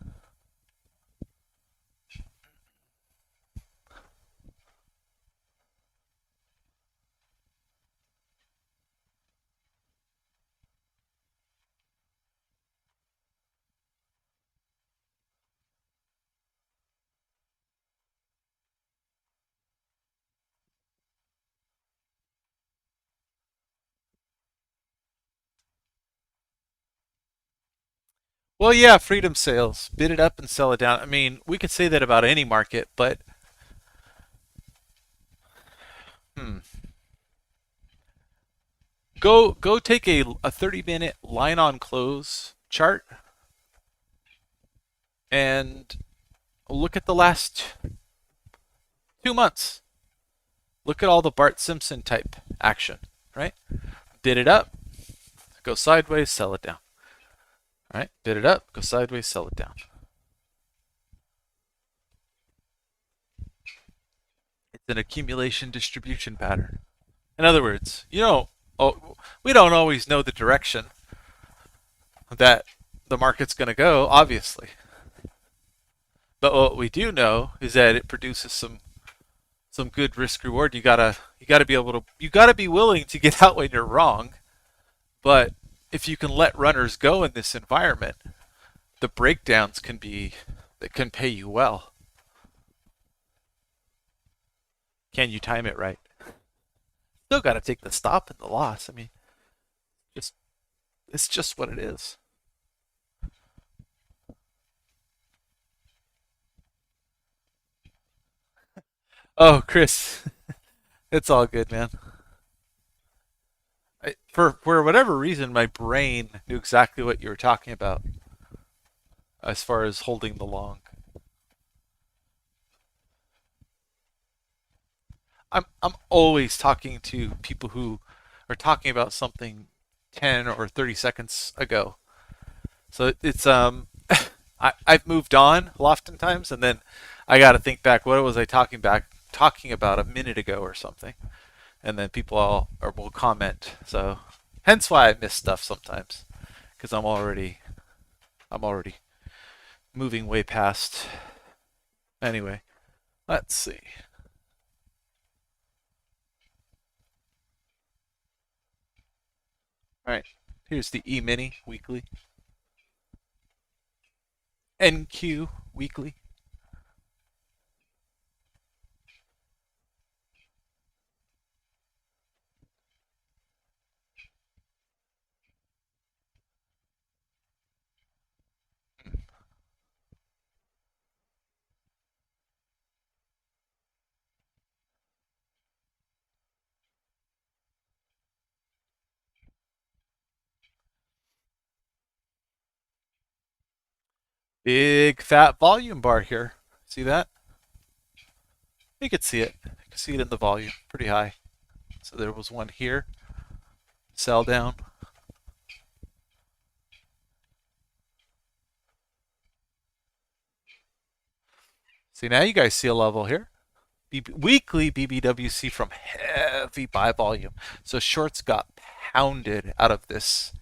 Well, yeah, freedom sales. Bid it up and sell it down. I mean, we could say that about any market, but Hmm. Go take a 30-minute line on close chart and look at the last 2 months. Look at all the Bart Simpson type action, right? Bid it up, go sideways, sell it down. Right? Bid it up, go sideways, sell it down. It's an accumulation distribution pattern. In other words, we don't always know the direction that the market's going to go, obviously. But what we do know is that it produces some good risk reward. You gotta be able to you gotta be willing to get out when you're wrong. But if you can let runners go in this environment, the breakdowns can pay you well. Can you time it right? Still got to take the stop and the loss. I mean, just it's just what it is. Oh, Chris, it's all good, man. For whatever reason, my brain knew exactly what you were talking about as far as holding the long. I'm always talking to people who are talking about something 10 or 30 seconds ago. So it's I've moved on oftentimes, and then I got to think back. What was I talking about a minute ago or something? And then people all or will comment. So hence why I miss stuff sometimes because I'm already moving way past. Anyway, let's see. All right, here's the E-mini weekly, NQ weekly. Big fat volume bar here. See that? You could see it. You can see it in the volume, pretty high. So there was one here, sell down. See, now you guys see a level here. Weekly BBWC from heavy buy volume. So shorts got pounded out of this.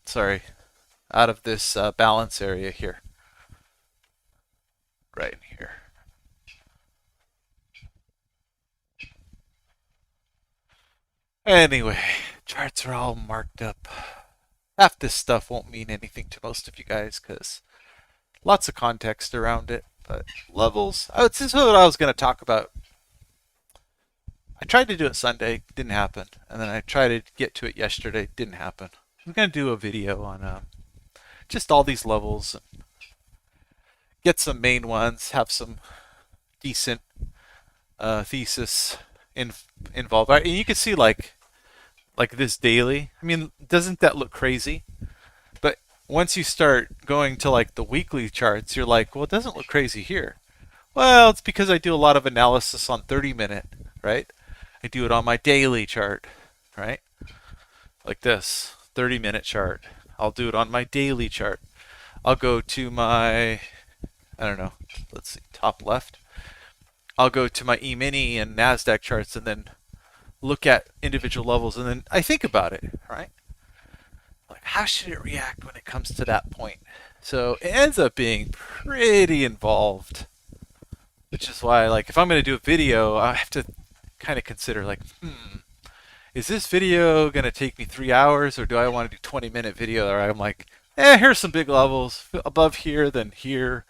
Sorry, out of this balance area here, right in here. Anyway, charts are all marked up. Half this stuff won't mean anything to most of you guys because lots of context around it. But levels, this is what I was going to talk about. I tried to do it Sunday, didn't happen, and then I tried to get to it yesterday, didn't happen. I'm going to do a video on just all these levels, get some main ones, have some decent thesis involved. Right? And you can see like this daily. I mean, doesn't that look crazy? But once you start going to like the weekly charts, you're like, well, it doesn't look crazy here. Well, it's because I do a lot of analysis on 30-minute, right? I do it on my daily chart, right? Like this, 30-minute chart. I'll do it on my daily chart. I'll go to my, I don't know, let's see, top left. I'll go to my E-mini and NASDAQ charts and then look at individual levels and then I think about it, right? Like, how should it react when it comes to that point? So it ends up being pretty involved, which is why, like, if I'm going to do a video, I have to kind of consider, like, is this video going to take me 3 hours or do I want to do 20-minute video? Or I'm like, here's some big levels above here, then here.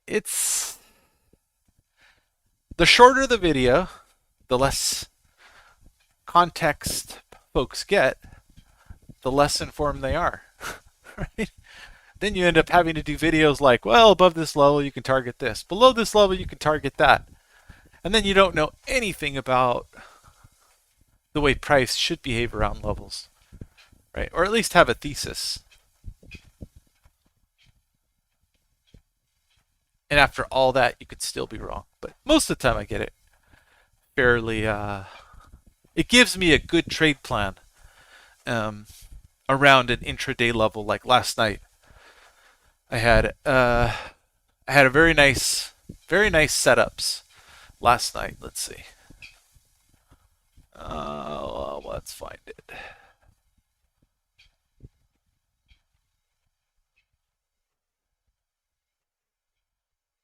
It's the shorter the video, the less context folks get, the less informed they are, right? Then you end up having to do videos like, well, above this level you can target this, below this level you can target that. And then you don't know anything about the way price should behave around levels, right? Or at least have a thesis. And after all that, you could still be wrong. But most of the time I get it fairly, it gives me a good trade plan around an intraday level. Like last night, I had a very nice setups last night. Let's see. Let's find it.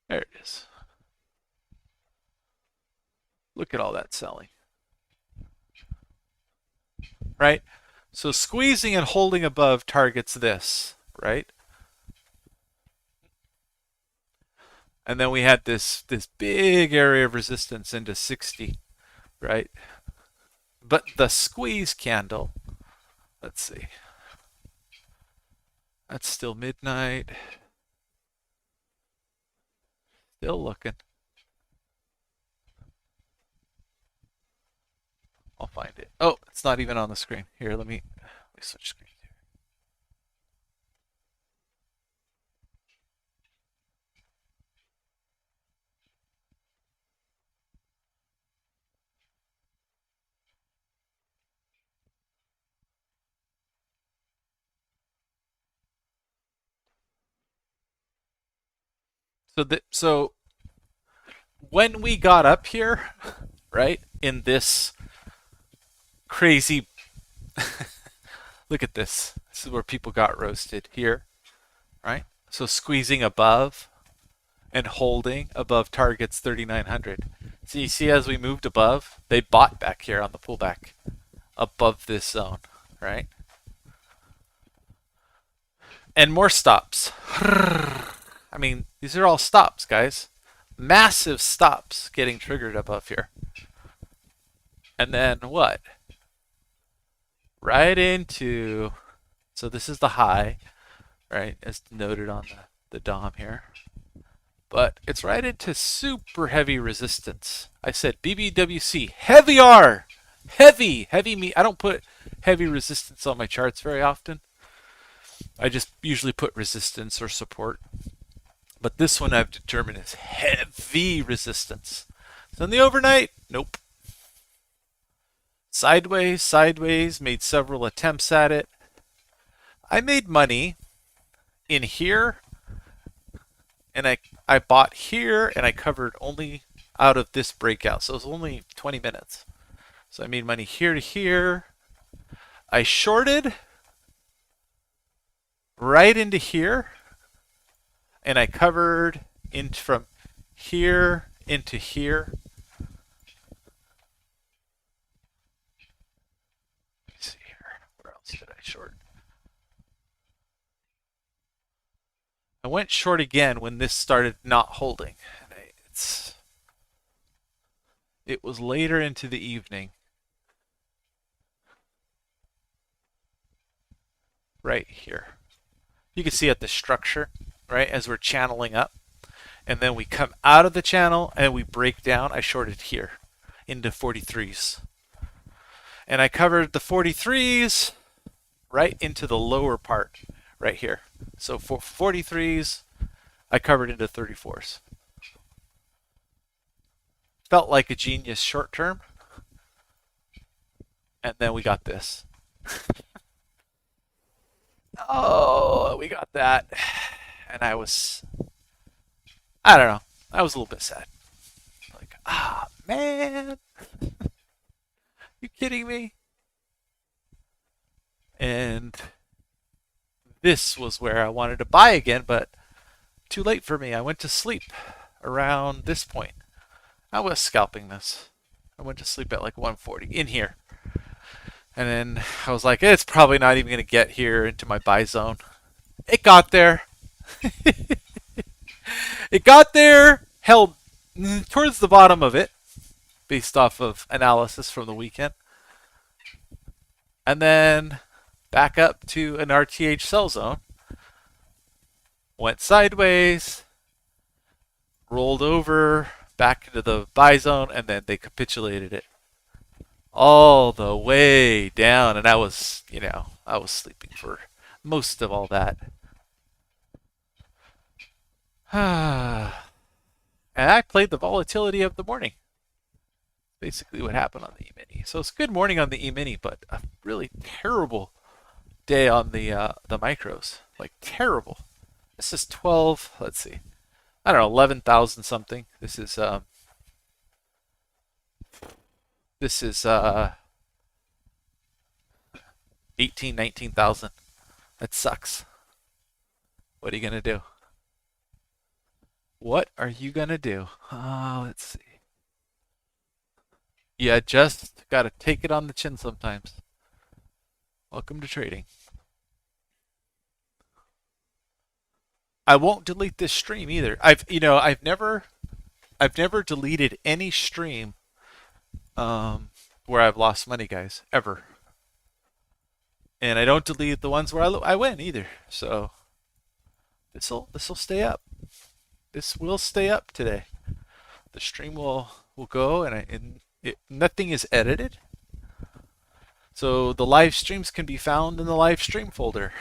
There it is. Look at all that selling. Right? So squeezing and holding above targets this, right? And then we had this big area of resistance into 60, right? But the squeeze candle, let's see. That's still midnight. Still looking. I'll find it. Oh, it's not even on the screen. Here, let me switch screens here. So when we got up here, right, in this crazy look at this. This is where people got roasted here, right? So squeezing above and holding above targets 3900. So you see as we moved above, they bought back here on the pullback above this zone, right? And more stops. I mean, these are all stops, guys. Massive stops getting triggered above here. And then what? Right into, so this is the high, right, as noted on the DOM here. But it's right into super heavy resistance. I said BBWC, heavy R, heavy me. I don't put heavy resistance on my charts very often. I just usually put resistance or support. But this one I've determined is heavy resistance. So in the overnight, nope. Sideways, made several attempts at it. I made money in here, and I bought here, and I covered only out of this breakout. So it was only 20 minutes. So I made money here to here. I shorted right into here, and I covered from here into here. Let's see here. Where else did I short? I went short again when this started not holding. It was later into the evening. Right here. You can see at the structure, right, as we're channeling up. And then we come out of the channel and we break down. I shorted here into 43s. And I covered the 43s right into the lower part right here. So for 43s, I covered into 34s. Felt like a genius short term. And then we got this. Oh, we got that. And I don't know. I was a little bit sad. Like, man. You kidding me? And this was where I wanted to buy again, but too late for me. I went to sleep around this point. I was scalping this. I went to sleep at like 1:40 in here. And then I was like, it's probably not even going to get here into my buy zone. It got there. It got there, held towards the bottom of it, based off of analysis from the weekend. And then back up to an RTH sell zone. Went sideways, rolled over back into the buy zone, and then they capitulated it all the way down, and I was, I was sleeping for most of all that. And I played the volatility of the morning. Basically, what happened on the E-mini. So it's good morning on the E-mini, but a really terrible day on the micros. Like terrible. This is 12. Let's see. I don't know, 11,000 something. This is 18, 19,000. That sucks. What are you gonna do? What are you gonna do? Let's see. Yeah, just gotta take it on the chin sometimes. Welcome to trading. I won't delete this stream either. I've never deleted any stream where I've lost money, guys, ever. And I don't delete the ones where I win either. So this'll stay up. This will stay up today. The stream will go, and nothing is edited. So the live streams can be found in the live stream folder,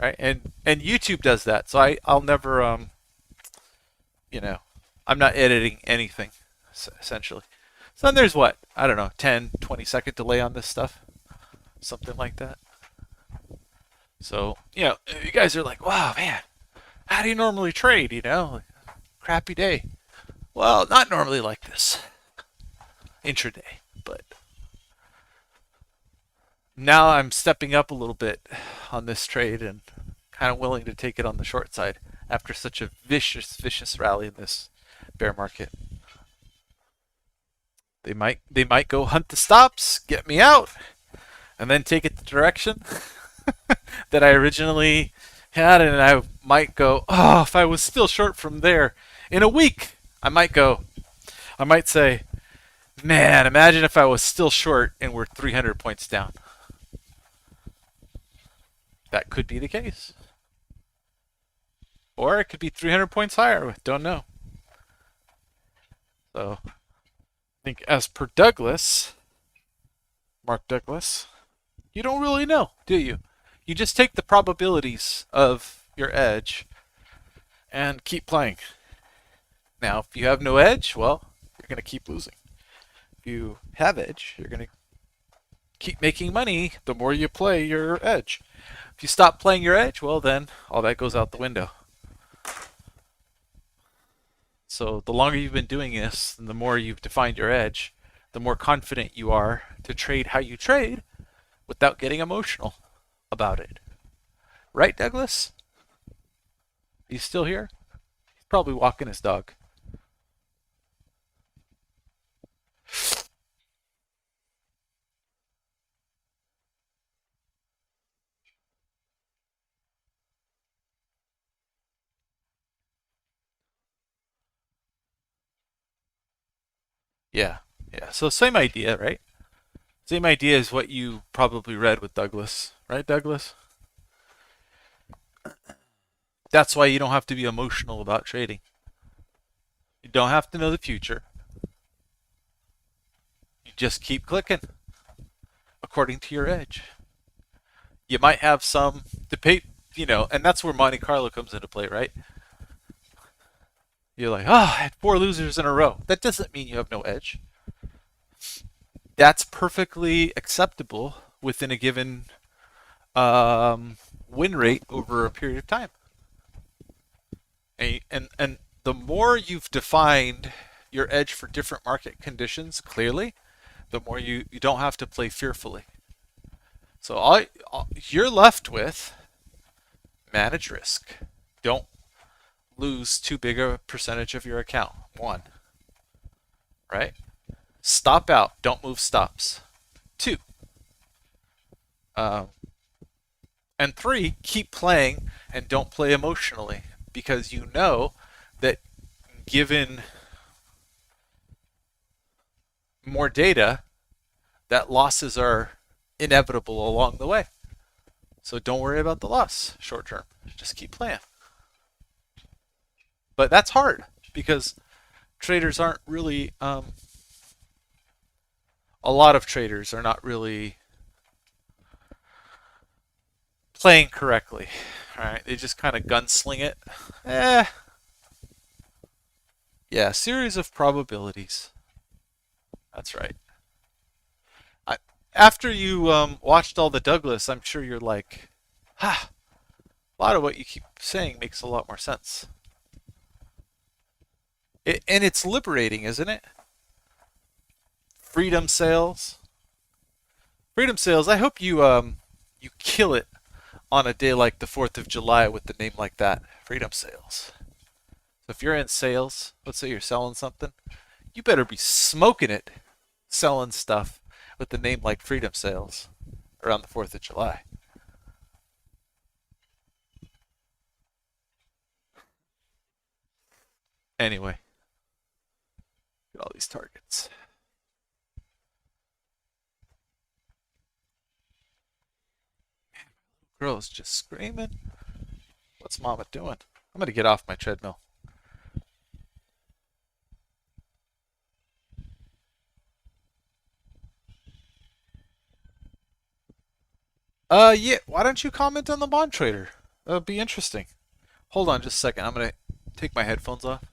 right? And YouTube does that. So I'll never I'm not editing anything essentially. So then there's what? I don't know, 10, 20-second delay on this stuff. Something like that. So, you guys are like, wow, man, how do you normally trade, Crappy day. Well, not normally like this. Intraday, but now I'm stepping up a little bit on this trade and kind of willing to take it on the short side after such a vicious rally in this bear market. They might go hunt the stops, get me out, and then take it the direction that I originally had, and I might go, oh, if I was still short from there in a week, I might say, man, imagine if I was still short and we're 300 points down. That could be the case. Or it could be 300 points higher. Don't know. So, I think as per Mark Douglas, you don't really know, do you? You just take the probabilities of your edge and keep playing. Now, if you have no edge, well, you're going to keep losing. If you have edge, you're going to keep making money the more you play your edge. If you stop playing your edge, well, then all that goes out the window. So the longer you've been doing this, and the more you've defined your edge, the more confident you are to trade how you trade without getting emotional about it. Right, Douglas? He's still here? He's probably walking his dog. Yeah. So same idea, right? Same idea as what you probably read with Douglas. Right, Douglas? That's why you don't have to be emotional about trading. You don't have to know the future. You just keep clicking according to your edge. You might have some debate, and that's where Monte Carlo comes into play, right? You're like, I had 4 losers in a row. That doesn't mean you have no edge. That's perfectly acceptable within a given win rate over a period of time. And the more you've defined your edge for different market conditions clearly, the more you don't have to play fearfully. So you're left with manage risk. Don't lose too big a percentage of your account. 1. Right? Stop out. Don't move stops. 2. And 3, keep playing and don't play emotionally, because you know that given more data, that losses are inevitable along the way. So don't worry about the loss short term. Just keep playing. But that's hard because traders aren't really, a lot of traders are not really playing correctly. All right, they just kind of gunsling it. Eh, yeah, series of probabilities. That's right. I, After you watched all the Douglas, I'm sure you're like, ha, a lot of what you keep saying makes a lot more sense. And it's liberating, isn't it? Freedom sales. Freedom sales. I hope you kill it on a day like the 4th of July with the name like that. Freedom sales. So if you're in sales, let's say you're selling something, you better be smoking it selling stuff with the name like Freedom Sales around the 4th of July. Anyway, get all these targets. Girl's just screaming. What's Mama doing? I'm going to get off my treadmill. Yeah, why don't you comment on the bond trader? That would be interesting. Hold on just a second. I'm going to take my headphones off.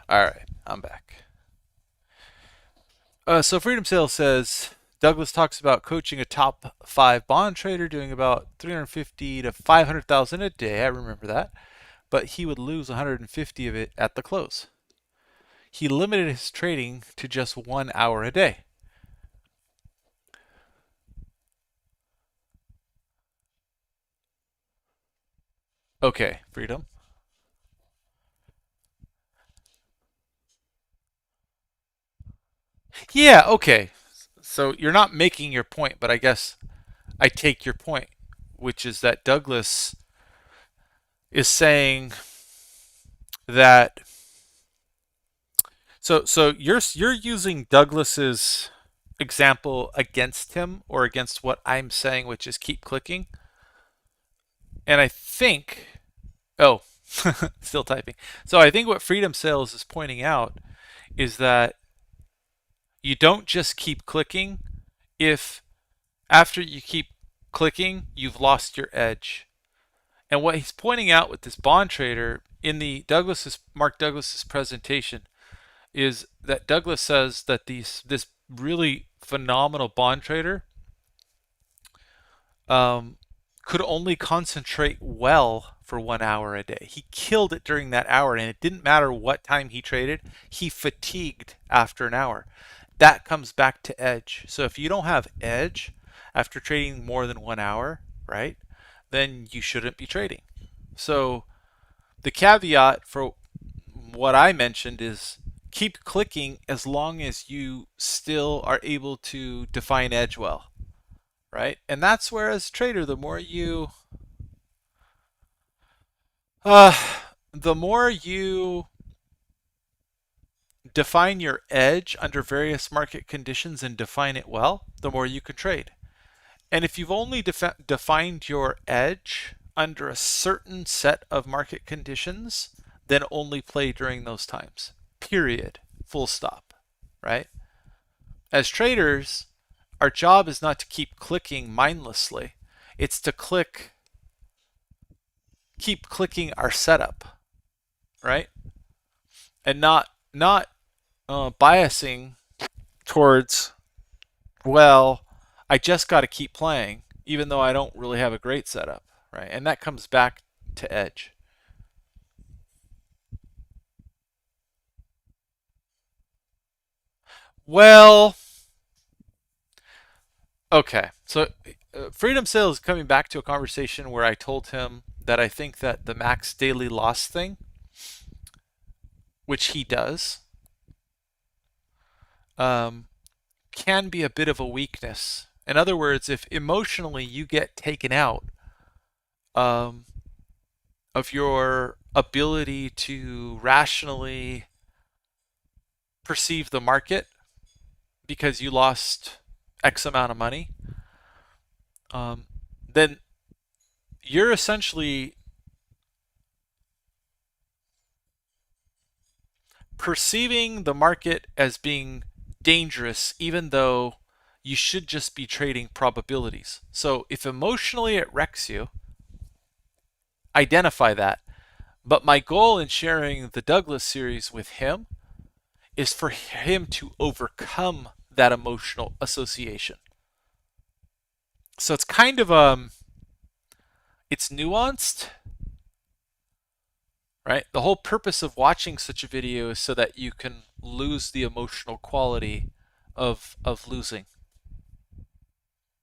All right, I'm back. So Freedom Sales says Douglas talks about coaching a top 5 bond trader doing about 350 to 500,000 a day. I remember that, but he would lose 150 of it at the close. He limited his trading to just 1 hour a day. Okay, Freedom. Yeah, okay. So you're not making your point, but I guess I take your point, which is that Douglas is saying that so you're using Douglas's example against him or against what I'm saying, which is keep clicking. And I think oh, still typing. So I think what Freedom Sales is pointing out is that you don't just keep clicking if after you keep clicking, you've lost your edge. And what he's pointing out with this bond trader in the Mark Douglas's presentation is that Douglas says that this really phenomenal bond trader um, could only concentrate well for 1 hour a day. He killed it during that hour, and it didn't matter what time he traded. He fatigued after an hour. That comes back to edge. So if you don't have edge after trading more than 1 hour, right, then you shouldn't be trading. So the caveat for what I mentioned is keep clicking as long as you still are able to define edge well, right? And that's where as a trader, uh, the more you define your edge under various market conditions and define it well, the more you can trade. And if you've only defined your edge under a certain set of market conditions, then only play during those times. Period. Full stop. Right? As traders, our job is not to keep clicking mindlessly. It's to keep clicking our setup, right? And not biasing towards Well, I just got to keep playing, even though I don't really have a great setup, right? And that comes back to edge. Well, okay. So Freedom Sale is coming back to a conversation where I told him that I think that the max daily loss thing, which he does, um, can be a bit of a weakness. In other words, if emotionally you get taken out um, of your ability to rationally perceive the market because you lost X amount of money, um, then you're essentially perceiving the market as being dangerous, even though you should just be trading probabilities. So if emotionally it wrecks you, identify that. But my goal in sharing the Douglas series with him is for him to overcome that emotional association. So it's kind of it's nuanced, right? The whole purpose of watching such a video is so that you can lose the emotional quality of losing.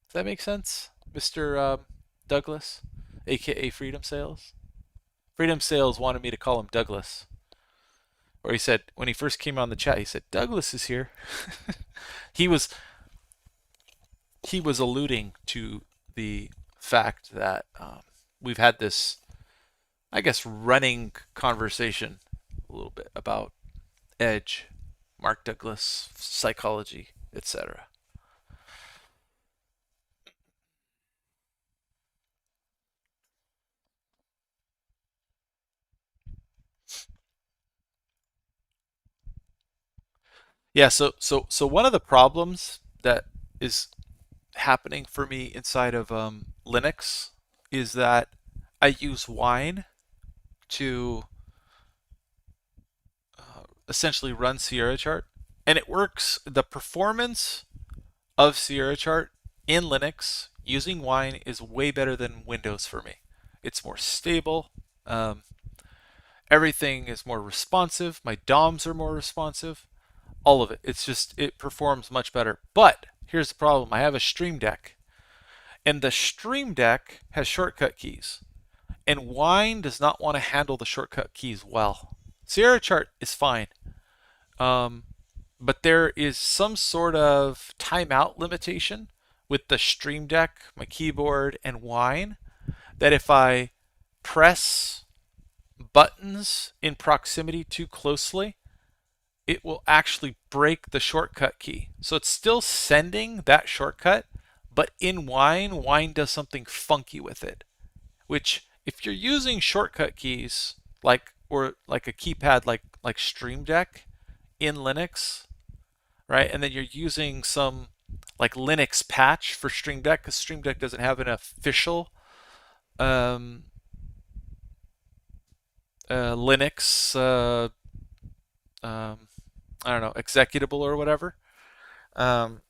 Does that make sense, Mr. Douglas, aka Freedom Sales? Freedom Sales wanted me to call him Douglas, or he said when he first came on the chat, he said Douglas is here. he was he was alluding to the fact that we've had this, I guess, running conversation a little bit about Edge, Mark Douglas, psychology, etc. Yeah, so one of the problems that is happening for me inside of Linux is that I use Wine to essentially run Sierra Chart, and it works. The performance of Sierra Chart in Linux using Wine is way better than Windows for me. It's more stable. Um, Everything is more responsive. My DOMs are more responsive. All of it. It's just, it performs much better. But here's the problem. I have a Stream Deck, and the Stream Deck has shortcut keys, and Wine does not want to handle the shortcut keys well. Sierra Chart is fine, um, but there is some sort of timeout limitation with the Stream Deck, my keyboard, and Wine that if I press buttons in proximity too closely, it will actually break the shortcut key. So it's still sending that shortcut, but in Wine, Wine does something funky with it, which if you're using shortcut keys like a keypad like Stream Deck in Linux, right? And then you're using some like Linux patch for Stream Deck because Stream Deck doesn't have an official um, Linux um, I don't know, executable or whatever. Um,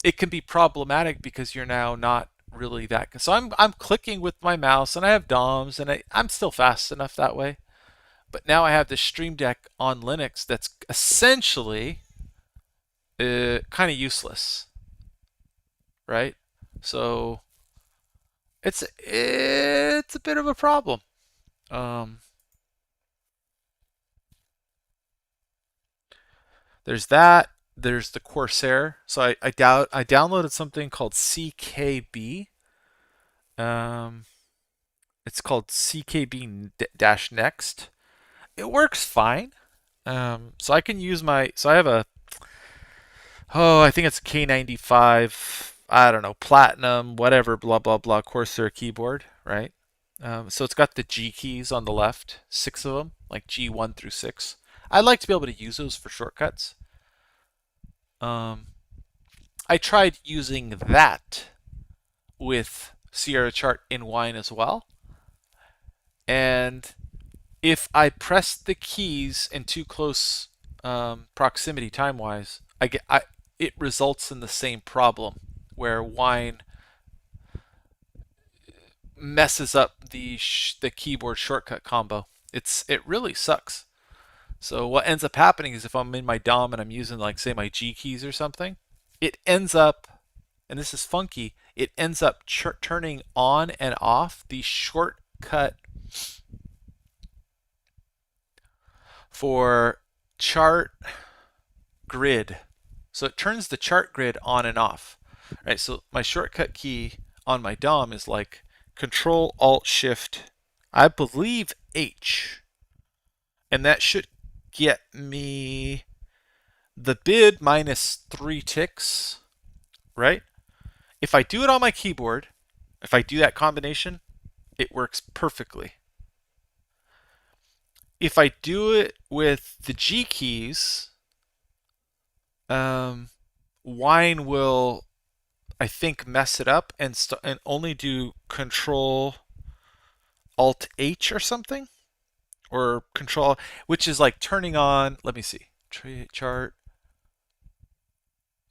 it can be problematic because you're now not really that. So I'm clicking with my mouse and I have DOMs and I'm still fast enough that way. But now I have this Stream Deck on Linux that's essentially kind of useless, right? So it's a bit of a problem. Um, there's that. There's the Corsair. So I downloaded something called CKB. Um, it's called CKB-Next. It works fine. So I can use so I have I think it's K95, I don't know, platinum, whatever, blah, blah, blah, Corsair keyboard, right? So it's got the G keys on the left, 6 of them, like G1 through 6. I'd like to be able to use those for shortcuts. Um, I tried using that with Sierra Chart in Wine as well. And if I press the keys in too close proximity time-wise, it results in the same problem where wine messes up the keyboard shortcut combo. It really sucks. So what ends up happening is if I'm in my DOM and I'm using like say my G keys or something, it ends up, and this is funky, it ends up turning on and off the shortcut for chart grid. So it turns the chart grid on and off. Right? So my shortcut key on my DOM is like Control Alt Shift, I believe H. And that should get me the bid minus 3 ticks, right? If I do it on my keyboard, if I do that combination, it works perfectly. If I do it with the G keys, Wine will, I think, mess it up and only do Control Alt H or something, or Control, which is like turning on. Let me see, chart.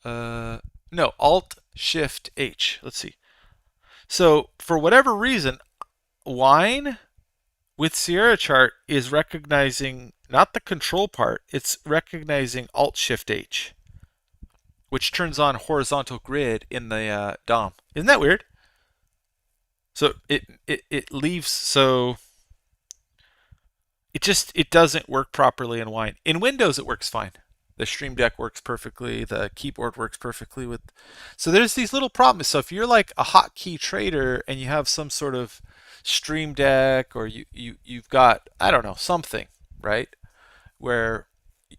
No, Alt Shift H. Let's see. So for whatever reason, Wine with Sierra chart is recognizing not the control part, it's recognizing Alt Shift H, which turns on horizontal grid in the DOM. Isn't that weird? So it leaves, so it doesn't work properly in Wine. In Windows it works fine. The Stream Deck works perfectly. The keyboard works perfectly with. So there's these little problems. So if you're like a hotkey trader and you have some sort of Stream Deck, or you've got, I don't know, something, right, where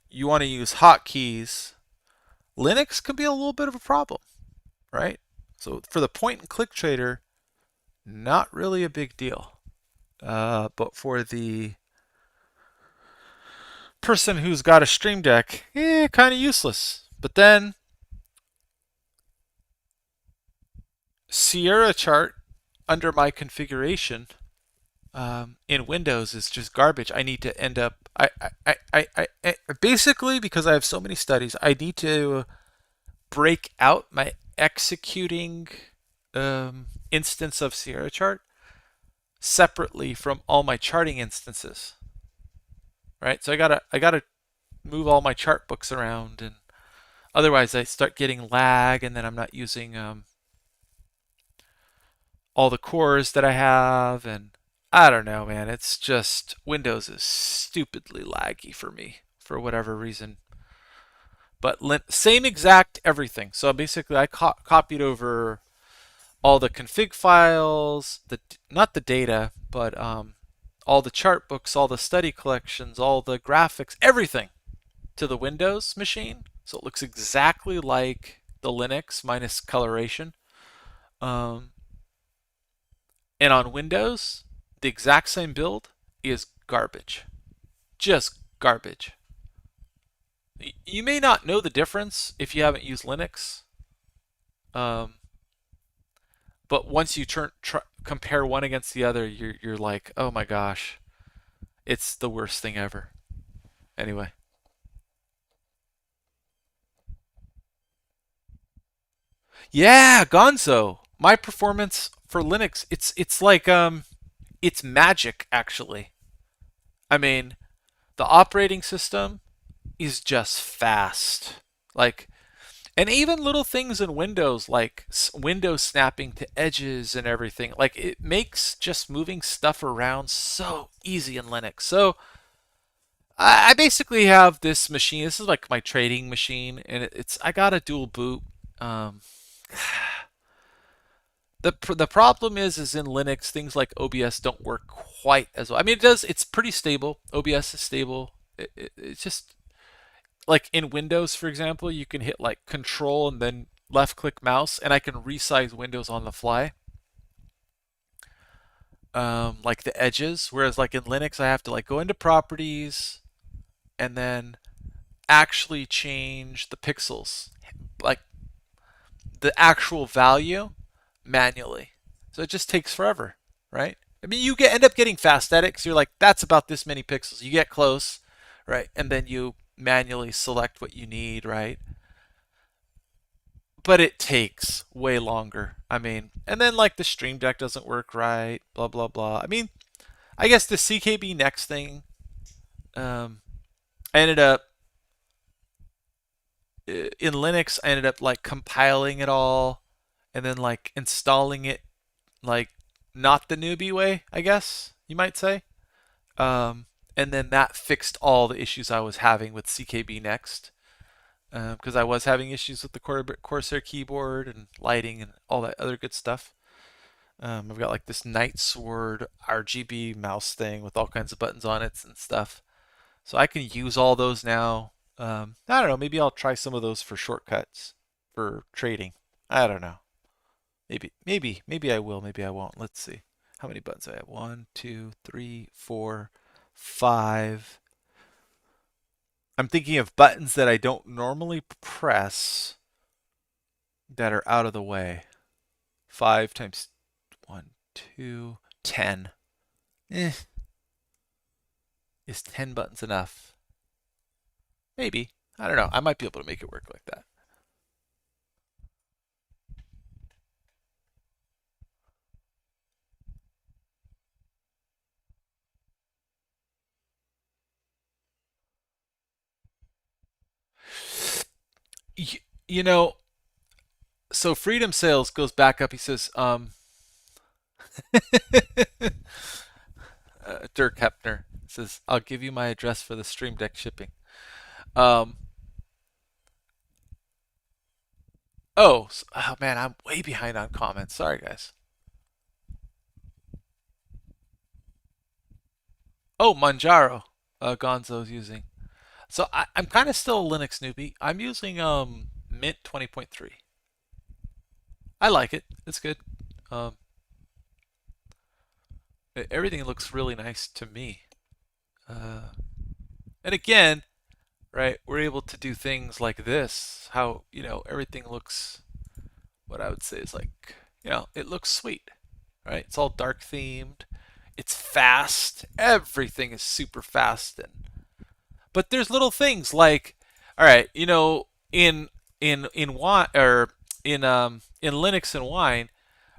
you want to use hotkeys, Linux could be a little bit of a problem, right? So for the point and click trader, not really a big deal. But for the person who's got a Stream Deck, kind of useless. But then Sierra chart under my configuration in Windows is just garbage. I need to end up, I basically, because I have so many studies, I need to break out my executing instance of Sierra chart separately from all my charting instances. Right? So I gotta move all my chart books around, and otherwise I start getting lag, and then I'm not using all the cores that I have, and I don't know, man. It's just Windows is stupidly laggy for me for whatever reason. But same exact everything. So basically, I copied over all the config files, not the data, but all the chart books, all the study collections, all the graphics, everything to the Windows machine. So it looks exactly like the Linux minus coloration. And on Windows, the exact same build is garbage. Just garbage. You may not know the difference if you haven't used Linux. But once you compare one against the other, you're like, oh my gosh, it's the worst thing ever. Anyway. Yeah, Gonzo. My performance for Linux, it's like it's magic actually. I mean, the operating system is just fast. Like, and even little things in Windows, like Windows snapping to edges and everything, like it makes just moving stuff around so easy in Linux. So I basically have this machine. This is like my trading machine, and I got a dual boot. Um, the problem is in Linux, things like OBS don't work quite as well. I mean, it does. It's pretty stable. OBS is stable. It's just like in Windows, for example, you can hit like Control and then left click mouse, and I can resize Windows on the fly, like the edges. Whereas like in Linux, I have to like go into Properties and then actually change the pixels, like the actual value manually. So it just takes forever, right? I mean, you end up getting fast edits. You're like, that's about this many pixels. You get close, right? And then you manually select what you need, right? but it takes way longer. I mean, and then like the Stream Deck doesn't work right, blah blah blah. I mean, I guess the CKB Next thing, I ended up in Linux. I ended up like compiling it all, and then like installing it like not the newbie way, I guess you might say. Um, and then that fixed all the issues I was having with CKB Next. Because I was having issues with the Corsair keyboard and lighting and all that other good stuff. I've got like this Night Sword RGB mouse thing with all kinds of buttons on it and stuff. So I can use all those now. I don't know. Maybe I'll try some of those for shortcuts for trading. I don't know. Maybe I will. Maybe I won't. Let's see. How many buttons do I have? 1, 2, 3, 4, 5. I'm thinking of buttons that I don't normally press that are out of the way. 5 times 1, 2, 10. Is 10 buttons enough? Maybe. I don't know. I might be able to make it work like that. You know, so Freedom Sales goes back up. He says, Dirk Hepner says, I'll give you my address for the Stream Deck shipping. Um, oh man, I'm way behind on comments. Sorry, guys. Oh, Manjaro, Gonzo's using. So I'm kind of still a Linux newbie. I'm using Mint 20.3. I like it. It's good. Um, Everything looks really nice to me. Uh, and again, right, we're able to do things like this. How everything looks. What I would say is like it looks sweet, right? It's all dark themed. It's fast. Everything is super fast, but there's little things like, all right, in wine or in Linux and Wine,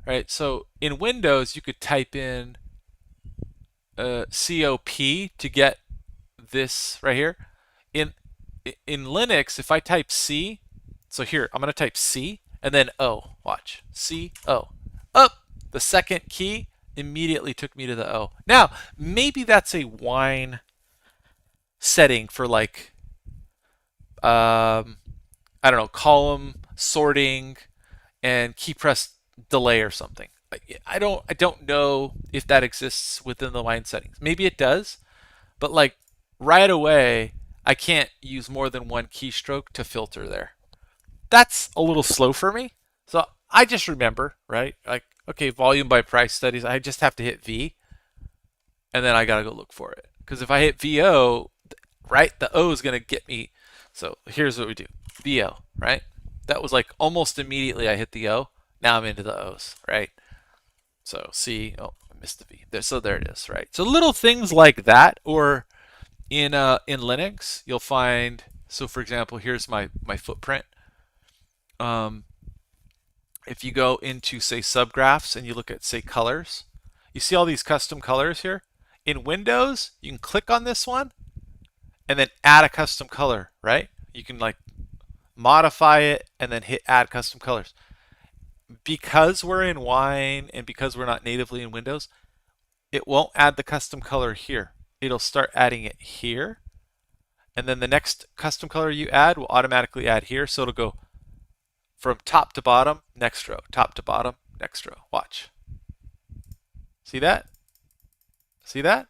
right? So in Windows, you could type in COP to get this right here. In in Linux, if I type C, so here I'm gonna type C and then O. Watch C O. Up the second key immediately took me to the O. Now maybe that's a Wine setting for like I don't know, column sorting and key press delay or something. I don't know if that exists within the line settings. Maybe it does, but like right away I can't use more than one keystroke to filter there. That's a little slow for me. So I just remember, right? Like okay, volume by price studies, I just have to hit V and then I got to go look for it. Because if I hit VO, right, the O is going to get me. So here's what we do. VO, right? That was like almost immediately I hit the O. Now I'm into the O's, right? So C, oh, I missed the V. So there it is, right? So little things like that, or in Linux, you'll find. So for example, here's my footprint. Um, if you go into say subgraphs and you look at say colors, you see all these custom colors here. In Windows, you can click on this one and then add a custom color, right? You can like modify it and then hit add custom colors. Because we're in Wine and because we're not natively in Windows, it won't add the custom color here. It'll start adding it here. And then the next custom color you add will automatically add here. So it'll go from top to bottom, next row, top to bottom, next row. Watch. See that? See that?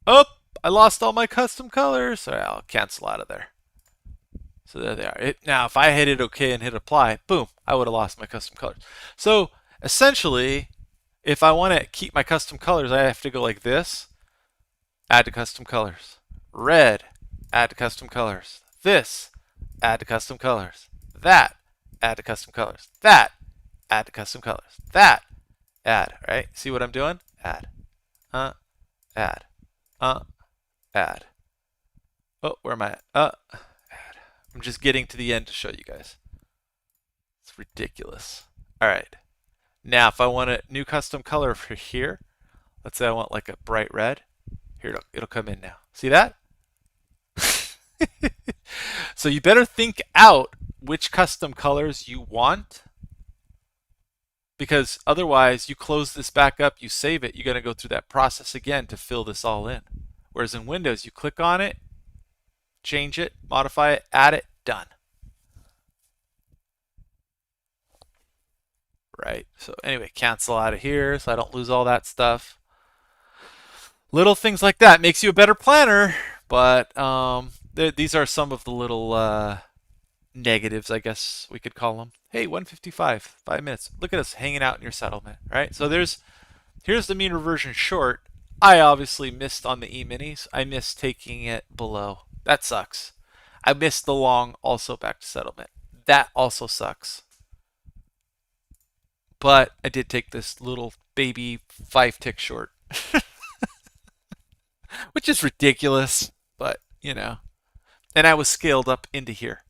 Oh, I lost all my custom colors. All right, I'll cancel out of there. So there they are. Now, if I hit it OK and hit apply, boom, I would have lost my custom colors. So essentially, if I want to keep my custom colors, I have to go like this, add to custom colors. Red, add to custom colors. This, add to custom colors. That, add to custom colors. That, add to custom colors. That, add, right? See what I'm doing? Add. Add. Add. Oh, where am I at? Add. I'm just getting to the end to show you guys. It's ridiculous. All right. Now, if I want a new custom color for here, let's say I want like a bright red. Here, it'll come in now. See that? So you better think out which custom colors you want, because otherwise you close this back up, you save it, you're going to go through that process again to fill this all in. Whereas in Windows, you click on it, change it, modify it, add it, done. Right? So anyway, cancel out of here so I don't lose all that stuff. Little things like that makes you a better planner, but these are some of the little negatives, I guess we could call them. Hey, 155, 5 minutes. Look at us hanging out in your settlement, right? So here's the mean reversion short. I obviously missed on the E-minis. I missed taking it below. That sucks. I missed the long also back to settlement. That also sucks. But I did take this little baby 5 tick short, which is ridiculous, but you know. And I was scaled up into here.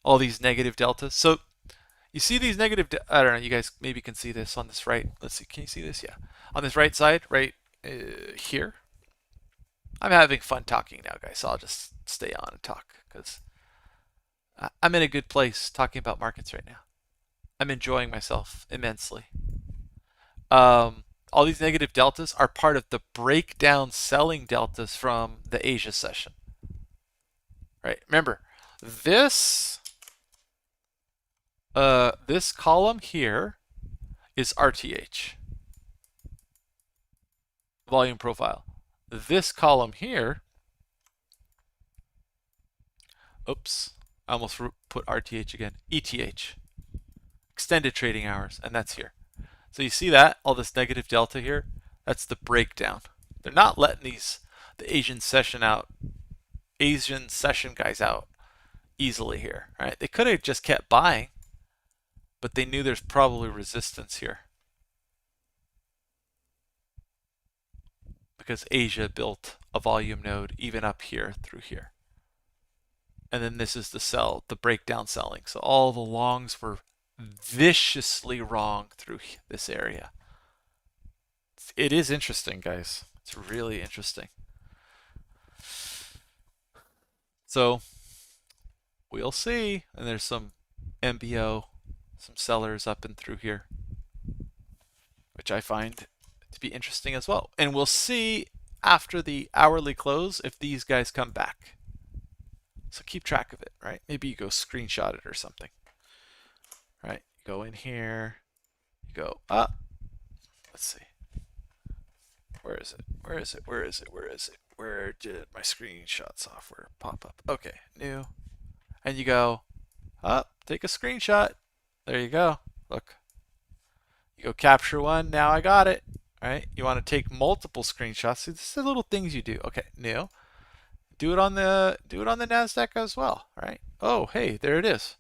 All these negative deltas. So you see these negative, I don't know, you guys maybe can see this on this right. Let's see, can you see this? Yeah. On this right side, right here. I'm having fun talking now, guys, so I'll just stay on and talk because I'm in a good place talking about markets right now. I'm enjoying myself immensely. All these negative deltas are part of the breakdown selling deltas from the Asia session. Right? Remember, this this column here is RTH, volume profile. This column here, oops, I almost put RTH again, ETH, extended trading hours, and that's here. So you see that, all this negative delta here, that's the breakdown. They're not letting the Asian session guys out easily here, right? They could have just kept buying, but they knew there's probably resistance here because Asia built a volume node even up here through here. And then this is the breakdown selling. So all the longs were viciously wrong through this area. It is interesting, guys. It's really interesting. So we'll see. And there's some MBO, some sellers up and through here, which I find to be interesting as well. And we'll see after the hourly close if these guys come back. So keep track of it, right? Maybe you go screenshot it or something. Right? You go in here, you go up. Let's see. Where is it? Where is it? Where is it? Where is it? Where did my screenshot software pop up? Okay, new. And you go up, take a screenshot. There you go. Look. You go capture one. Now I got it. Right? You want to take multiple screenshots. See, this is the little things you do. Okay, new. Do it on the NASDAQ as well, right? Oh, hey, there it is.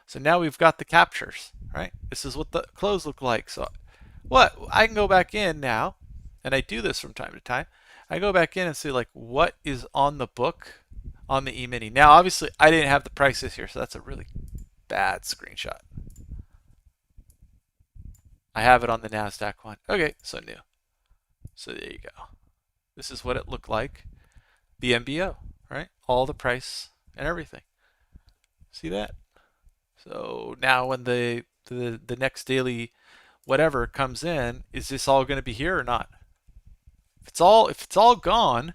So now we've got the captures, right? This is what the close look like. So what? I can go back in now, and I do this from time to time. I go back in and see like what is on the book on the E-mini. Now, obviously, I didn't have the prices here, so that's a really bad screenshot. I have it on the NASDAQ one. Okay, so new. So there you go. This is what it looked like. The MBO, right? All the price and everything. See that? So now when the next daily whatever comes in, is this all going to be here or not? If it's all gone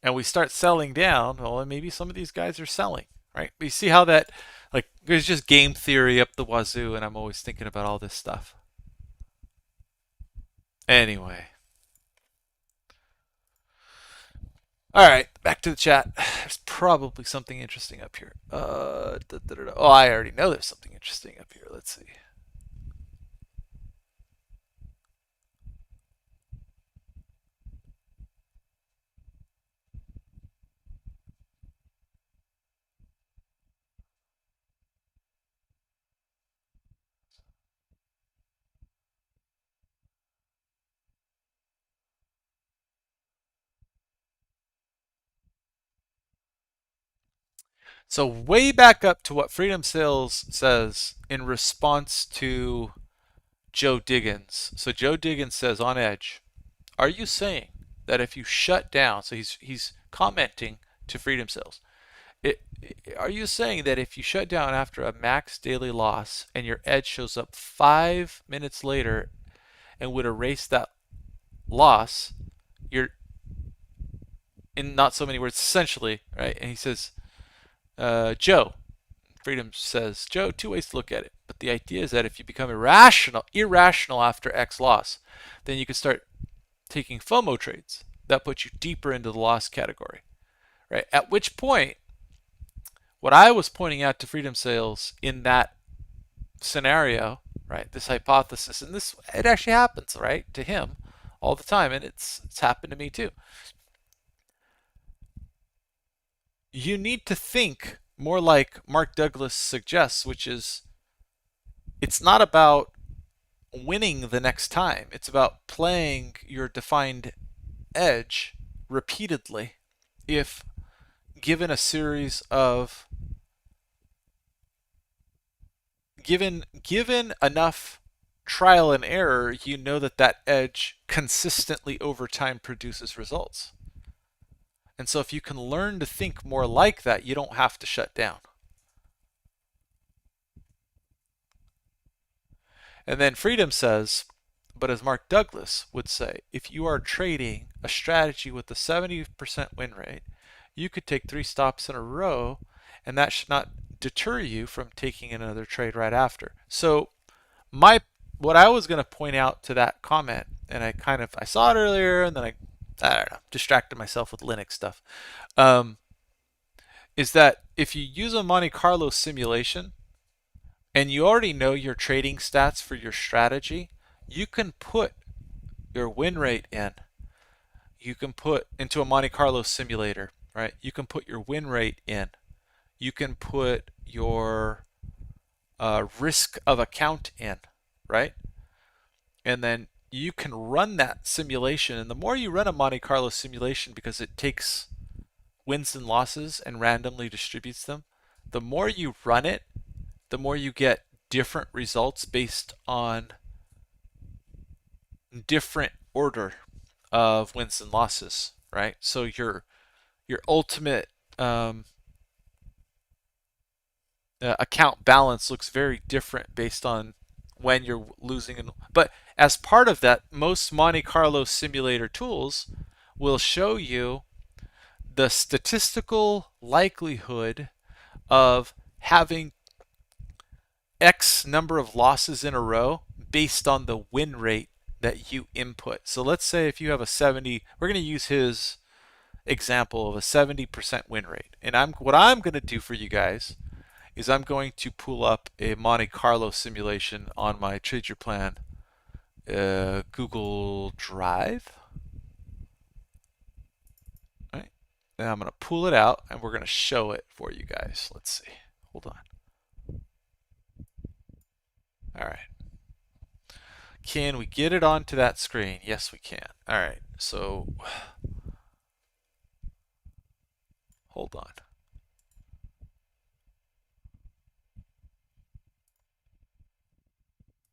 and we start selling down, well, maybe some of these guys are selling, right? But you see how that, like, there's just game theory up the wazoo, and I'm always thinking about all this stuff. Anyway. All right, back to the chat. There's probably something interesting up here. Oh, I already know there's something interesting up here. Let's see. So way back up to what Freedom Sales says in response to Joe Diggins. So Joe Diggins says on Edge, are you saying that if you shut down, so he's commenting to Freedom Sales, it, are you saying that if you shut down after a max daily loss and your edge shows up 5 minutes later and would erase that loss, you're in not so many words, essentially, right? And he says, Joe, Freedom says, Joe, two ways to look at it. But the idea is that if you become irrational after X loss, then you can start taking FOMO trades. That puts you deeper into the loss category, right? At which point, what I was pointing out to Freedom Sales in that scenario, right, this hypothesis, and this, it actually happens, right, to him all the time, and it's happened to me too. You need to think more like Mark Douglas suggests, which is it's not about winning the next time. It's about playing your defined edge repeatedly if given a series of given enough trial and error, you know that edge consistently over time produces results. And so if you can learn to think more like that, you don't have to shut down. And then Freedom says, but as Mark Douglas would say, if you are trading a strategy with a 70% win rate, you could take 3 stops in a row, and that should not deter you from taking another trade right after. So what I was going to point out to that comment, and I saw it earlier, and then I don't know, distracted myself with Linux stuff, is that if you use a Monte Carlo simulation and you already know your trading stats for your strategy, you can put your win rate in. You can put into a Monte Carlo simulator, right? You can put your win rate in. You can put your risk of account in, right? And then you can run that simulation. And the more you run a Monte Carlo simulation, because it takes wins and losses and randomly distributes them, the more you run it, the more you get different results based on different order of wins and losses, right? So your ultimate account balance looks very different based on when you're losing. But as part of that, most Monte Carlo simulator tools will show you the statistical likelihood of having X number of losses in a row based on the win rate that you input. So let's say if you have a 70, we're going to use his example of a 70% win rate. And what I'm going to do for you guys is I'm going to pull up a Monte Carlo simulation on my Trade Your Plan Google Drive. All right. Then I'm going to pull it out and we're going to show it for you guys. Let's see. Hold on. All right. Can we get it onto that screen? Yes, we can. All right. So hold on.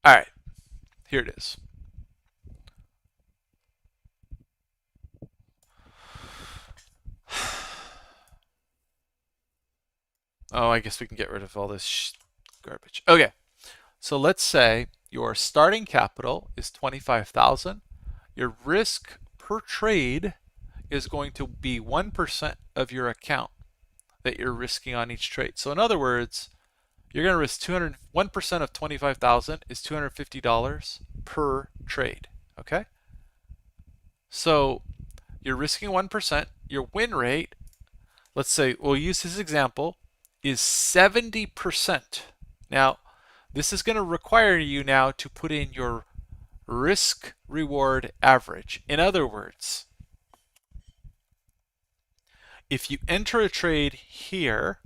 All right. Here it is. Oh, I guess we can get rid of all this garbage. Okay. So let's say your starting capital is 25,000. Your risk per trade is going to be 1% of your account that you're risking on each trade. So in other words, you're going to risk 1% of 25,000 is $250 per trade. Okay? So you're risking 1%. Your win rate, let's say we'll use his example, is 70%. Now, this is going to require you now to put in your risk reward average. In other words, if you enter a trade here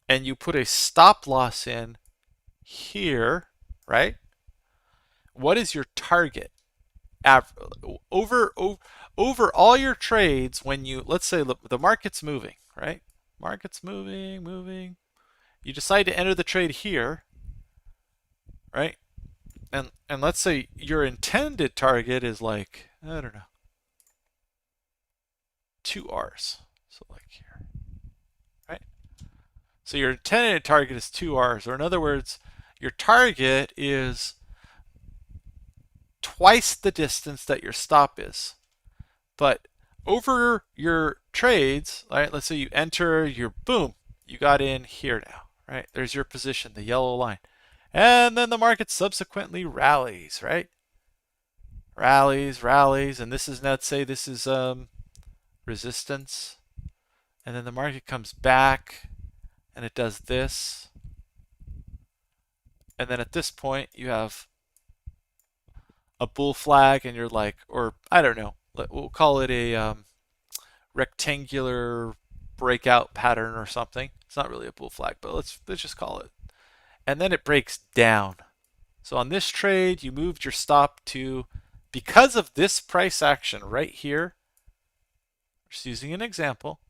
and you put a stop loss in here, right? What is your target? Over all your trades, when you, let's say the market's moving, right? Market's moving, moving. You decide to enter the trade here, right? And let's say your intended target is like, I don't know, 2 R's. So like here, right? So your intended target is 2 R's, or in other words, your target is twice the distance that your stop is. But over your trades, right? Let's say you enter, your boom, you got in here now, right? There's your position, the yellow line. And then the market subsequently rallies, right? Rallies, rallies, and this is, let's say this is resistance. And then the market comes back and it does this. And then at this point you have a bull flag and you're like, or I don't know, we'll call it a rectangular breakout pattern or something. It's not really a bull flag, but let's just call it. And then it breaks down. So on this trade, you moved your stop to, because of this price action right here, just using an example,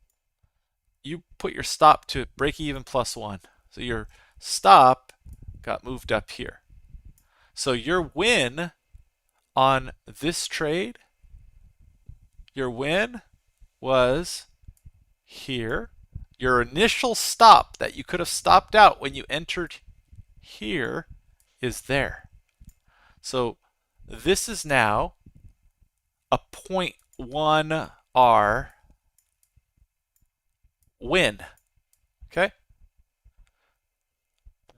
you put your stop to break even +1. So your stop got moved up here. So your win on this trade, your win was here. Your initial stop that you could have stopped out when you entered here is there. So this is now a 0.1 R win. Okay?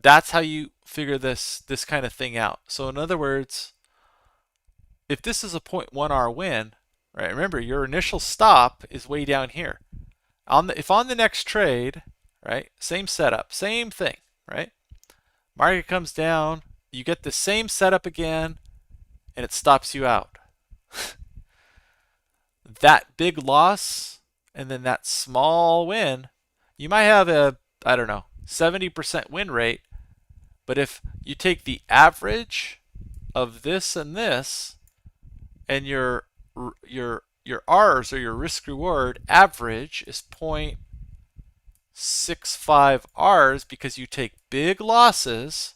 That's how you figure this kind of thing out. So in other words, if this is a 0.1 R win, right? Remember, your initial stop is way down here. If on the next trade, right? Same setup, same thing, right? Market comes down, you get the same setup again, and it stops you out. That big loss and then that small win, you might have a, I don't know, 70% win rate, but if you take the average of this and this, and your R's, or your risk reward average, is 0.65 R's, because you take big losses,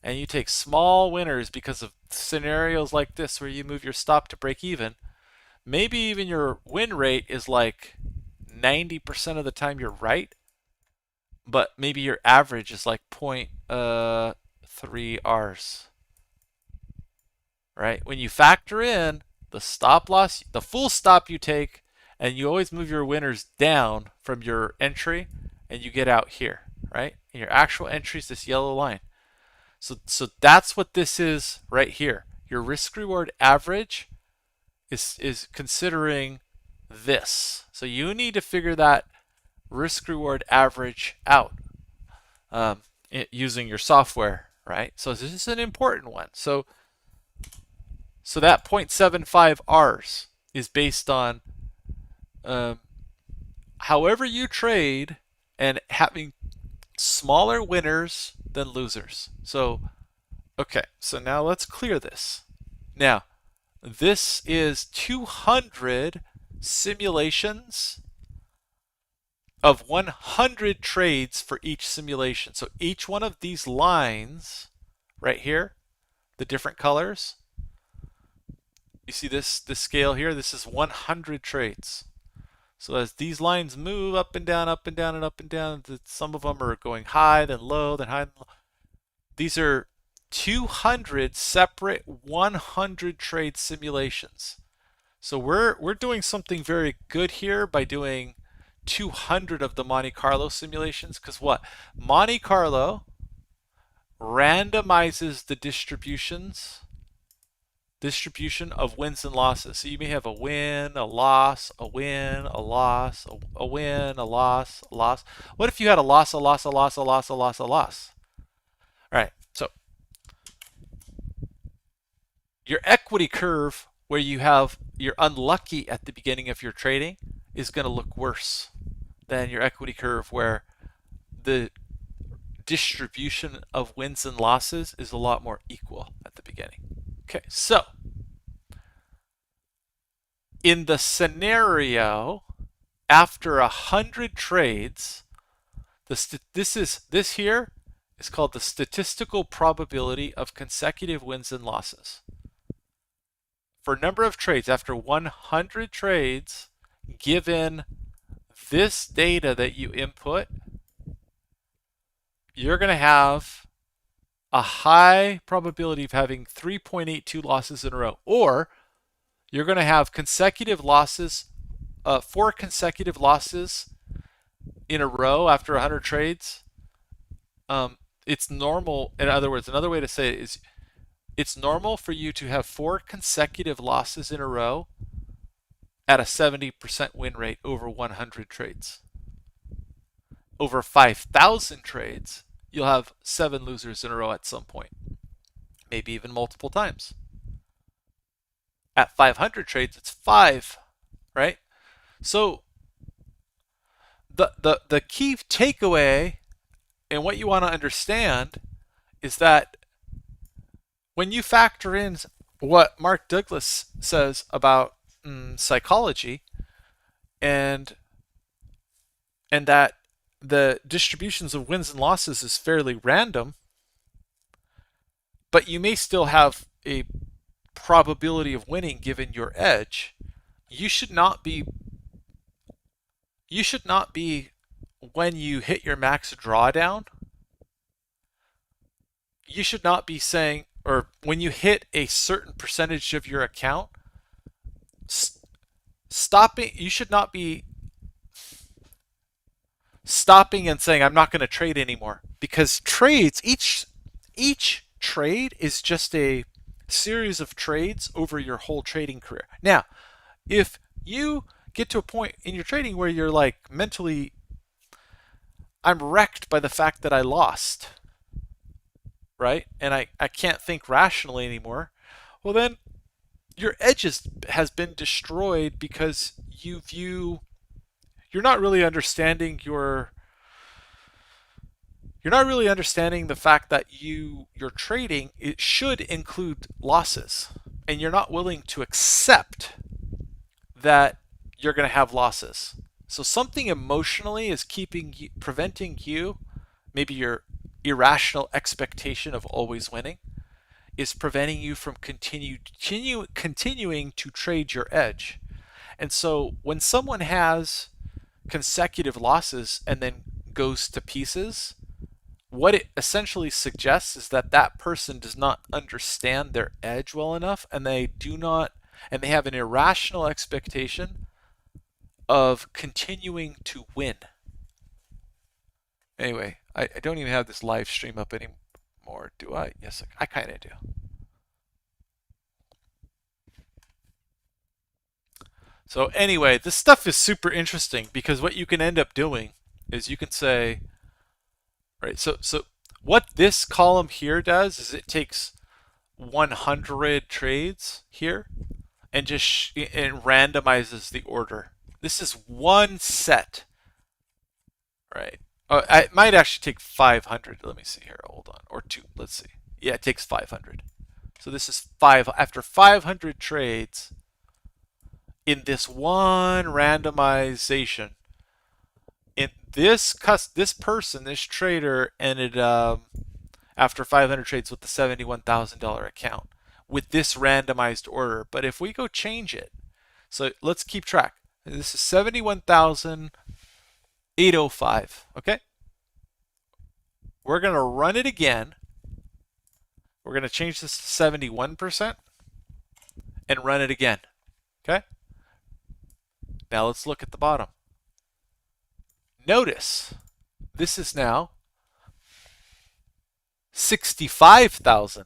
and you take small winners because of scenarios like this where you move your stop to break even. Maybe even your win rate is like 90% of the time you're right, but maybe your average is like 0.3 R's. Right? When you factor in the stop loss, the full stop you take, and you always move your winners down from your entry, and you get out here, right? And your actual entry is this yellow line. So that's what this is right here. Your risk reward average is considering this. So you need to figure that risk reward average out using your software, right? So this is an important one. So that 0.75 R's is based on however you trade and having smaller winners than losers. So, okay, so now let's clear this. Now, this is 200 simulations of 100 trades for each simulation. So each one of these lines right here, the different colors, you see this scale here? This is 100 trades. So as these lines move up and down, up and down, and up and down, some of them are going high, then low, then high, then low. These are 200 separate 100 trade simulations. So we're doing something very good here by doing 200 of the Monte Carlo simulations, because what? Monte Carlo randomizes the distribution of wins and losses. So you may have a win, a loss, a win, a loss, a win, a loss, a loss. What if you had a loss, a loss, a loss, a loss, a loss, a loss? All right, so your equity curve, where you're unlucky at the beginning of your trading, is going to look worse than your equity curve where the distribution of wins and losses is a lot more equal at the beginning. Okay, so in the scenario after 100 trades, this here is called the statistical probability of consecutive wins and losses. For number of trades after 100 trades, given this data that you input, you're going to have a high probability of having 3.82 losses in a row, or you're going to have consecutive losses, 4 consecutive losses in a row after 100 trades. It's normal. In other words, another way to say it is it's normal for you to have 4 consecutive losses in a row at a 70% win rate over 100 trades. Over 5,000 trades, you'll have 7 losers in a row at some point, maybe even multiple times. At 500 trades, it's 5, right? So the key takeaway and what you want to understand is that when you factor in what Mark Douglas says about psychology and that the distributions of wins and losses is fairly random, but you may still have a probability of winning given your edge, you should not be when you hit your max drawdown, you should not be saying, or when you hit a certain percentage of your account, you should not be stopping and saying, I'm not going to trade anymore. Because trades, each trade is just a series of trades over your whole trading career. Now, if you get to a point in your trading where you're like mentally, I'm wrecked by the fact that I lost, right? And I can't think rationally anymore. Well, then your edge has been destroyed because you're not really understanding the fact that your trading, it should include losses, and you're not willing to accept that you're going to have losses. So something emotionally is preventing you, maybe your irrational expectation of always winning is preventing you from continuing to trade your edge. And so when someone has consecutive losses and then goes to pieces, what it essentially suggests is that that person does not understand their edge well enough, and they have an irrational expectation of continuing to win. Anyway, I don't even have this live stream up anymore, do I? Yes, I kind of do. So anyway, this stuff is super interesting because what you can end up doing is you can say, right, so what this column here does is it takes 100 trades here and just and randomizes the order. This is one set, right? It might actually take 500. Let me see here. Hold on. Or 2. Let's see. Yeah, it takes 500. So this is 5. After 500 trades in this one randomization, this trader ended after 500 trades with the $71,000 account with this randomized order. But if we go change it, so let's keep track. This is 71,805. Okay. We're going to run it again. We're going to change this to 71% and run it again. Okay. Now let's look at the bottom. Notice this is now 65,000.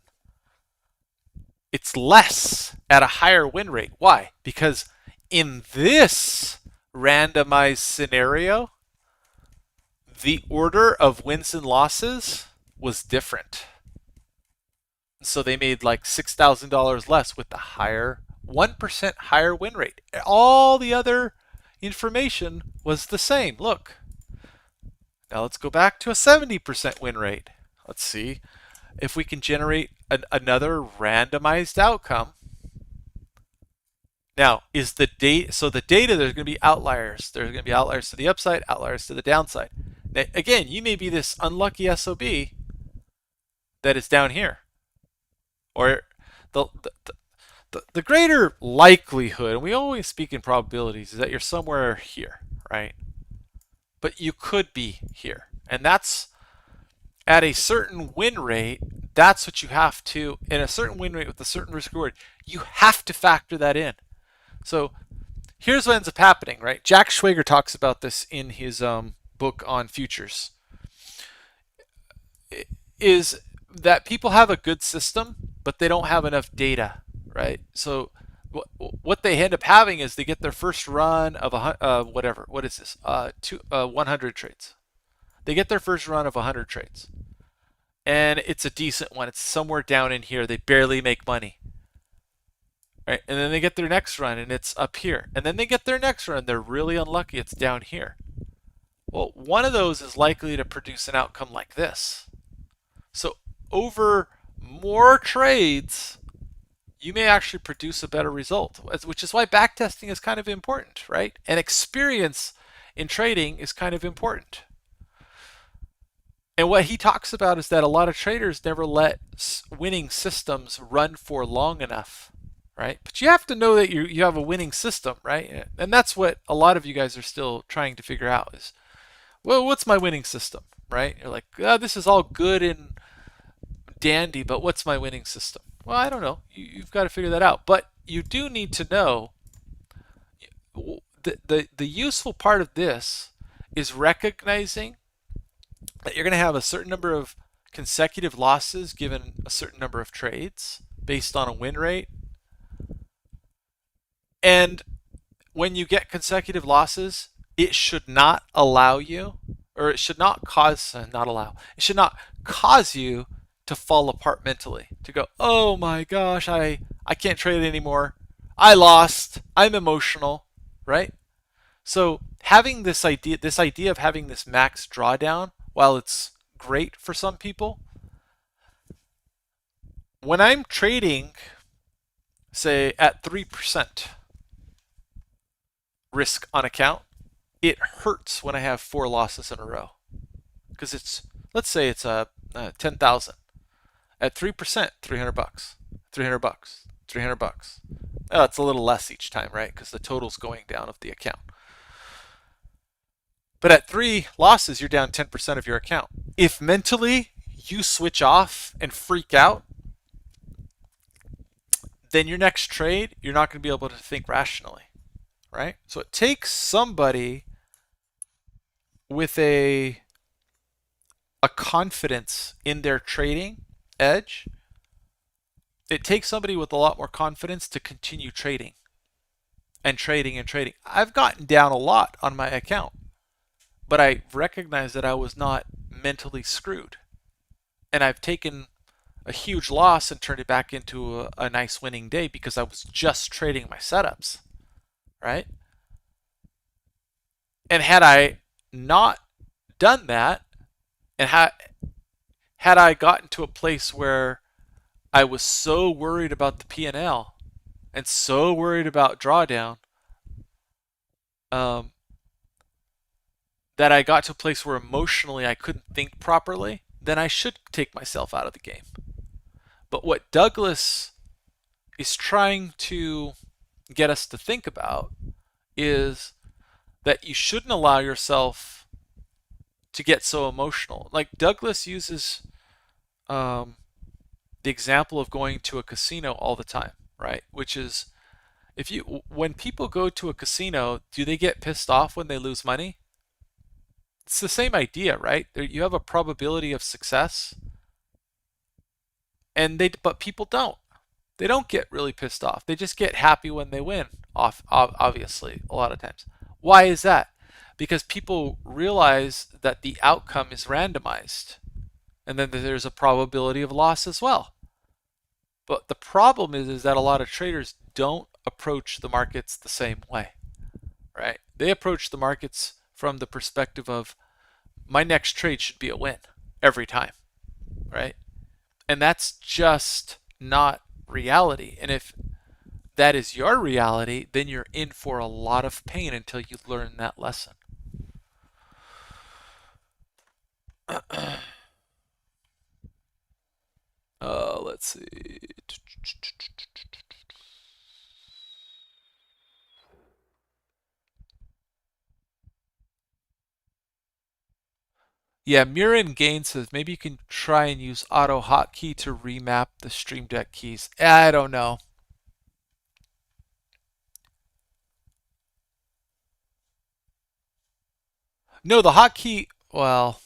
It's less at a higher win rate. Why? Because in this randomized scenario, the order of wins and losses was different. So they made like $6,000 less with the 1% higher win rate. All the other information was the same. Look. Now let's go back to a 70% win rate. Let's see if we can generate another randomized outcome. Now, is the data, so the data, there's going to be outliers. There's going to be outliers to the upside, outliers to the downside. Now, again, you may be this unlucky SOB that is down here. Or the, the, the greater likelihood, and we always speak in probabilities, is that you're somewhere here, right? But you could be here. And that's at a certain win rate. That's what you have to, in a certain win rate with a certain risk reward, you have to factor that in. So here's what ends up happening, right? Jack Schwager talks about this in his book on futures. Is that people have a good system, but they don't have enough data, right? So what they end up having is they get their first run of whatever. What is this? 100 trades. They get their first run of 100 trades, and it's a decent one. It's somewhere down in here. They barely make money. Right? And then they get their next run and it's up here. And then they get their next run. They're really unlucky. It's down here. Well, one of those is likely to produce an outcome like this. So over more trades, you may actually produce a better result, which is why backtesting is kind of important, right? And experience in trading is kind of important. And what he talks about is that a lot of traders never let winning systems run for long enough. Right? But you have to know that you have a winning system, right? And that's what a lot of you guys are still trying to figure out is, well, what's my winning system, right? You're like, oh, this is all good and dandy, but what's my winning system? Well, I don't know. You've got to figure that out. But you do need to know the useful part of this is recognizing that you're going to have a certain number of consecutive losses given a certain number of trades based on a win rate. And when you get consecutive losses, it should not allow you, or it should not cause, not allow, it should not cause you to fall apart mentally, to go, oh my gosh, I can't trade anymore. I lost. I'm emotional, right? So having this idea of having this max drawdown, while it's great for some people, when I'm trading, say at 3%, risk on account, it hurts when I have 4 losses in a row, because it's, let's say it's a 10,000 at 3%, 300 bucks, 300 bucks, 300 bucks. Oh, it's a little less each time, right? Because the total's going down of the account. But at 3 losses, you're down 10% of your account. If mentally you switch off and freak out, then your next trade, you're not going to be able to think rationally. Right? So it takes somebody with a confidence in their trading edge. It takes somebody with a lot more confidence to continue trading and trading and trading. I've gotten down a lot on my account, but I recognize that I was not mentally screwed. And I've taken a huge loss and turned it back into a nice winning day because I was just trading my setups. Right? And had I not done that, and had I gotten to a place where I was so worried about the P&L and so worried about drawdown, that I got to a place where emotionally I couldn't think properly, then I should take myself out of the game. But what Douglas is trying to get us to think about is that you shouldn't allow yourself to get so emotional. Like Douglas uses the example of going to a casino all the time, right? Which is, when people go to a casino, do they get pissed off when they lose money? It's the same idea, right? You have a probability of success, but people don't. They don't get really pissed off. They just get happy when they win, obviously, a lot of times. Why is that? Because people realize that the outcome is randomized, and then there's a probability of loss as well. But the problem is that a lot of traders don't approach the markets the same way, right? They approach the markets from the perspective of, my next trade should be a win every time, right? And that's just not reality. And if that is your reality, then you're in for a lot of pain until you learn that lesson. Let's see. Yeah, Murin Gain says maybe you can try and use auto hotkey to remap the Stream Deck keys. I don't know. No, the hotkey, well,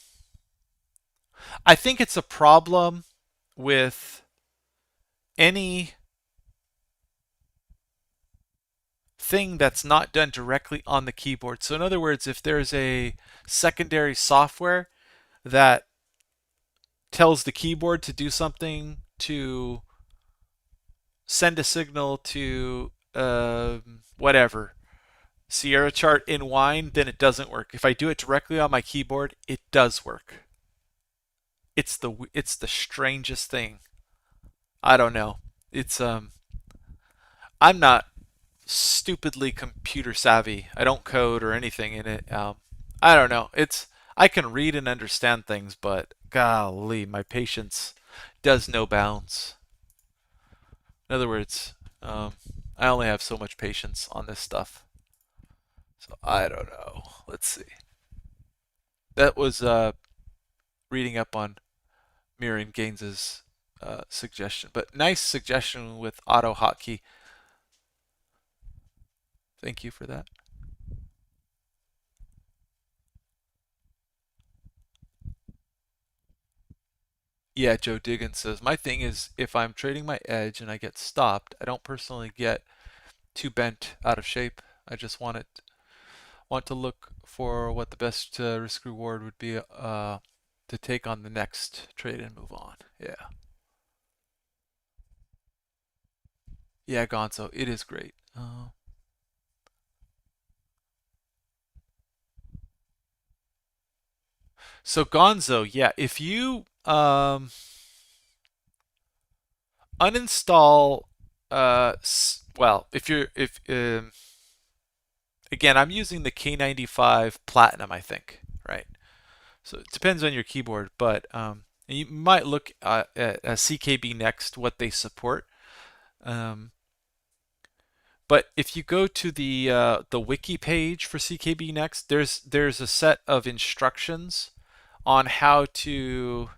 I think it's a problem with any thing that's not done directly on the keyboard. So in other words, if there's a secondary software that tells the keyboard to do something to send a signal to whatever Sierra chart in wine, then it doesn't work. If I do it directly on my keyboard, it does work. It's the strangest thing. I don't know. It's I'm not stupidly computer savvy. I don't code or anything in it. I don't know. I can read and understand things, but golly, my patience does no bounds. In other words, I only have so much patience on this stuff. So I don't know. Let's see. That was reading up on Miriam Gaines's suggestion, but nice suggestion with auto hotkey. Thank you for that. Yeah, Joe Diggins says, my thing is if I'm trading my edge and I get stopped, I don't personally get too bent out of shape. I just want to look for what the best risk reward would be to take on the next trade and move on. Yeah. Yeah, Gonzo, it is great. So Gonzo, yeah, if you uninstall well, if again, I'm using the K95 Platinum, I think, right? So it depends on your keyboard, but you might look at CKB Next, what they support. Um, but if you go to the wiki page for CKB Next, there's a set of instructions on how to.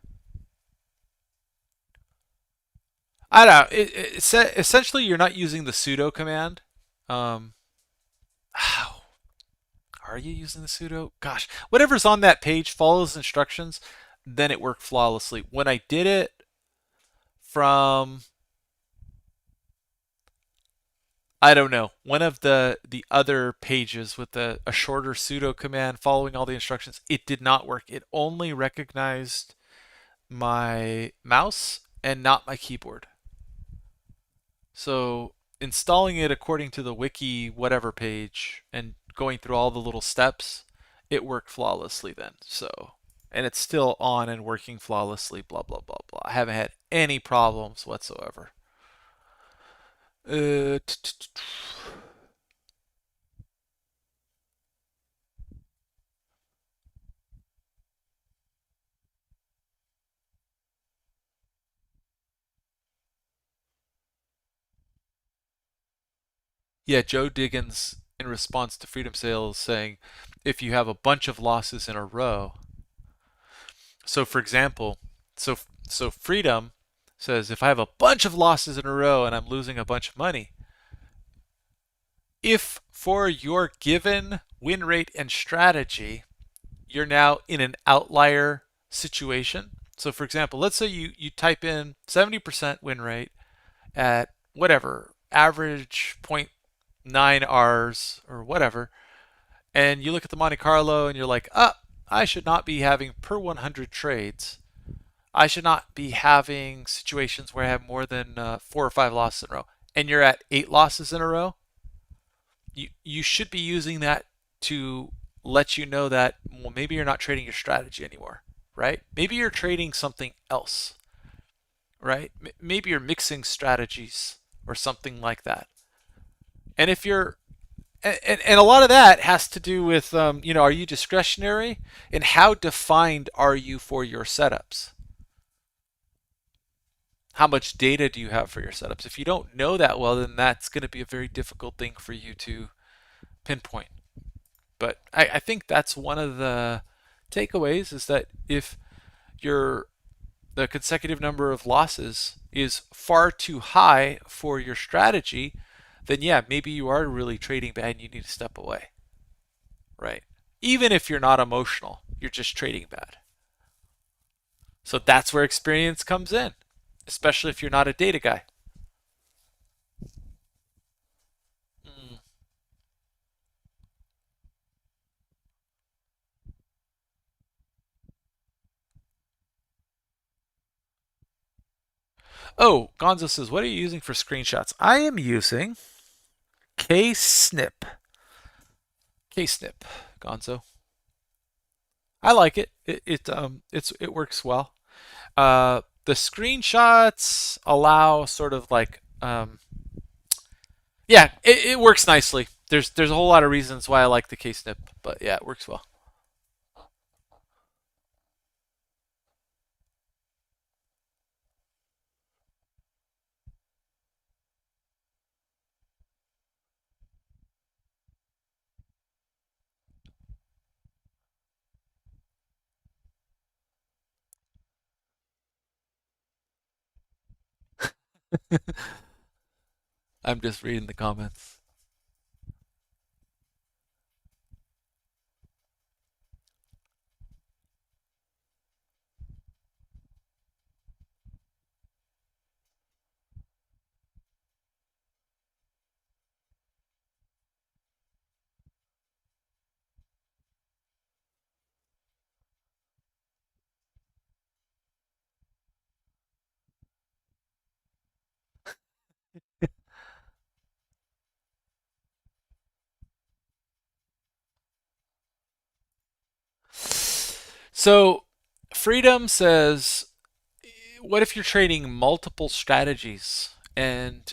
I don't know. Essentially, you're not using the sudo command. Um, how are you using the sudo? Gosh, whatever's on that page follows instructions, then it worked flawlessly. When I did it from, I don't know, one of the other pages with a shorter sudo command following all the instructions, it did not work. It only recognized my mouse and not my keyboard. So installing it according to the wiki whatever page and going through all the little steps, it worked flawlessly then. So, and it's still on and working flawlessly, blah, blah, blah, blah. I haven't had any problems whatsoever. Uh, Yeah, Joe Diggins in response to Freedom Sales saying if you have a bunch of losses in a row. So for example, so Freedom says if I have a bunch of losses in a row and I'm losing a bunch of money, if for your given win rate and strategy, you're now in an outlier situation. So for example, let's say you type in 70% win rate at whatever, average 0.9 Rs or whatever, and you look at the Monte Carlo and you're like, I should not be having per 100 trades. I should not be having situations where I have more than 4 or 5 losses in a row. And you're at 8 losses in a row. You should be using that to let you know that, well, maybe you're not trading your strategy anymore, right? Maybe you're trading something else, right? Maybe you're mixing strategies or something like that. And if you're and a lot of that has to do with are you discretionary, and how defined are you for your setups? How much data do you have for your setups? If you don't know that well, then that's going to be a very difficult thing for you to pinpoint. But I think that's one of the takeaways, is that if your the consecutive number of losses is far too high for your strategy, then yeah, maybe you are really trading bad and you need to step away, right? Even if you're not emotional, you're just trading bad. So that's where experience comes in, especially if you're not a data guy. Mm. Oh, Gonzo says, what are you using for screenshots? I am using Ksnip. Ksnip, Gonzo. I like it. It works well. The screenshots allow sort of like yeah, it works nicely. There's a whole lot of reasons why I like the Ksnip, but yeah, it works well. I'm just reading the comments. So, Freedom says, what if you're trading multiple strategies, and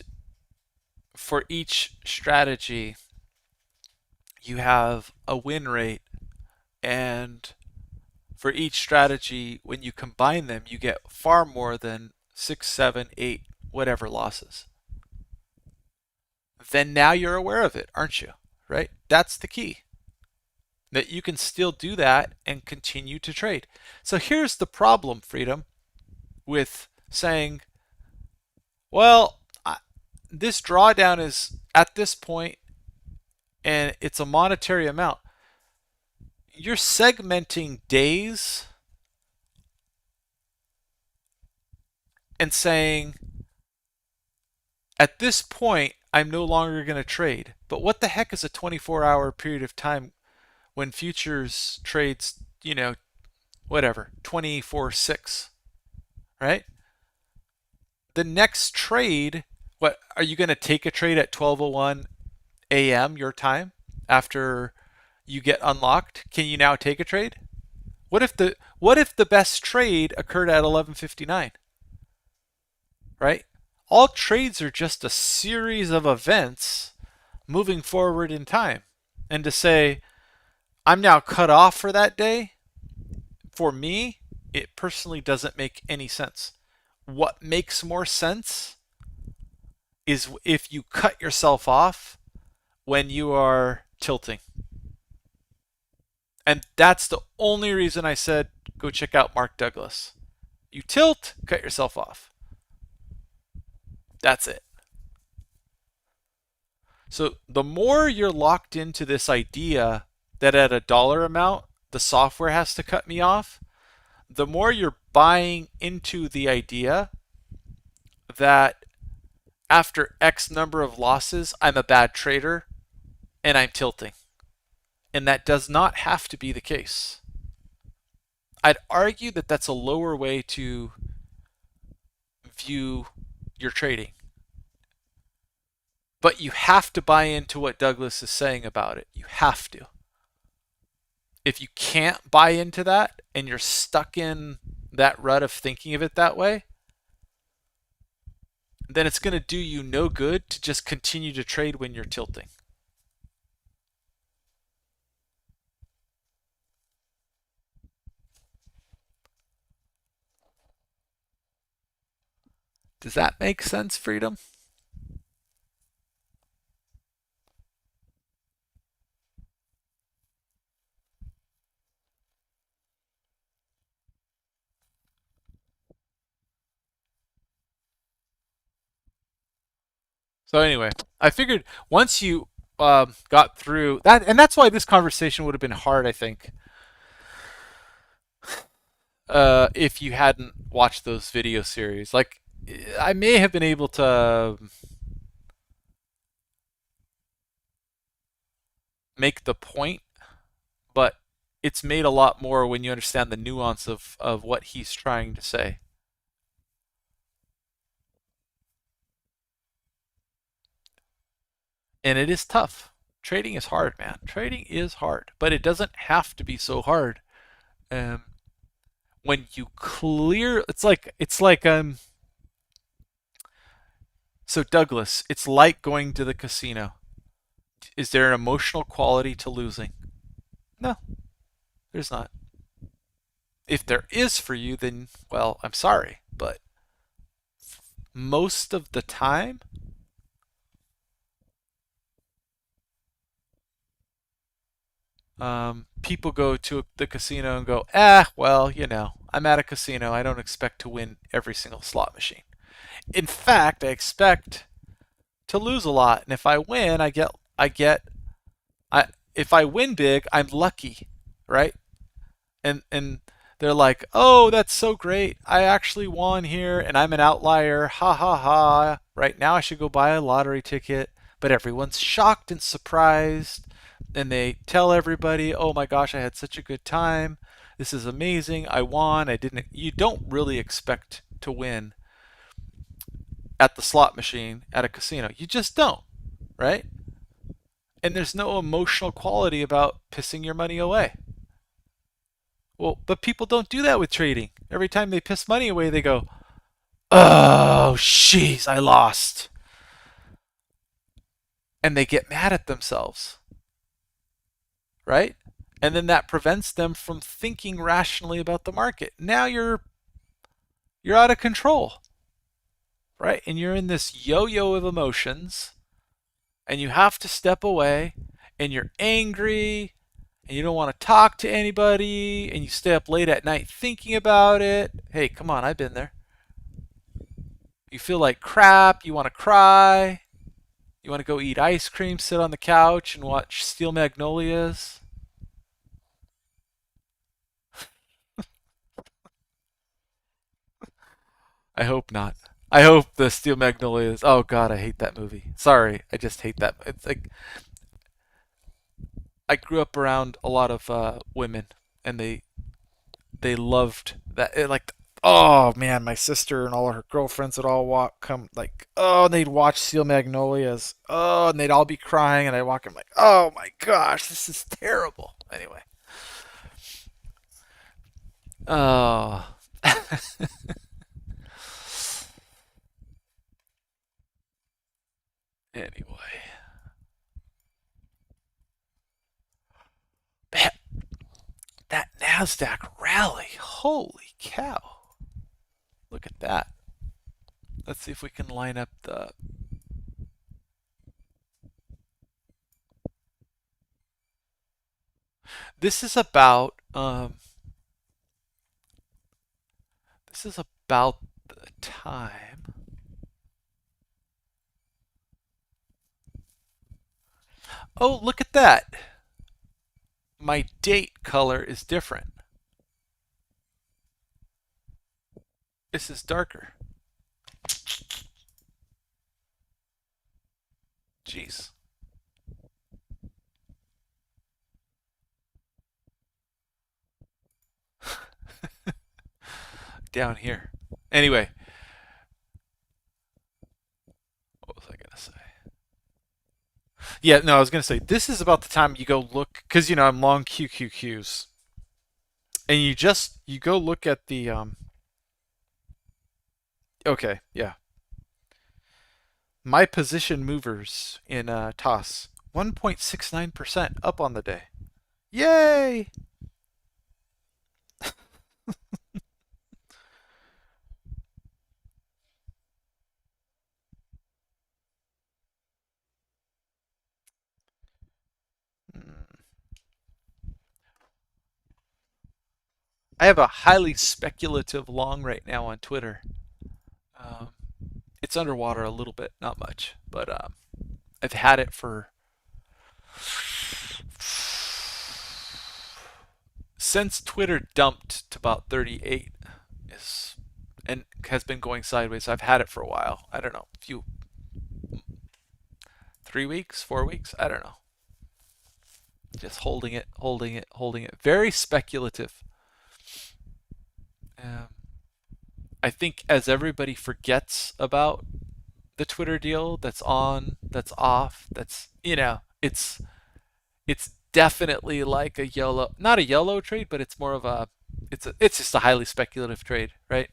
for each strategy you have a win rate, and for each strategy, when you combine them, you get far more than 6, 7, 8, whatever losses. Then now you're aware of it, aren't you? Right? That's the key. That you can still do that and continue to trade. So here's the problem, Freedom, with saying, well, this drawdown is at this point and it's a monetary amount. You're segmenting days and saying, at this point, I'm no longer going to trade. But what the heck is a 24-hour period of time when futures trades, whatever, 24/6, right? The next trade, what are you going to take a trade at 12:01 a.m. your time after you get unlocked? Can you now take a trade? What if the best trade occurred at 11:59, right? All trades are just a series of events moving forward in time. And to say I'm now cut off for that day, for me, it personally doesn't make any sense. What makes more sense is if you cut yourself off when you are tilting. And that's the only reason I said go check out Mark Douglas. You tilt, cut yourself off. That's it. So the more you're locked into this idea that at a dollar amount, the software has to cut me off, the more you're buying into the idea that after X number of losses, I'm a bad trader and I'm tilting. And that does not have to be the case. I'd argue that that's a lower way to view your trading. But you have to buy into what Douglas is saying about it. You have to. If you can't buy into that and you're stuck in that rut of thinking of it that way, then it's going to do you no good to just continue to trade when you're tilting. Does that make sense, Freedom? So anyway, I figured once you got through that, and that's why this conversation would have been hard, I think, if you hadn't watched those video series. Like, I may have been able to make the point, but it's made a lot more when you understand the nuance of what he's trying to say. And it is tough. Trading is hard, man. Trading is hard, but it doesn't have to be so hard. Um, when you clear, so Douglas, it's like going to the casino. Is there an emotional quality to losing? No, there's not. If there is for you, then, well, I'm sorry. But most of the time, people go to the casino and go, well, I'm at a casino. I don't expect to win every single slot machine. In fact, I expect to lose a lot. And if I win, I if I win big, I'm lucky, right? And they're like, "Oh, that's so great. I actually won here and I'm an outlier. Ha ha ha. Right now I should go buy a lottery ticket." But everyone's shocked and surprised and they tell everybody, "Oh my gosh, I had such a good time. This is amazing. I won. I didn't You don't really expect to win at the slot machine at a casino. You just don't, right? And there's no emotional quality about pissing your money away. Well, but people don't do that with trading. Every time they piss money away, they go, "Oh, jeez, I lost." And they get mad at themselves, right? And then that prevents them from thinking rationally about the market. Now you're out of control, right? And you're in this yo-yo of emotions and you have to step away and you're angry and you don't want to talk to anybody and you stay up late at night thinking about it. Hey, come on, I've been there. You feel like crap, you want to cry, you want to go eat ice cream, sit on the couch and watch Steel Magnolias. I hope not. I hope the Steel Magnolias. Oh god, I hate that movie. Sorry, I just hate that. It's like I grew up around a lot of women, and they loved that. Like, oh man, my sister and all her girlfriends would all come like, oh, and they'd watch Steel Magnolias. Oh, and they'd all be crying, and I'd walk in like, oh my gosh, this is terrible. Anyway, oh, anyway, that that Nasdaq rally, holy cow! Look at that. Let's see if we can line up the. This is about this is about the time. Oh, look at that. My date color is different. This is darker. Jeez. Down here. Anyway, what was I going to say? Yeah, no, I was going to say this is about the time you go look cuz I'm long QQQs. And you go look at the okay, yeah. My position movers in toss 1.69% up on the day. Yay! I have a highly speculative long right now on Twitter. Um, it's underwater a little bit, not much, but I've had it for since Twitter dumped to about 38 is and has been going sideways. I've had it for a while. I don't know, a few 3 weeks, 4 weeks. I don't know. Just holding it, holding it, holding it. Very speculative. Um, I think as everybody forgets about the Twitter deal, that's on, that's off, that's it's definitely like a YOLO, not a YOLO trade, but it's more of a it's just a highly speculative trade, right?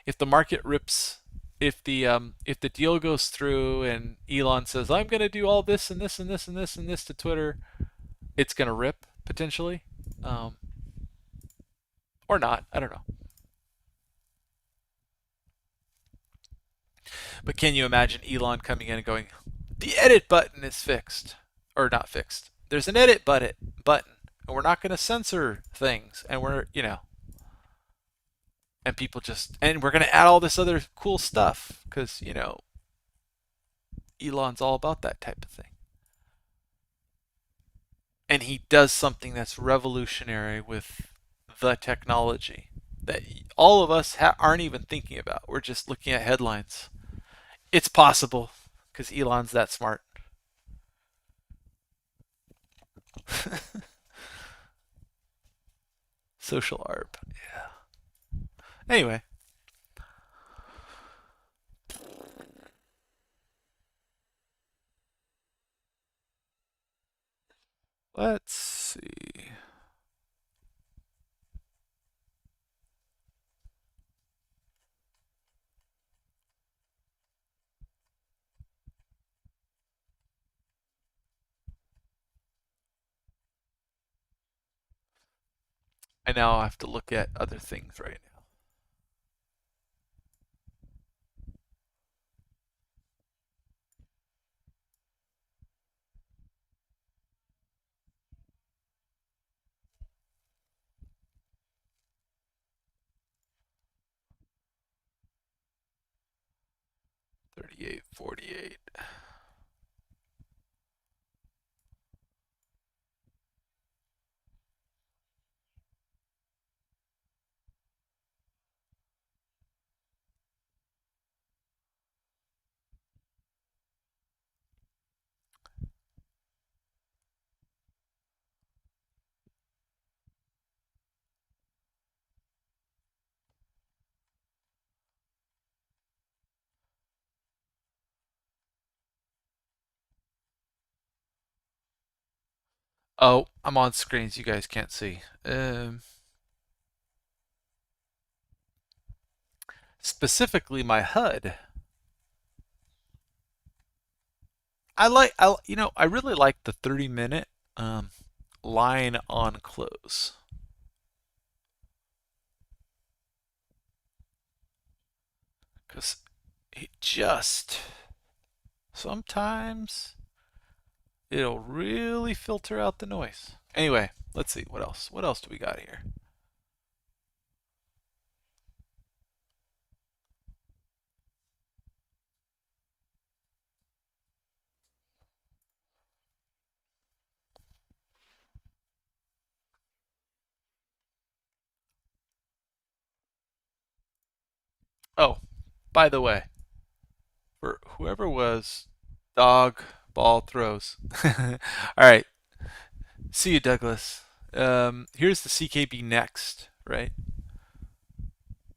If the market rips, if the deal goes through and Elon says I'm going to do all this and this and this and this and this to Twitter, it's going to rip potentially, um, or not. I don't know. But can you imagine Elon coming in and going, the edit button is fixed or not fixed? There's an edit button, and we're not going to censor things, and and people just and we're going to add all this other cool stuff because Elon's all about that type of thing. And he does something that's revolutionary with the technology that all of us aren't even thinking about. We're just looking at headlines. It's possible because Elon's that smart. Social ARB. Yeah. Anyway, let's see. I now have to look at other things right now. 38, 48. Oh, I'm on screens you guys can't see. Specifically my HUD. I really like the 30-minute um, line on close because it just sometimes it'll really filter out the noise. Anyway, let's see what else. What else do we got here? Oh, by the way, for whoever was dog ball throws. All right, see you, Douglas. Here's the CKB next, right?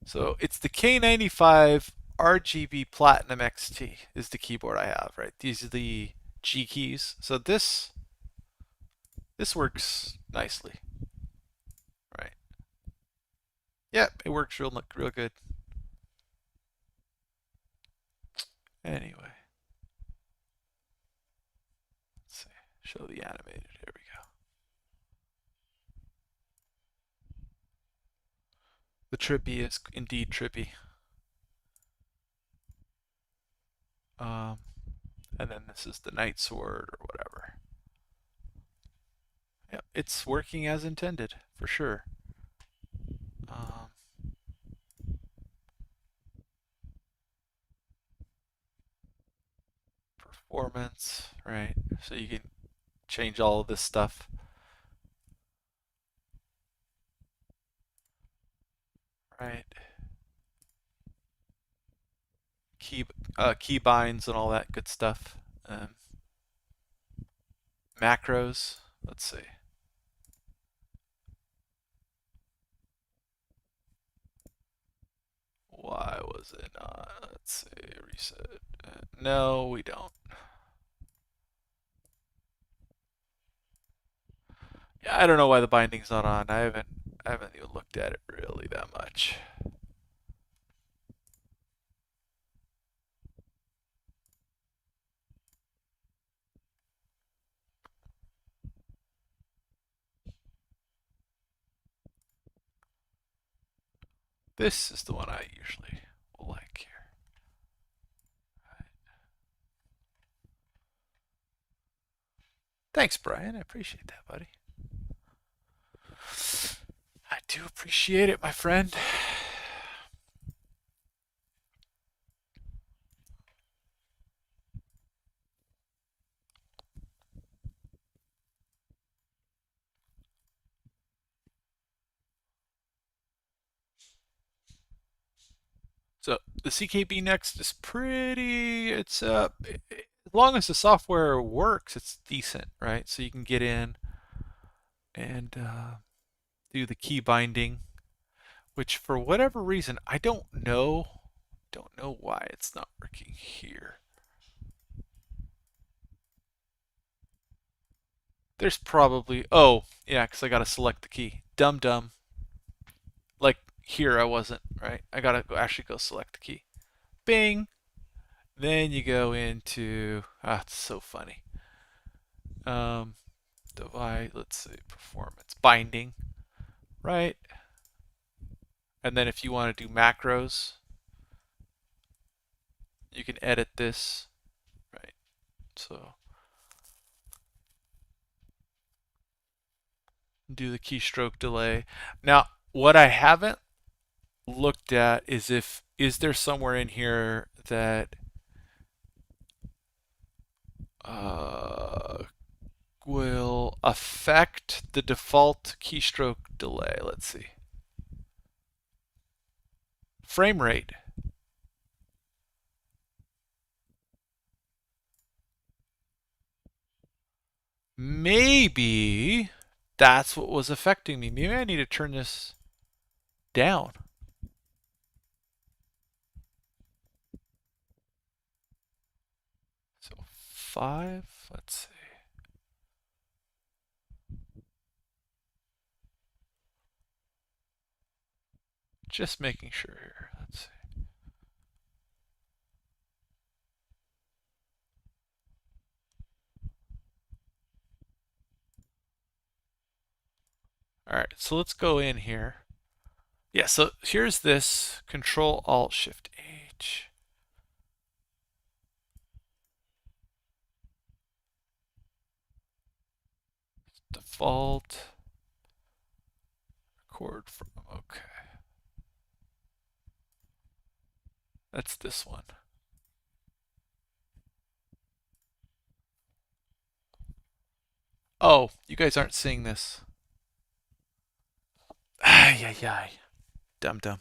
So it's the K95 RGB Platinum XT is the keyboard I have, right? These are the G keys. So this works nicely, right? Yep, it works real good. Anyway, Show the animated. Here we go. The trippy is indeed trippy. Um, and then this is the Night Sword or whatever. Yep, it's working as intended for sure. Um, Performance, right? So you can change all of this stuff. Right. Key binds and all that good stuff. Macros. Let's see. Why was it not? Let's see. Reset. No, we don't. Yeah, I don't know why the binding's not on. I haven't even looked at it really that much. This is the one I usually will like here. Thanks, Brian. I appreciate that, buddy. I do appreciate it, my friend. So the CKB Next is pretty. It's as long as the software works, it's decent, right? So you can get in and do the key binding, which for whatever reason I don't know why it's not working here. There's probably, oh yeah, because I gotta select the key. Dumb dumb. Like here I wasn't, right? I gotta actually go select the key. Bing. Then you go into, it's so funny. Divide, let's see, performance, binding, right? And then if you want to do macros, you can edit this, right? So do the keystroke delay. Now, what I haven't looked at is there somewhere in here that will affect the default keystroke delay. Let's see. Frame rate. Maybe that's what was affecting me. Maybe I need to turn this down. So 5, let's see. Just making sure here. Let's see. All right, so let's go in here. Yeah, so here's this Control Alt Shift H. Default. Record from, okay. That's this one. Oh, you guys aren't seeing this. Ay, ay, ay. Dumb dumb.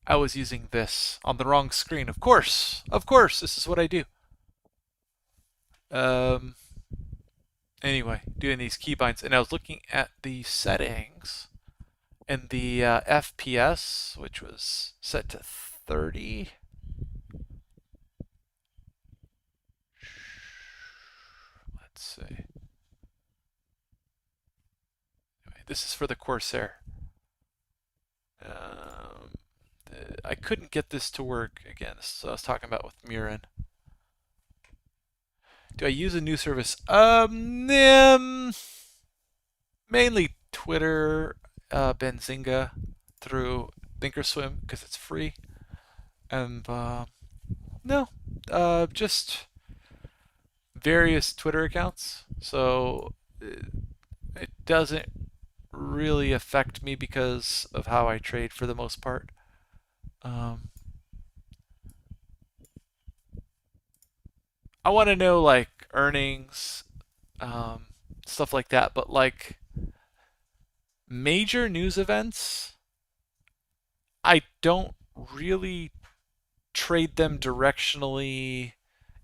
I was using this on the wrong screen. Of course, this is what I do. Anyway, doing these keybinds, and I was looking at the settings, and the FPS, which was set to 30. Let's see. Anyway, this is for the Corsair. I couldn't get this to work again. This is what I was talking about with Murin. Do I use a news service? Mainly Twitter, Benzinga through Thinkorswim because it's free, and no, just various Twitter accounts. So it doesn't really affect me because of how I trade for the most part. Um, I want to know like earnings, um, stuff like that, but like major news events, I don't really trade them directionally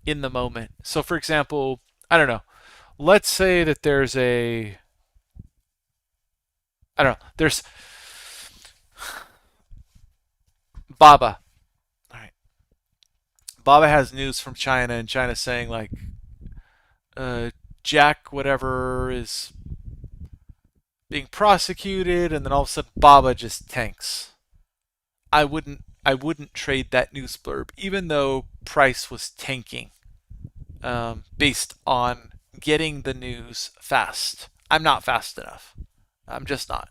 in the moment. So, for example, I don't know. Let's say that I don't know, there's Baba. All right. Baba has news from China, and China's saying, like, uh, Jack, whatever, is being prosecuted, and then all of a sudden Baba just tanks. I wouldn't trade that news blurb, even though price was tanking, based on getting the news fast. I'm not fast enough. I'm just not.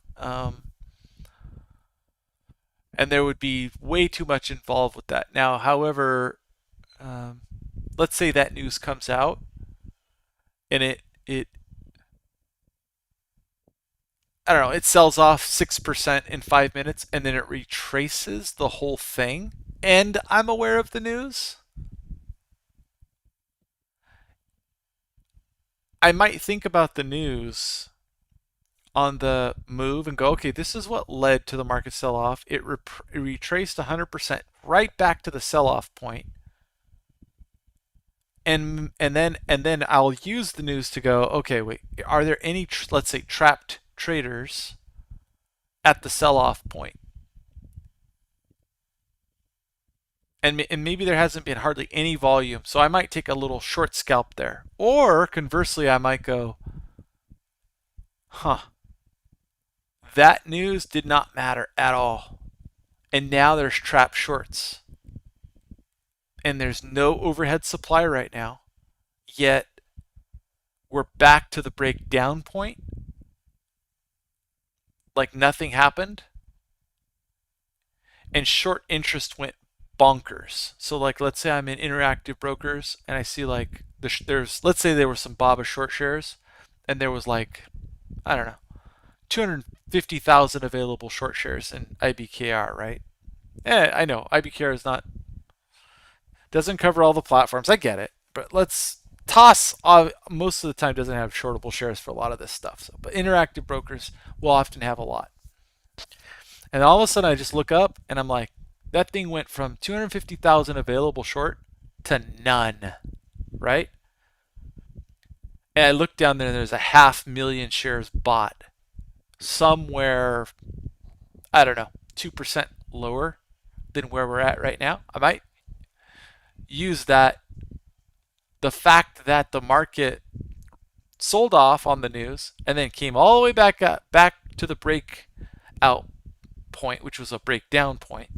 And there would be way too much involved with that. Now, however, um, let's say that news comes out and it I don't know, it sells off 6% in 5 minutes and then it retraces the whole thing. And I'm aware of the news. I might think about the news on the move and go, okay, this is what led to the market sell off. It retraced 100% right back to the sell off point, and then I'll use the news to go, okay, wait, are there any let's say trapped traders at the sell off point? And maybe there hasn't been hardly any volume, so I might take a little short scalp there. Or conversely, I might go, huh, that news did not matter at all. And now there's trap shorts. And there's no overhead supply right now. Yet we're back to the breakdown point. Like nothing happened. And short interest went bonkers. So like let's say I'm in interactive brokers and I see like there's let's say there were some Baba short shares and there was like I don't know 250,000 available short shares in IBKR, right? I know IBKR is not doesn't cover all the platforms. I get it, but let's toss most of the time doesn't have shortable shares for a lot of this stuff. So, but interactive brokers will often have a lot. And all of a sudden, I just look up and I'm like, that thing went from 250,000 available short to none, right? And I look down there and there's a 500,000 shares bought somewhere, I don't know, 2% lower than where we're at right now. I might use that, the fact that the market sold off on the news and then came all the way back up, back to the breakout point, which was a breakdown point,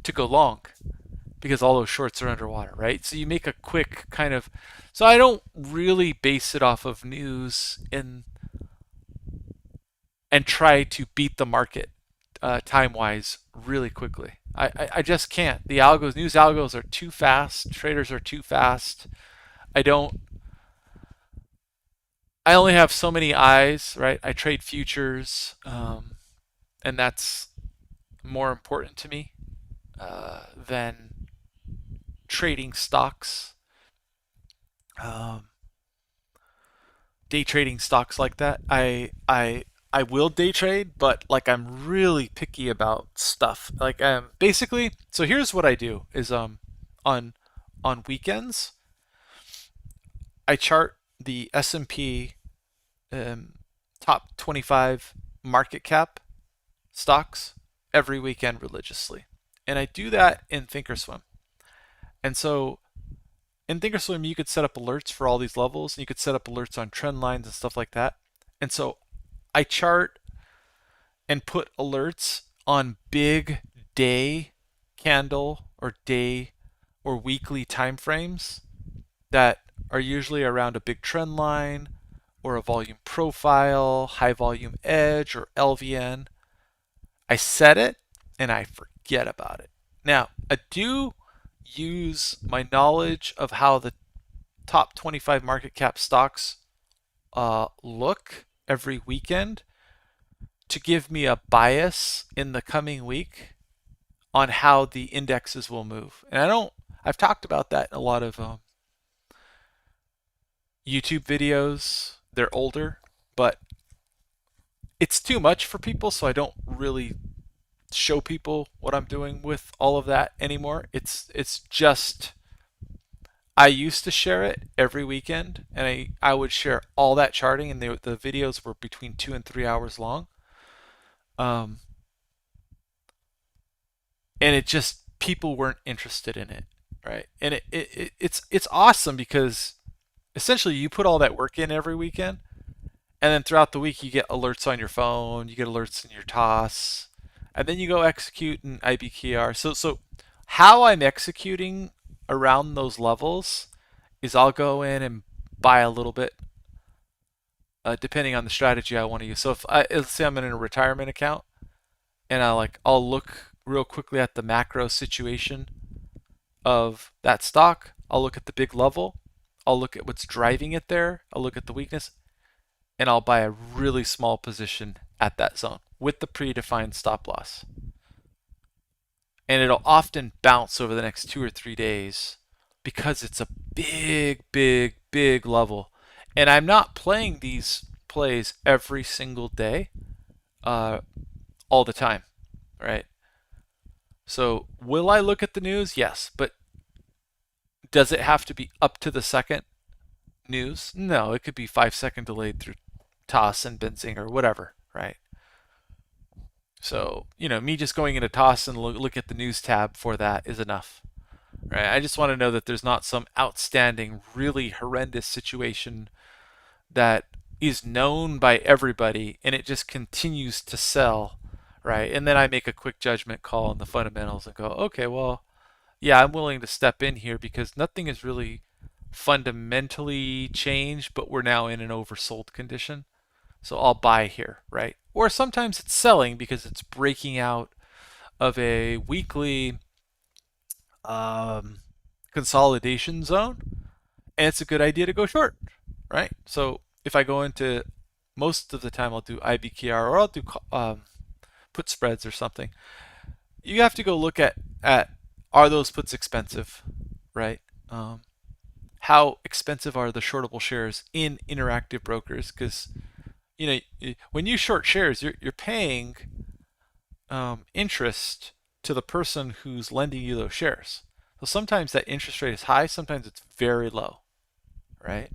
to go long because all those shorts are underwater, right? So you make a quick kind of. So I don't really base it off of news and try to beat the market time wise really quickly. I just can't. The news algos are too fast. Traders are too fast. I don't. I only have so many eyes, right? I trade futures, and that's more important to me than trading stocks, um, day trading stocks like that. I will day trade, but like I'm really picky about stuff. Like basically, so here's what I do is on weekends I chart the S&P top 25 market cap stocks every weekend religiously. And I do that in Thinkorswim. And so in Thinkorswim, you could set up alerts for all these levels, and you could set up alerts on trend lines and stuff like that. And so I chart and put alerts on big day candle or day or weekly time frames that are usually around a big trend line or a volume profile, high volume edge, or LVN. I set it and I forget about it. Now, I do use my knowledge of how the top 25 market cap stocks look every weekend to give me a bias in the coming week on how the indexes will move. And I've talked about that in a lot of YouTube videos. They're older, but it's too much for people, so I don't really show people what I'm doing with all of that anymore. It's just I used to share it every weekend, and I would share all that charting, and the videos were between 2 and 3 hours long. Um, and it just people weren't interested in it, right? And it's awesome because essentially you put all that work in every weekend, and then throughout the week you get alerts on your phone, you get alerts in your TOS, and then you go execute in IBKR. So how I'm executing around those levels is I'll go in and buy a little bit depending on the strategy I want to use. So let's say I'm in a retirement account and I'll look real quickly at the macro situation of that stock. I'll look at the big level. I'll look at what's driving it there. I'll look at the weakness, and I'll buy a really small position at that zone with the predefined stop loss. And it'll often bounce over the next 2 or 3 days because it's a big, big, big level. And I'm not playing these plays every single day, all the time, right? So will I look at the news? Yes, but does it have to be up to the second news? No, it could be 5 second delayed through TOS and Benzinger or whatever, right? So, me just going into TOS and look at the news tab for that is enough, right? I just want to know that there's not some outstanding, really horrendous situation that is known by everybody and it just continues to sell, right? And then I make a quick judgment call on the fundamentals and go, okay, well, yeah, I'm willing to step in here because nothing has really fundamentally changed, but we're now in an oversold condition. So I'll buy here, right? Or sometimes it's selling because it's breaking out of a weekly um, consolidation zone, and it's a good idea to go short, right? So if I go into, most of the time I'll do IBKR or I'll do put spreads or something. You have to go look at are those puts expensive, right? How expensive are the shortable shares in Interactive Brokers? Because when you short shares, you're paying interest to the person who's lending you those shares. So sometimes that interest rate is high, sometimes it's very low, right?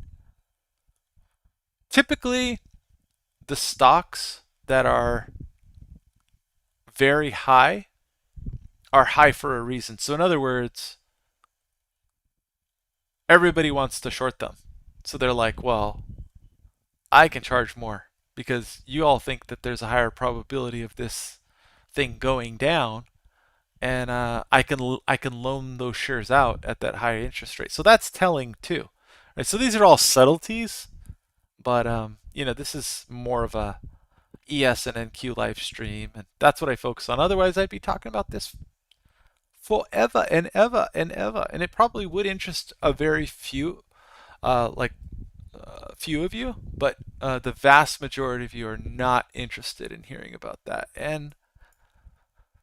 Typically, the stocks that are very high are high for a reason. So in other words, everybody wants to short them. So they're like, well, I can charge more because you all think that there's a higher probability of this thing going down, and I can loan those shares out at that higher interest rate. So that's telling too. Right? So these are all subtleties, but this is more of a ES and NQ live stream, and that's what I focus on. Otherwise, I'd be talking about this forever and ever and ever, and it probably would interest a very few, few of you, but the vast majority of you are not interested in hearing about that, and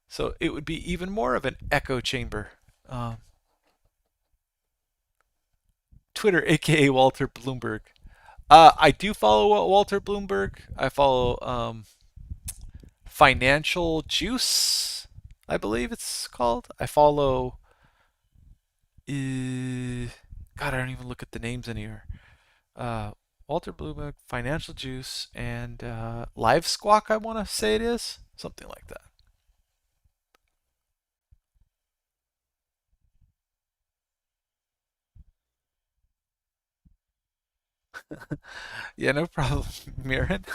so it would be even more of an echo chamber. Um, Twitter, aka Walter Bloomberg. I do follow Walter Bloomberg. I follow Financial Juice, I believe it's called. I follow. God, I don't even look at the names in here. Uh, Walter Bloomberg, Financial Juice, and Live Squawk. I want to say it is something like that. Yeah, no problem, Mirren.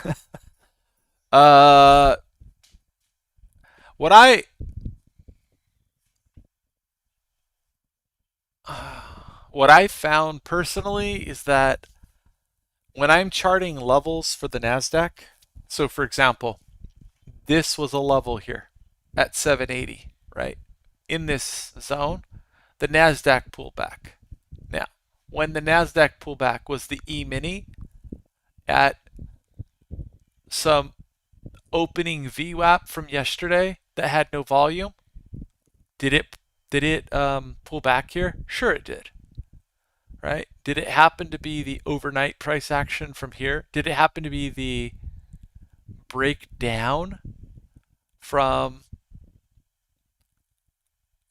uh, what what I found personally is that when I'm charting levels for the NASDAQ, so for example, this was a level here at 780, right? In this zone, the NASDAQ pulled back. Now, when the NASDAQ pulled back, was the E-mini at some opening VWAP from yesterday that had no volume? Did it pull back here? Sure it did, right? Did it happen to be the overnight price action from here? Did it happen to be the breakdown from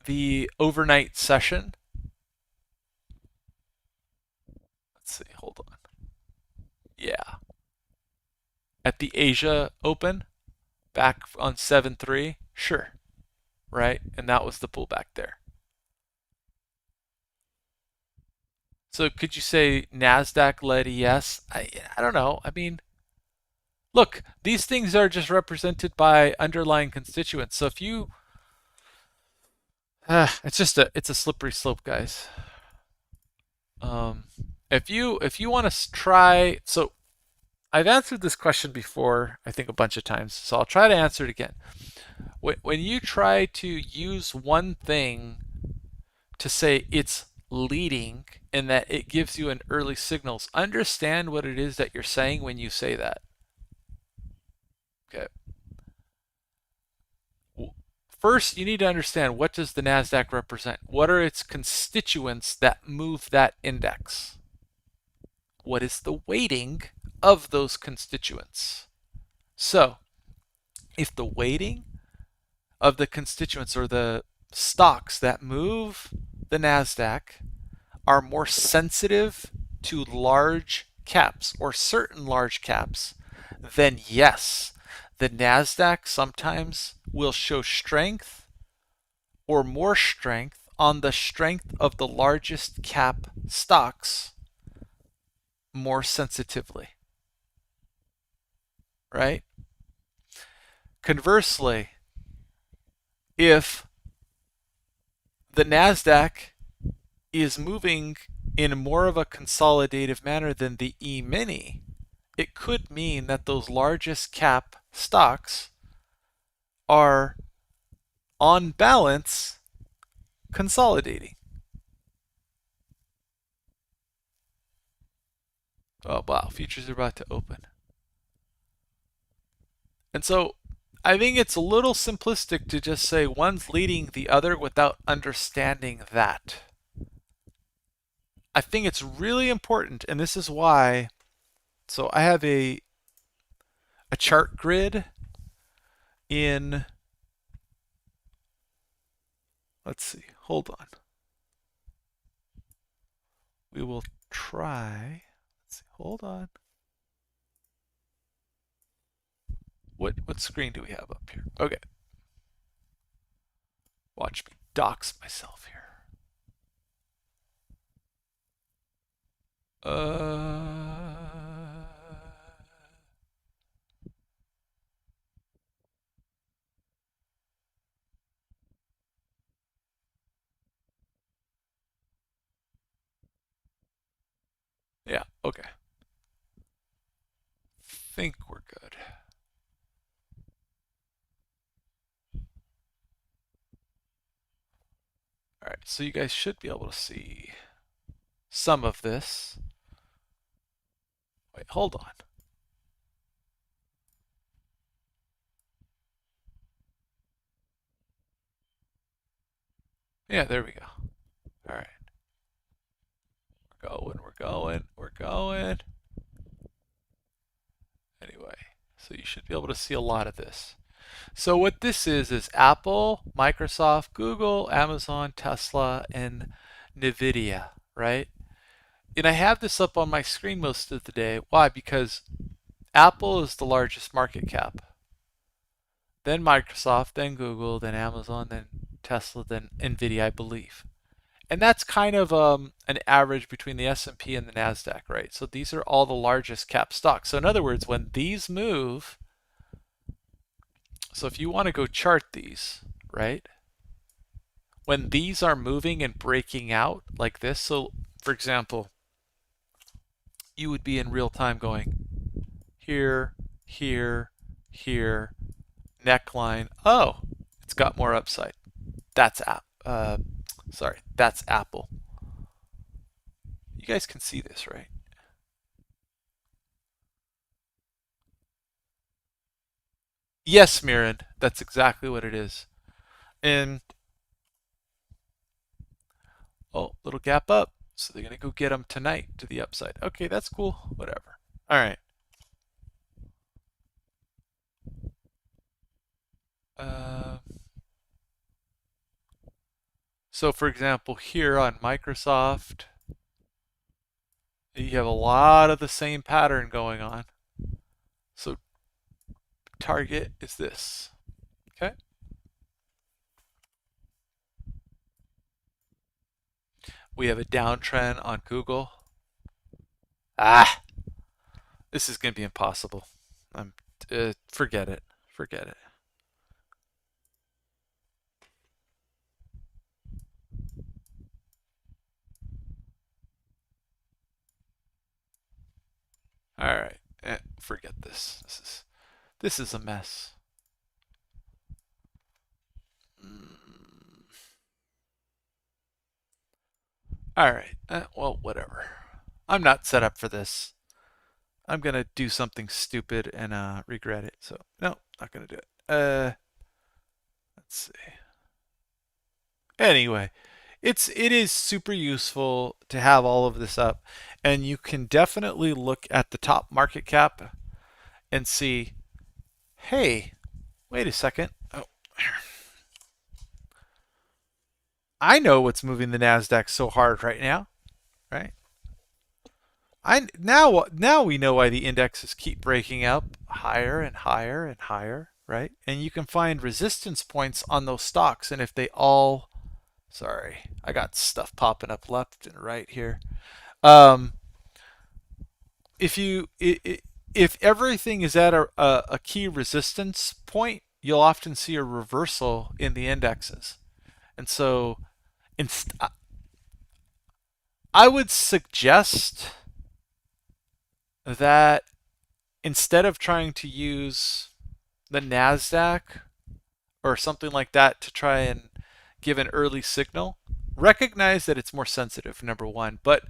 the overnight session? Let's see, hold on. Yeah. At the Asia Open, back on 7.3, sure, right? And that was the pullback there. So could you say NASDAQ led ES? I don't know. I mean, look, these things are just represented by underlying constituents. So if you, it's a slippery slope, guys. If you want to try, so I've answered this question before, I think a bunch of times, so I'll try to answer it again. When you try to use one thing to say it's leading and that it gives you an early signals, understand what it is that you're saying when you say that. Okay. First, you need to understand, what does the NASDAQ represent? What are its constituents that move that index? What is the weighting of those constituents? So, if the weighting of the constituents or the stocks that move the NASDAQ are more sensitive to large caps or certain large caps, then yes, the NASDAQ sometimes will show strength or more strength on the strength of the largest cap stocks more sensitively, right? Conversely, if the NASDAQ is moving in more of a consolidative manner than the E-mini, it could mean that those largest cap stocks are on balance consolidating. Oh wow, futures are about to open. And so I think it's a little simplistic to just say one's leading the other without understanding that. I think it's really important, and this is why, so I have a chart grid in, let's see, hold on. We will try, let's see, hold on. What screen do we have up here? Okay. Watch me dox myself here. Yeah, okay. Think we're good. All right, so you guys should be able to see some of this. Wait, hold on. Yeah, there we go. All right. We're going. Anyway, so you should be able to see a lot of this. So what this is Apple, Microsoft, Google, Amazon, Tesla, and NVIDIA, right? And I have this up on my screen most of the day. Why? Because Apple is the largest market cap. Then Microsoft, then Google, then Amazon, then Tesla, then NVIDIA, I believe. And that's kind of an average between the S&P and the NASDAQ, right? So these are all the largest cap stocks. So in other words, when these move, so if you want to go chart these, right? When these are moving and breaking out like this, so For example, you would be in real time going here, here, here, neckline. Oh, it's got more upside. That's that's Apple. You guys can see this, right? Yes, Mirren, that's exactly what it is. And oh, little gap up. So they're gonna go get them tonight to the upside. Okay, that's cool. Whatever. All right. Uh, so for example, here on Microsoft, you have a lot of the same pattern going on. So target is this. Okay. We have a downtrend on Google. Ah, this is going to be impossible. Forget it. Forget it. All right. Forget this. This is a mess. All right. Well, whatever. I'm not set up for this. I'm gonna do something stupid and regret it. So no, not gonna do it. Let's see. Anyway, it is super useful to have all of this up, and you can definitely look at the top market cap and see, hey, wait a second. Oh, I know what's moving the Nasdaq so hard right now, right? I now we know why the indexes keep breaking up higher and higher and higher, right? And you can find resistance points on those stocks, and if they all, sorry, I got stuff popping up left and right here. Um, if you if everything is at a key resistance point, you'll often see a reversal in the indexes, and so inst- I would suggest that instead of trying to use the NASDAQ or something like that to try and give an early signal, recognize that it's more sensitive, number one, but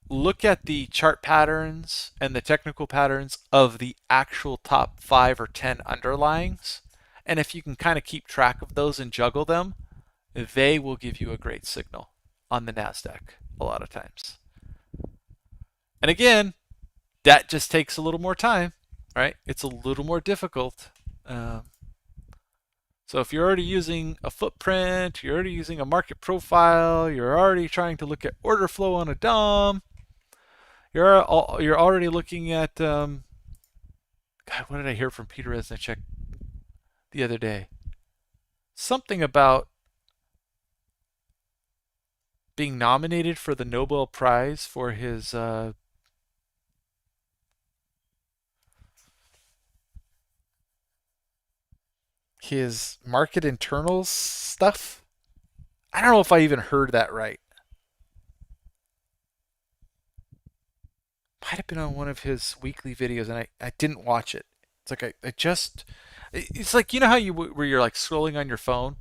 look at the chart patterns and the technical patterns of the actual top 5 or 10 underlyings. And if you can kind of keep track of those and juggle them, they will give you a great signal on the NASDAQ a lot of times. And again, that just takes a little more time, right? It's a little more difficult. Um, so if you're already using a footprint, you're already using a market profile, you're already trying to look at order flow on a DOM, you're already looking at God, what did I hear from Peter Resnicek the other day? Something about being nominated for the Nobel Prize for his market internals stuff. I don't know if I even heard that right. Might have been on one of his weekly videos, and I didn't watch it. It's like I just it's like, you know how you where you're like scrolling on your phone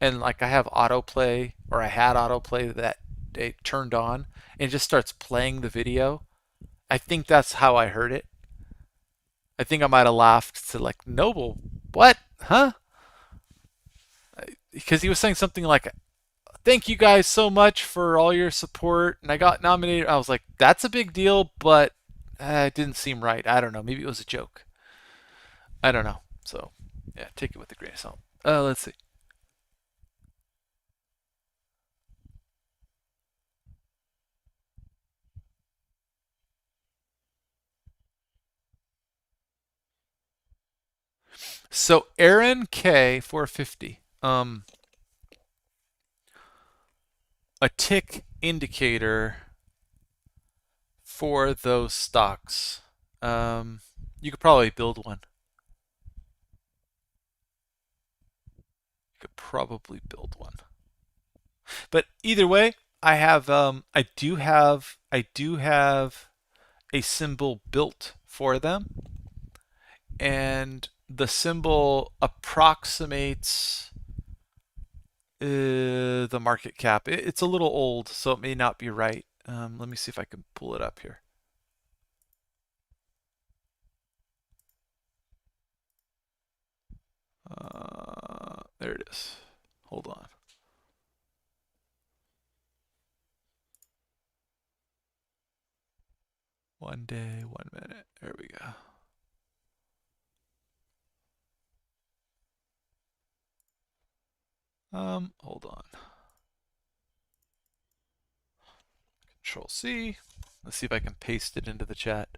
and like I have autoplay, or I had autoplay that day turned on, and it just starts playing the video. I think that's how I heard it. I think I might have laughed to like, Noble, what? Huh? Because he was saying something like, thank you guys so much for all your support, and I got nominated. I was like, that's a big deal, but it didn't seem right. I don't know. Maybe it was a joke. I don't know. So, yeah, take it with a grain of salt. Let's see. So, Aaron K 450. A tick indicator for those stocks. You could probably build one. You could probably build one. But either way, I do have a symbol built for them, and the symbol approximates the market cap. It's a little old, so it may not be right. Let me see if I can pull it up here. There it is. Hold on. One day, 1 minute. There we go. Hold on. Control C. Let's see if I can paste it into the chat.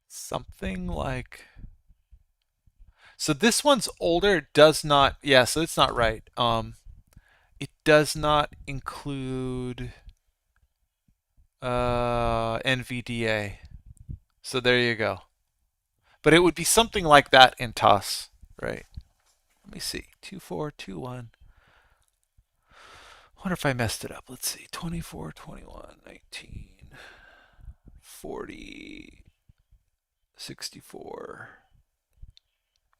Something like. So this one's older. It does not. Yeah, so it's not right. It does not include NVDA. So there you go. But it would be something like that in TOS, right? Let me see. 2421. I wonder if I messed it up. Let's see. 24, 21, 19, 40, 64,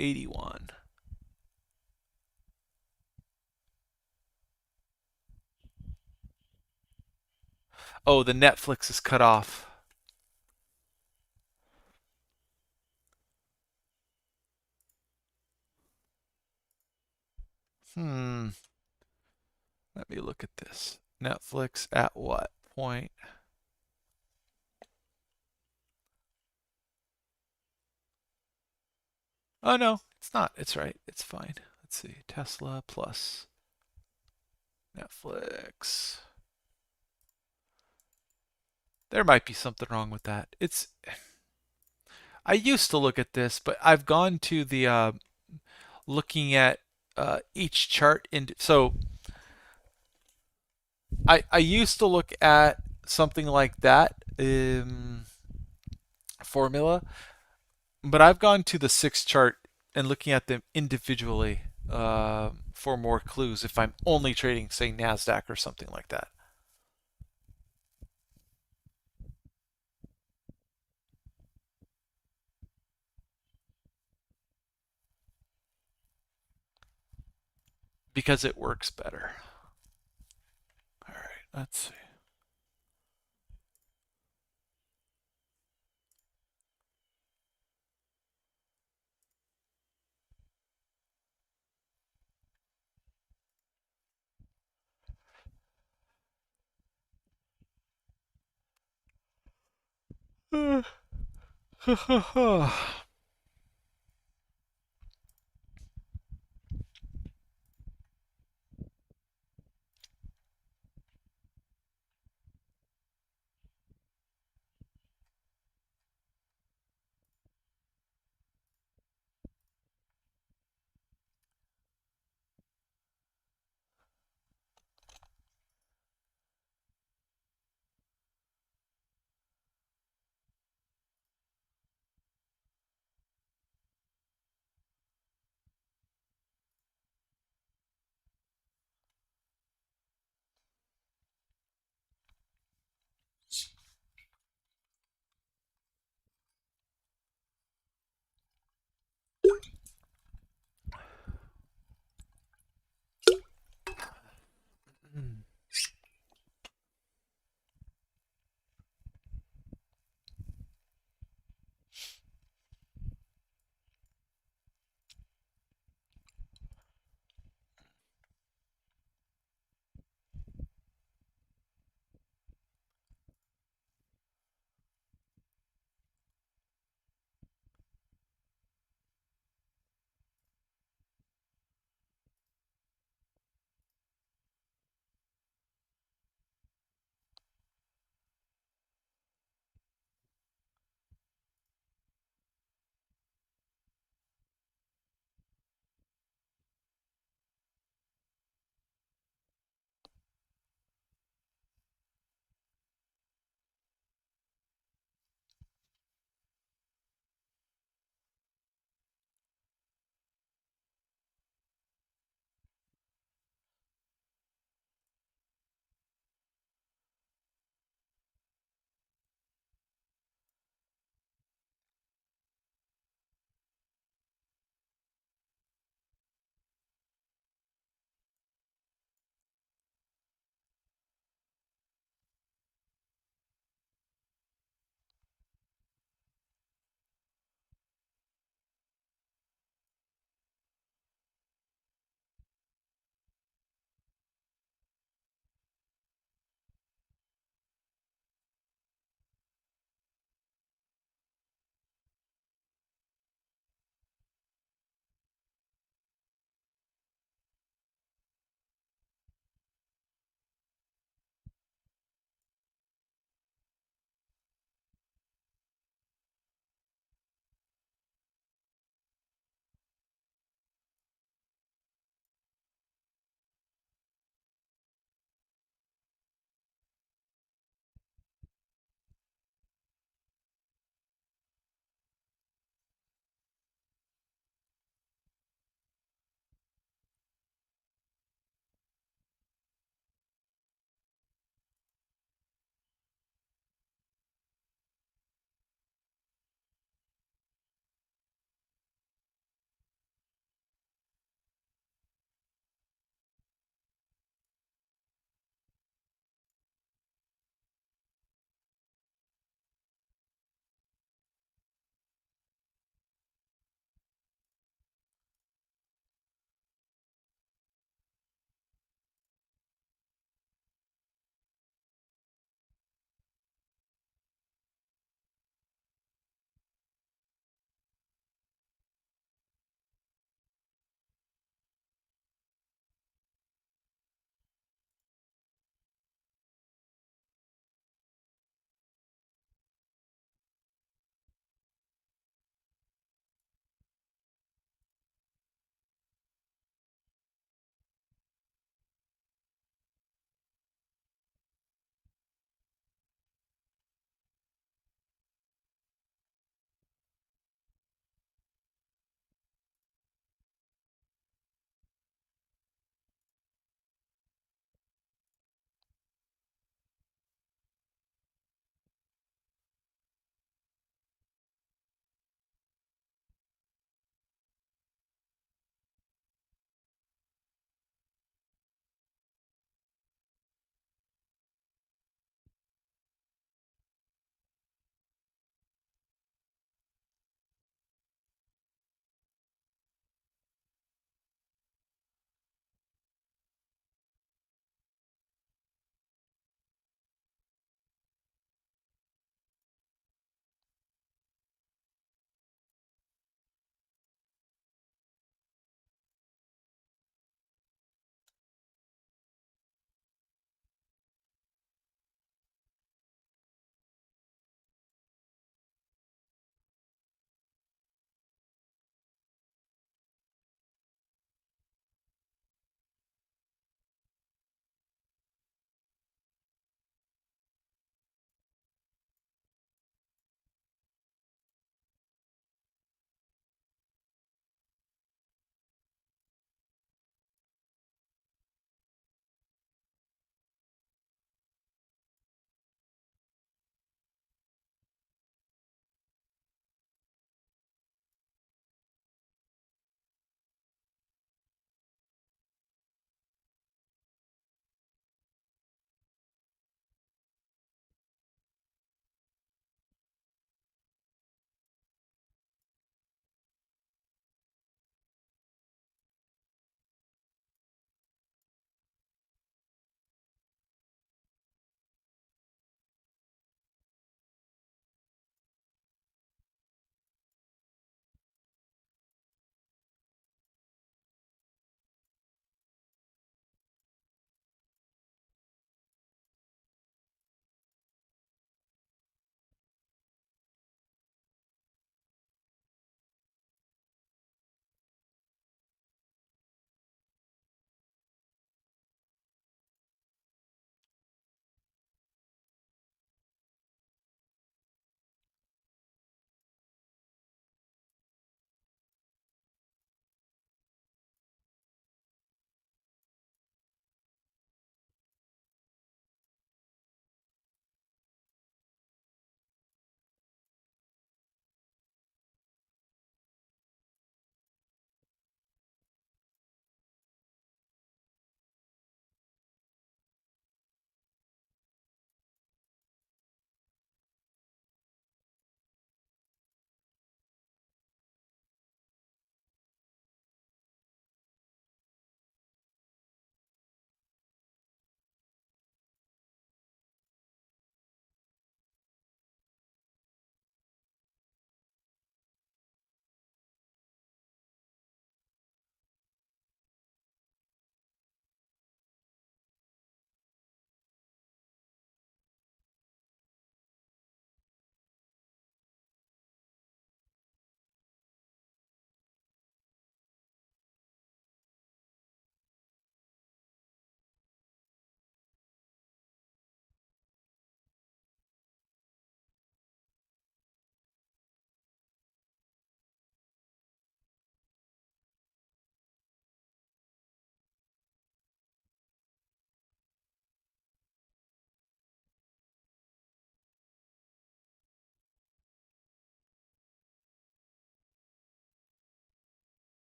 81. Oh, the Netflix is cut off. Hmm. Let me look at this. Netflix at what point? Oh, no, it's not. It's right. It's fine. Let's see. Tesla plus Netflix. There might be something wrong with that. I used to look at this, but I've gone to the looking at each chart. So I used to look at something like that formula, but I've gone to the 6 chart and looking at them individually for more clues if I'm only trading, say, NASDAQ or something like that. Because it works better. All right, let's see.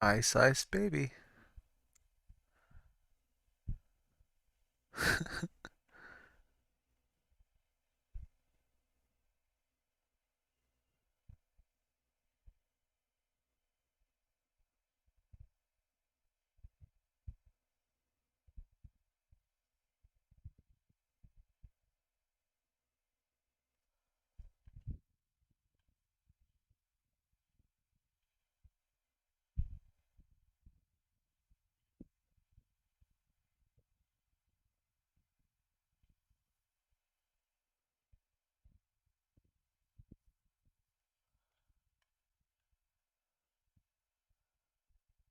Ice baby.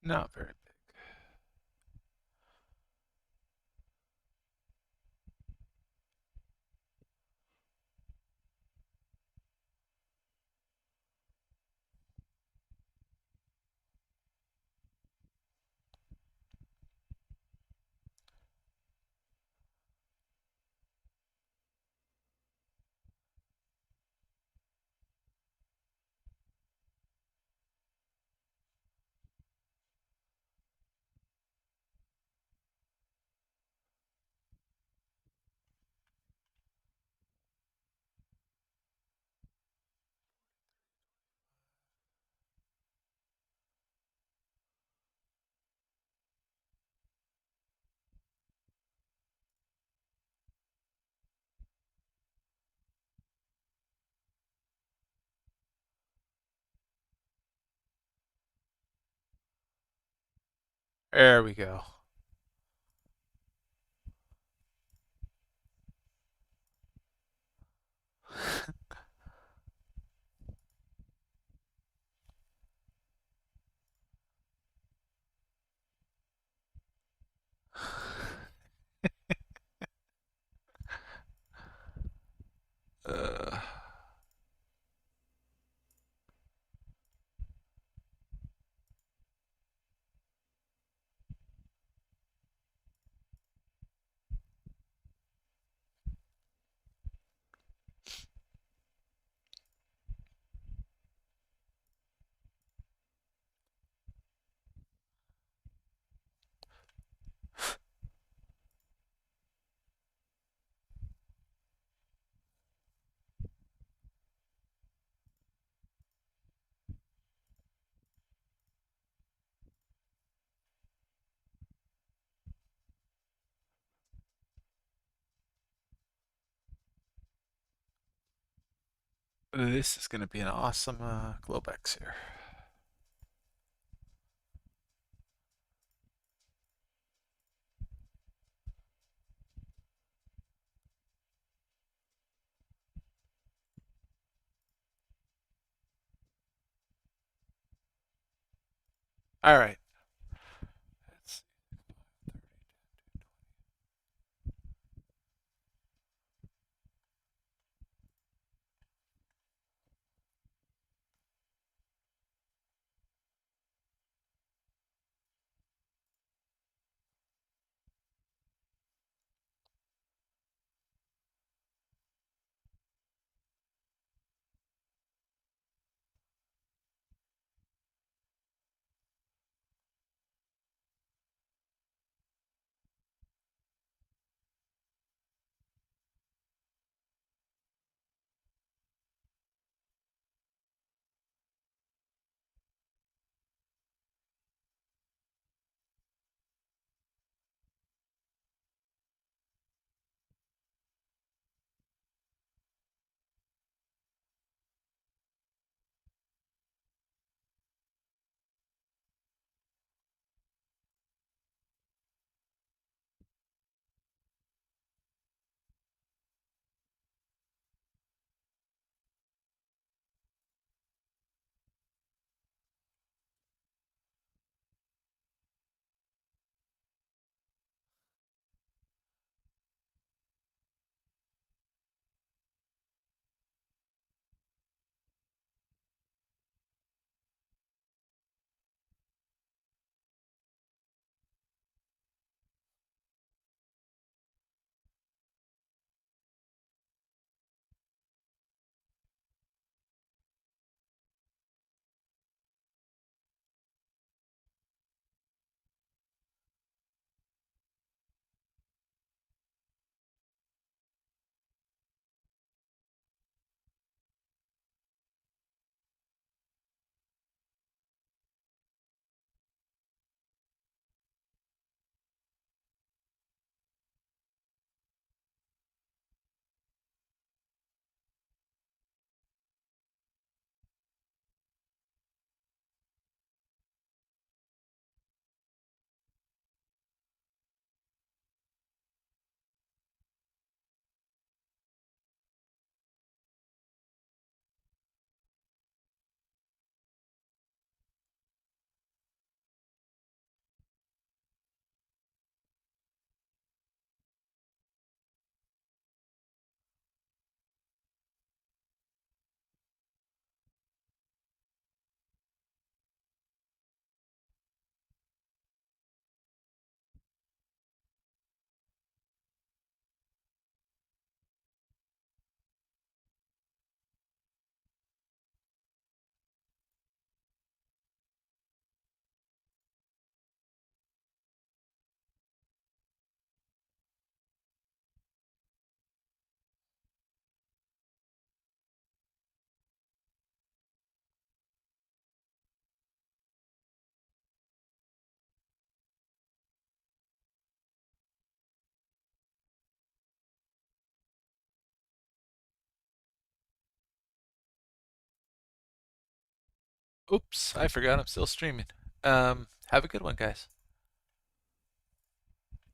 Not very big. There we go. Uh, this is going to be an awesome Globex here. All right. Let's Oops, I forgot I'm still streaming. Have a good one, guys.